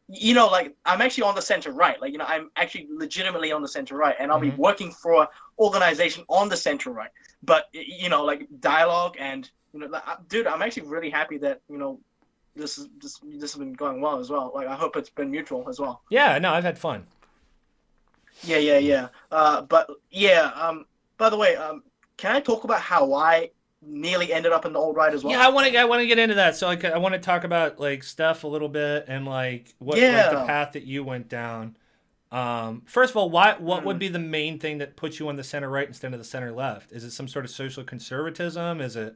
like I'm actually on the center right. Like, I'm actually legitimately on the center right, and I'll be working for an organization on the center right. But like dialogue and dude, I'm actually really happy that this has been going well as well. Like, I hope it's been mutual as well. Yeah, no, I've had fun. Yeah. But yeah. By the way, can I talk about how I nearly ended up in the alt right as well? Yeah, I want to get into that. So I want to talk about like Steph a little bit and like what like the path that you went down. First of all, what would be the main thing that puts you on the center right instead of the center left? Is it some sort of social conservatism? Is it?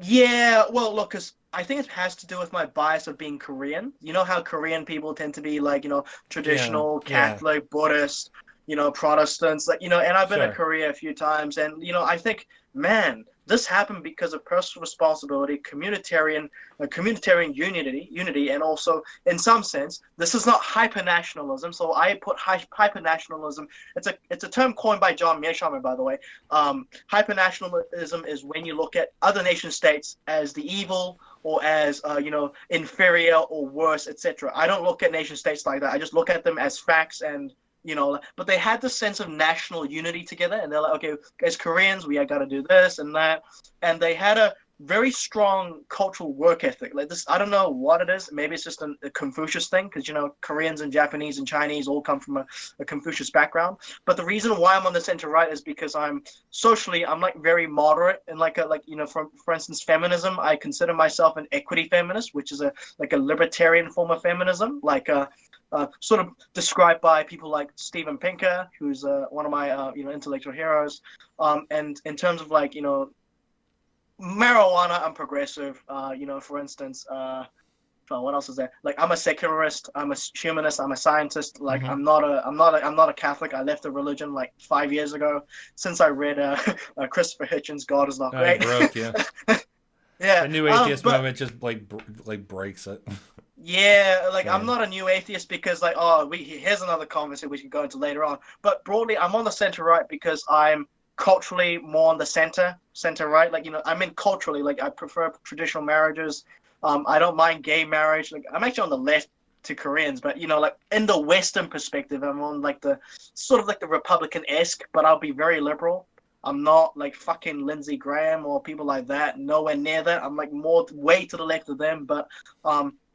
Yeah, well, look, because I think it has to do with my bias of being Korean. You know how Korean people tend to be like, traditional Catholic, Buddhist, Protestants, like, and I've been to Korea a few times, and, I think, man, this happened because of personal responsibility, communitarian unity, and also, in some sense, this is not hyper-nationalism. So I put hyper-nationalism. It's a term coined by John Mearsheimer, by the way. Hyper-nationalism is when you look at other nation states as the evil or as inferior or worse, etc. I don't look at nation states like that. I just look at them as facts and. But they had this sense of national unity together, and they're like, okay, as Koreans, we got to do this and that, and they had a very strong cultural work ethic. Like this, I don't know what it is. Maybe it's just a Confucius thing, because Koreans and Japanese and Chinese all come from a Confucius background. But the reason why I'm on the center right is because I'm like very moderate, and for instance, feminism. I consider myself an equity feminist, which is a libertarian form of feminism, sort of described by people like Steven Pinker, who's one of my intellectual heroes. And in terms of marijuana, I'm progressive. For instance, what else is there? Like, I'm a secularist, I'm a humanist, I'm a scientist. Like, I'm not a Catholic. I left the religion like 5 years ago since I read Christopher Hitchens' God Is Not Great. Broke, yeah. Yeah. The new atheist movement just like breaks it. Yeah, I'm not a new atheist because here's another conversation we can go into later on. But broadly, I'm on the center right because I'm culturally more on the center right. I mean culturally, I prefer traditional marriages. I don't mind gay marriage. I'm actually on the left to Koreans, but like in the Western perspective, I'm on like the sort of like the Republican-esque, but I'll be very liberal. I'm not like fucking Lindsey Graham or people like that. Nowhere near that. I'm like more way to the left of them. But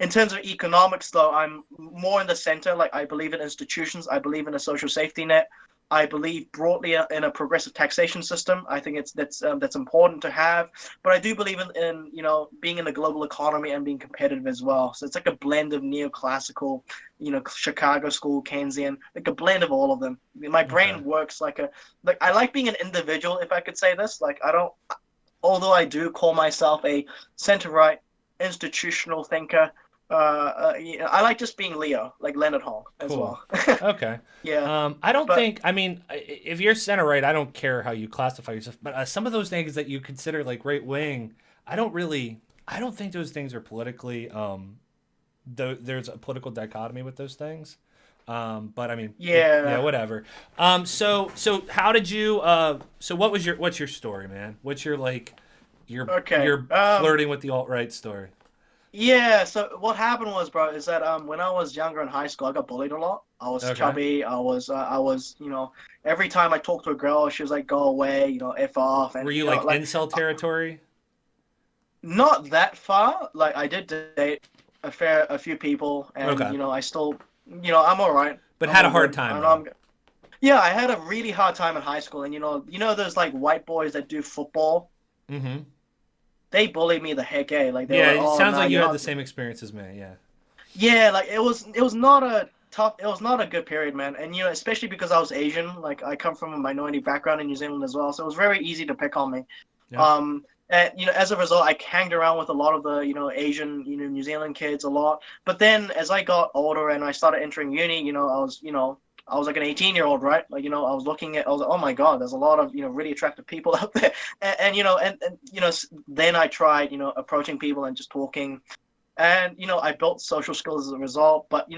in terms of economics, though, I'm more in the center. Like I believe in institutions. I believe in a social safety net. I believe broadly in a progressive taxation system. I think that's important to have. But I do believe in being in the global economy and being competitive as well. So it's like a blend of neoclassical, Chicago school, Keynesian, like a blend of all of them. My brain works like I like being an individual, if I could say this. Like although I do call myself a center-right institutional thinker. I like just being Leo, like Leonard Hall as well. Okay. Yeah. I don't think. I mean, if you're center right, I don't care how you classify yourself. But some of those things that you consider like right wing, I don't think those things are politically. There's a political dichotomy with those things. But I mean, yeah, whatever. So how did you? So what's your story, man? What's your your flirting with the alt-right story? Yeah, so what happened was, bro, is that when I was younger in high school, I got bullied a lot. I was chubby. I was, every time I talked to a girl, she was like, "Go away, f off." And were you like incel territory? Not that far. Like I did date a few people, and I still, I'm all right. But had a hard time. Yeah, I had a really hard time in high school, and those like white boys that do football. Mm-hmm. They bullied me the heck out. Like it sounds like you had the same experience as me. Yeah. Yeah, like it was not a good period, man. And especially because I was Asian, like I come from a minority background in New Zealand as well, so it was very easy to pick on me. Yeah. And as a result, I hanged around with a lot of the Asian New Zealand kids a lot. But then as I got older and I started entering uni, I was like an 18-year-old, right? Like, I was like, oh my God, there's a lot of, really attractive people out there. And then I tried, approaching people and just talking. And, I built social skills as a result. But,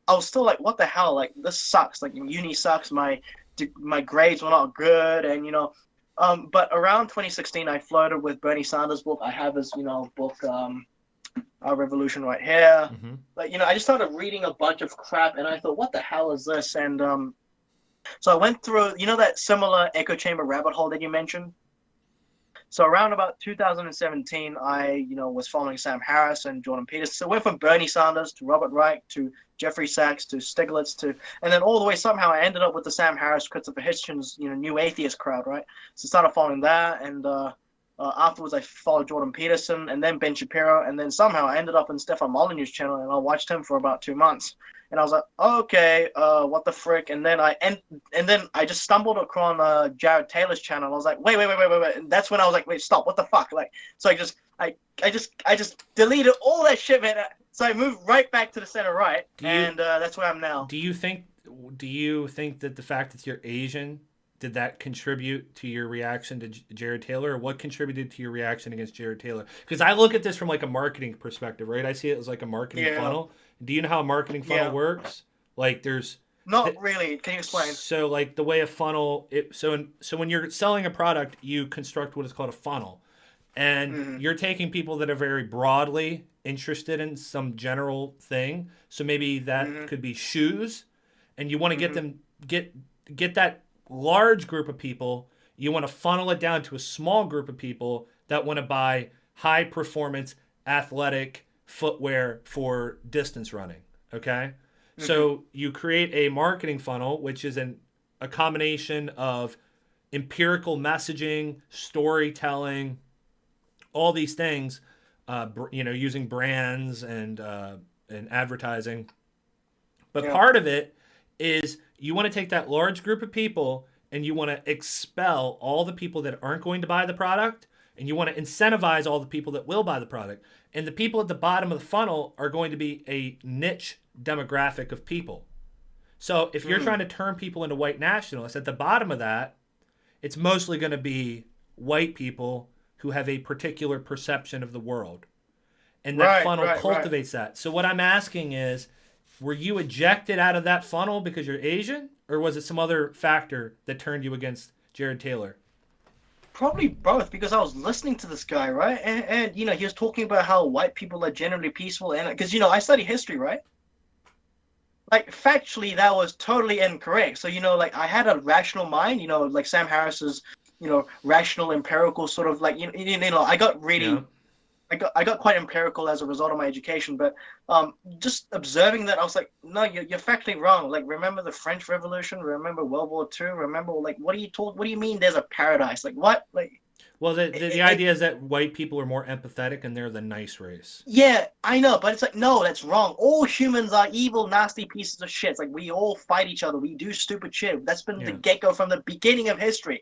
I was still like, what the hell? Like, this sucks. Like, uni sucks. My grades were not good. And, but around 2016, I flirted with Bernie Sanders' book. I have his, book, Our Revolution right here. Mm-hmm. But, I just started reading a bunch of crap and I thought, what the hell is this? And so I went through, that similar echo chamber rabbit hole that you mentioned. So around about 2017, I, was following Sam Harris and Jordan Peterson. So went from Bernie Sanders to Robert Reich to Jeffrey Sachs to Stiglitz and then all the way somehow I ended up with the Sam Harris Christopher Hitchens, new atheist crowd, right? So started following that and afterwards, I followed Jordan Peterson and then Ben Shapiro, and then somehow I ended up on Stefan Molyneux's channel, and I watched him for about 2 months. And I was like, okay, what the frick? And then I just stumbled across Jared Taylor's channel. I was like, wait. And that's when I was like, wait, stop, what the fuck? Like, so I just deleted all that shit, man. So I moved right back to the center right, and that's where I'm now. Do you think that the fact that you're Asian, did that contribute to your reaction to Jared Taylor, or what contributed to your reaction against Jared Taylor? Because I look at this from like a marketing perspective, right? I see it as like a marketing funnel. Do you know how a marketing funnel works? Like there's not really. Can you explain? So like the way a funnel, so when you're selling a product, you construct what is called a funnel, and you're taking people that are very broadly interested in some general thing. So maybe that could be shoes, and you want to get them get that large group of people, you want to funnel it down to a small group of people that want to buy high performance athletic footwear for distance running. Okay. So you create a marketing funnel, which is a combination of empirical messaging, storytelling, all these things, using brands and advertising. But part of it is you want to take that large group of people and you want to expel all the people that aren't going to buy the product, and you want to incentivize all the people that will buy the product. And the people at the bottom of the funnel are going to be a niche demographic of people. So if you're trying to turn people into white nationalists, at the bottom of that, it's mostly going to be white people who have a particular perception of the world. And that funnel cultivates that. So what I'm asking is, were you ejected out of that funnel because you're Asian, or was it some other factor that turned you against Jared Taylor? Probably both, because I was listening to this guy, right? And he was talking about how white people are generally peaceful. And because, I study history, right? like factually that was totally incorrect. So like I had a rational mind, like Sam Harris's, rational empirical sort of like I got Yeah. really I got quite empirical as a result of my education, but just observing that, I was like, no, you're factually wrong. Like, remember the French Revolution? Remember World War II? Remember, like, what do you mean there's a paradise? Like, what? Like, Well, the idea is that white people are more empathetic and they're the nice race. yeah, I know, but it's like, no, that's wrong. All humans are evil, nasty pieces of shit. It's like we all fight each other. We do stupid shit. That's been the Yeah. get-go from the beginning of history.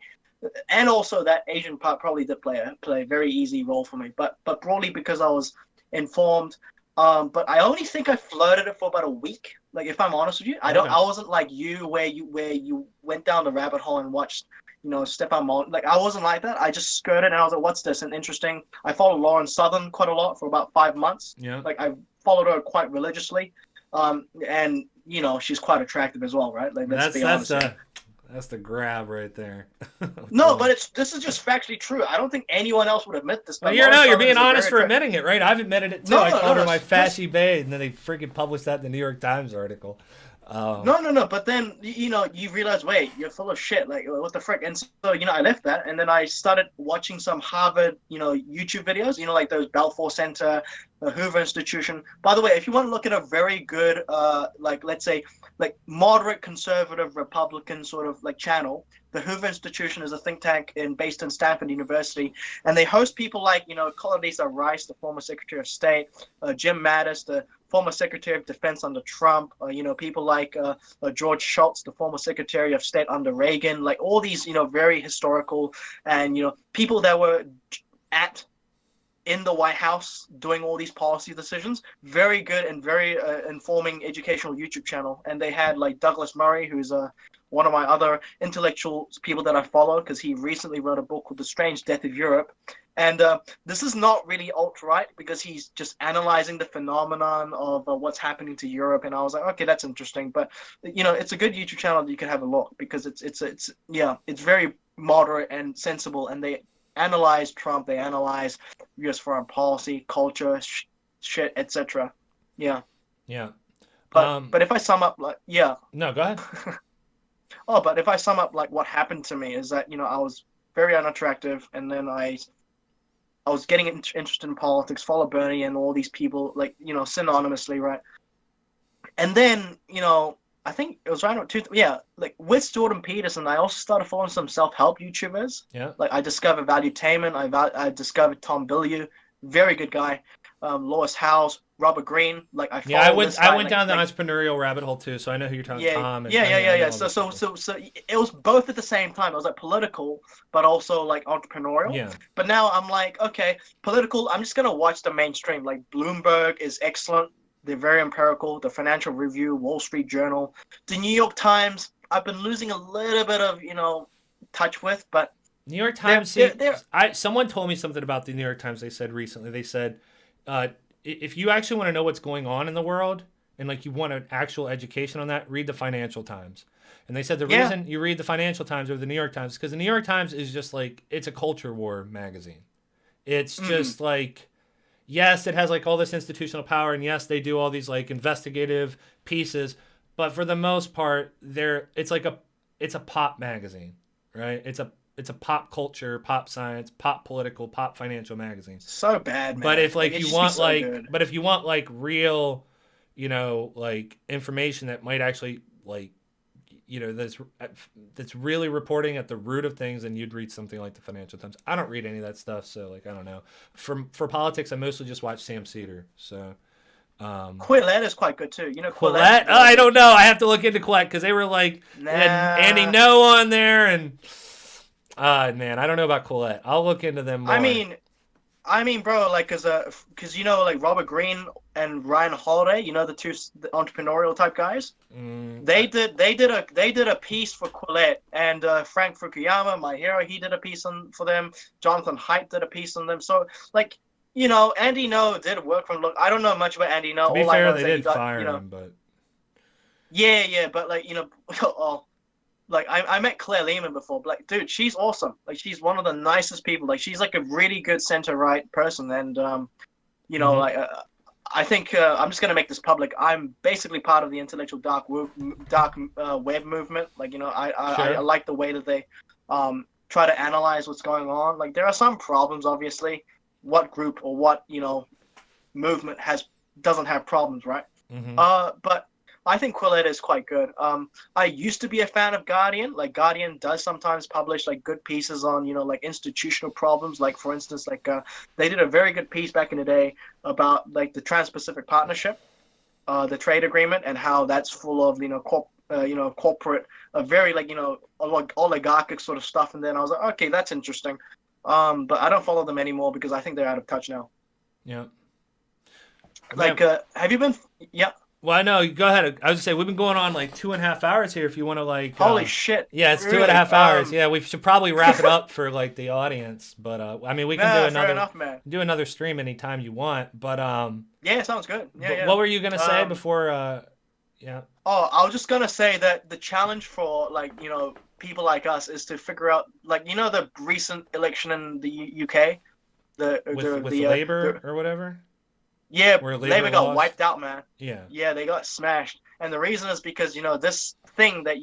And also that Asian part probably did play a very easy role for me. But broadly because I was informed. But I only think I flirted it for about a week. Like if I'm honest with you, Okay. I wasn't like you where you went down the rabbit hole and watched Step on. Like I wasn't like that. I just skirted and I was like, what's this? And interesting. I followed Lauren Southern quite a lot for about 5 months. Yeah. Like I followed her quite religiously. And she's quite attractive as well, right? Like let's be honest. That's the grab right there. No, but this is just factually true. I don't think anyone else would admit this. Well, But you're Lauren being Southern is honest for admitting it, right? I've admitted it too. No, I called her no, my just- fashy babe, and then they freaking published that in the New York Times article. No. But then you realize, wait, you're full of shit. Like what the frick? And so I left that, and then I started watching some Harvard YouTube videos. Like those Balfour Center, Hoover Institution. By the way, if you want to look at a very good like let's say like moderate conservative Republican sort of like channel, the Hoover Institution is a think tank based in Stanford University, and they host people like Condoleezza Rice, the former Secretary of State, Jim Mattis, the former Secretary of Defense under Trump, people like George Shultz, the former Secretary of State under Reagan, like all these, very historical and, people that were in the White House doing all these policy decisions. Very good and very informing educational YouTube channel. And they had like Douglas Murray, who's one of my other intellectual people that I follow because he recently wrote a book called The Strange Death of Europe. And this is not really alt-right because he's just analyzing the phenomenon of what's happening to Europe. And I was like, okay, that's interesting. But, it's a good YouTube channel that you can have a look because it's very moderate and sensible. And they analyze Trump, they analyze U.S. foreign policy, culture, shit, etc. Yeah. Yeah. But if I sum up, like, yeah. No, go ahead. But if I sum up, like, what happened to me is that, I was very unattractive, and then I was getting interested in politics, follow Bernie and all these people, like, synonymously, right? And then, I think it was around like with Jordan Peterson, I also started following some self-help YouTubers. Yeah. Like I discovered Valuetainment, I discovered Tom Bilyeu, very good guy. Lois Howes, Robert Greene. Like I went down the entrepreneurial rabbit hole too, so I know who you're talking about. Tom. Yeah. So it was both at the same time. I was like political, but also like entrepreneurial. Yeah. But now I'm like, okay, political. I'm just gonna watch the mainstream. Like Bloomberg is excellent. They're very empirical. The Financial Review, Wall Street Journal, the New York Times. I've been losing a little bit of touch with, but New York Times. Someone told me something about the New York Times. They said recently. They said, if you actually want to know what's going on in the world and like you want an actual education on that, read the Financial Times. And they said the reason you read the Financial Times over the New York Times is because the New York Times is just like it's a culture war magazine. It's just like. Yes, it has like all this institutional power, and yes, they do all these like investigative pieces, but for the most part, it's a pop magazine, right? It's a pop culture, pop science, pop political, pop financial magazine. So bad, man. But if like you want but if you want like real, like information that might actually like that's really reporting at the root of things, and you'd read something like the Financial Times. I don't read any of that stuff, so like I don't know. For politics, I mostly just watch Sam Cedar. So Quillette is quite good too. Quillette? Oh, I don't know. I have to look into Quillette because they were like they had Andy No on there, and man, I don't know about Quillette. I'll look into them more. I mean, bro, like, cause like Robert Greene and Ryan Holiday, the entrepreneurial type guys. They did a piece for Quillette, and Frank Fukuyama, my hero, he did a piece for them. Jonathan Haidt did a piece on them. So, like, Andy No did work from. Look, I don't know much about Andy No. To be fair, they did fire him, but yeah, but like like I met Claire Lehman before, but like, dude, she's awesome. Like, she's one of the nicest people. Like, she's like a really good center right person, and like I think I'm just gonna make this public. I'm basically part of the intellectual dark web movement. Like, I Sure. like the way that they try to analyze what's going on. Like, there are some problems, obviously. What group or what movement doesn't have problems, right? Mm-hmm. But I think Quillette is quite good. I used to be a fan of Guardian. Like, Guardian does sometimes publish like good pieces on like institutional problems. Like, for instance, like they did a very good piece back in the day about like the Trans-Pacific Partnership, the trade agreement, and how that's full of corporate, very like oligarchic sort of stuff. And then I was like, okay, that's interesting. But I don't follow them anymore because I think they're out of touch now. Yeah. Man, Like, have you been? Yeah. well, I know. Go ahead. I was gonna say we've been going on like 2.5 hours here. If you want to like, Holy shit! yeah, it's two Really? and a half hours. Yeah, we should probably wrap it up for like the audience. But I mean, we can do Fair enough, man. stream anytime you want. But Yeah, sounds good. Yeah, but yeah. what were you gonna say before? Yeah. Oh, I was just gonna say that the challenge for like people like us is to figure out like the recent election in the UK, With Labor or whatever. yeah, Where Labour Labor got lost. wiped out, man. Yeah. Yeah, they got smashed, and the reason is because this thing that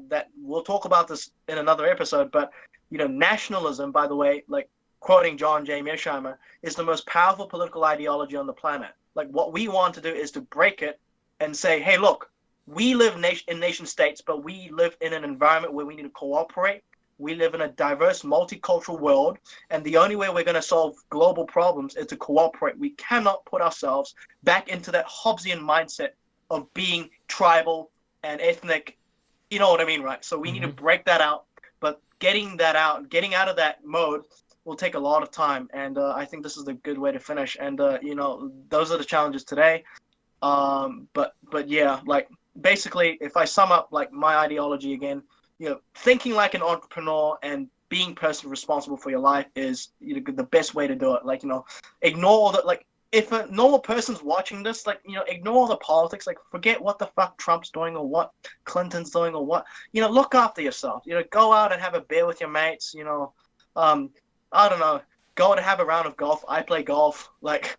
that we'll talk about this in another episode, but nationalism, by the way, like quoting John J. Mearsheimer, is the most powerful political ideology on the planet. Like, what we want to do is to break it and say, hey, look, we live in nation states, but we live in an environment where we need to cooperate. We live in a diverse, multicultural world, and the only way we're going to solve global problems is to cooperate. We cannot put ourselves back into that Hobbesian mindset of being tribal and ethnic. You know what I mean, right? So we need to break that out, but getting out of that mode will take a lot of time, and I think this is a good way to finish. And those are the challenges today. But yeah, like basically, if I sum up like my ideology again, thinking like an entrepreneur and being personally responsible for your life is the best way to do it. Like, ignore all the like. If a normal person's watching this, like, ignore all the politics. Like, forget what the fuck Trump's doing or what Clinton's doing or what. Look after yourself. Go out and have a beer with your mates. I don't know. Go and have a round of golf. I play golf. Like,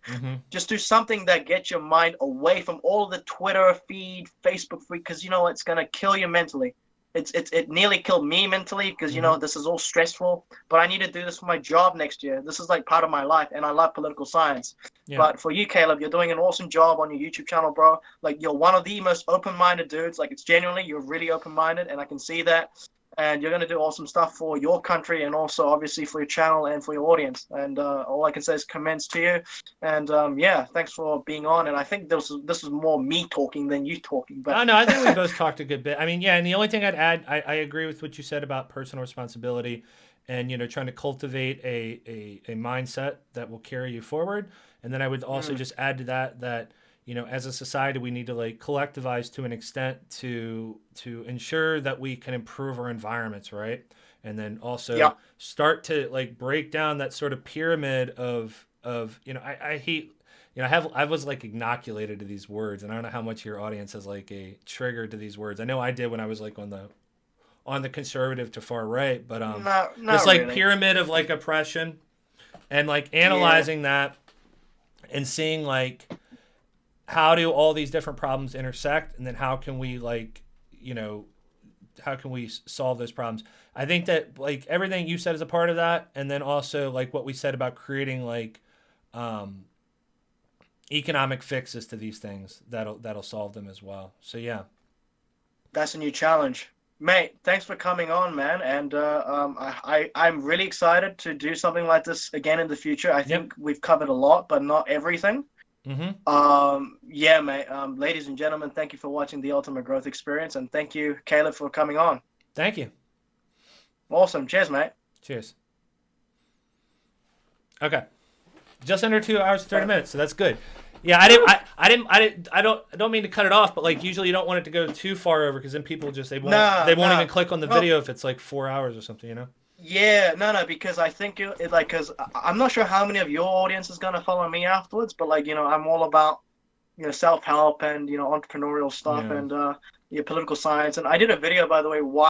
just do something that gets your mind away from all the Twitter feed, Facebook feed, because it's gonna kill you mentally. It nearly killed me mentally because this is all stressful. But I need to do this for my job next year. This is like part of my life, and I love political science. Yeah. But for you, Caleb, you're doing an awesome job on your YouTube channel, bro. Like, you're one of the most open-minded dudes. Like, it's genuinely, you're really open-minded, and I can see that. And you're going to do awesome stuff for your country and also obviously for your channel and for your audience. And all I can say is commends to you. And yeah, thanks for being on. And I think this was more me talking than you talking. But No, I think we both talked a good bit. I mean, yeah, and the only thing I'd add, I agree with what you said about personal responsibility and, trying to cultivate a mindset that will carry you forward. And then I would also just add to that as a society, we need to like collectivize to an extent to ensure that we can improve our environments, right? And then also start to like break down that sort of pyramid of I hate I was like inoculated to these words, and I don't know how much your audience has like a trigger to these words. I know I did when I was like on the conservative to far right, but not this like really. pyramid of like oppression and like analyzing that and seeing like how do all these different problems intersect, and then how can we solve those problems? I think that like everything you said is a part of that, and then also like what we said about creating like economic fixes to these things that'll solve them as well. So yeah, that's a new challenge, mate. Thanks for coming on, man. And I'm really excited to do something like this again in the future. I think we've covered a lot, but not everything. Yeah, mate. Ladies and gentlemen, thank you for watching the Ultimate Growth Experience, and thank you, Caleb, for coming on. Thank you. Awesome. Cheers, mate. Cheers. Okay, just under 2 hours and 30 minutes, so that's good. Yeah, I don't mean to cut it off, but like usually you don't want it to go too far over because then people just they won't even click on the video if it's like 4 hours or something, Yeah, no, because I think because I'm not sure how many of your audience is gonna follow me afterwards, but like I'm all about self-help and entrepreneurial stuff and political science. And I did a video, by the way, why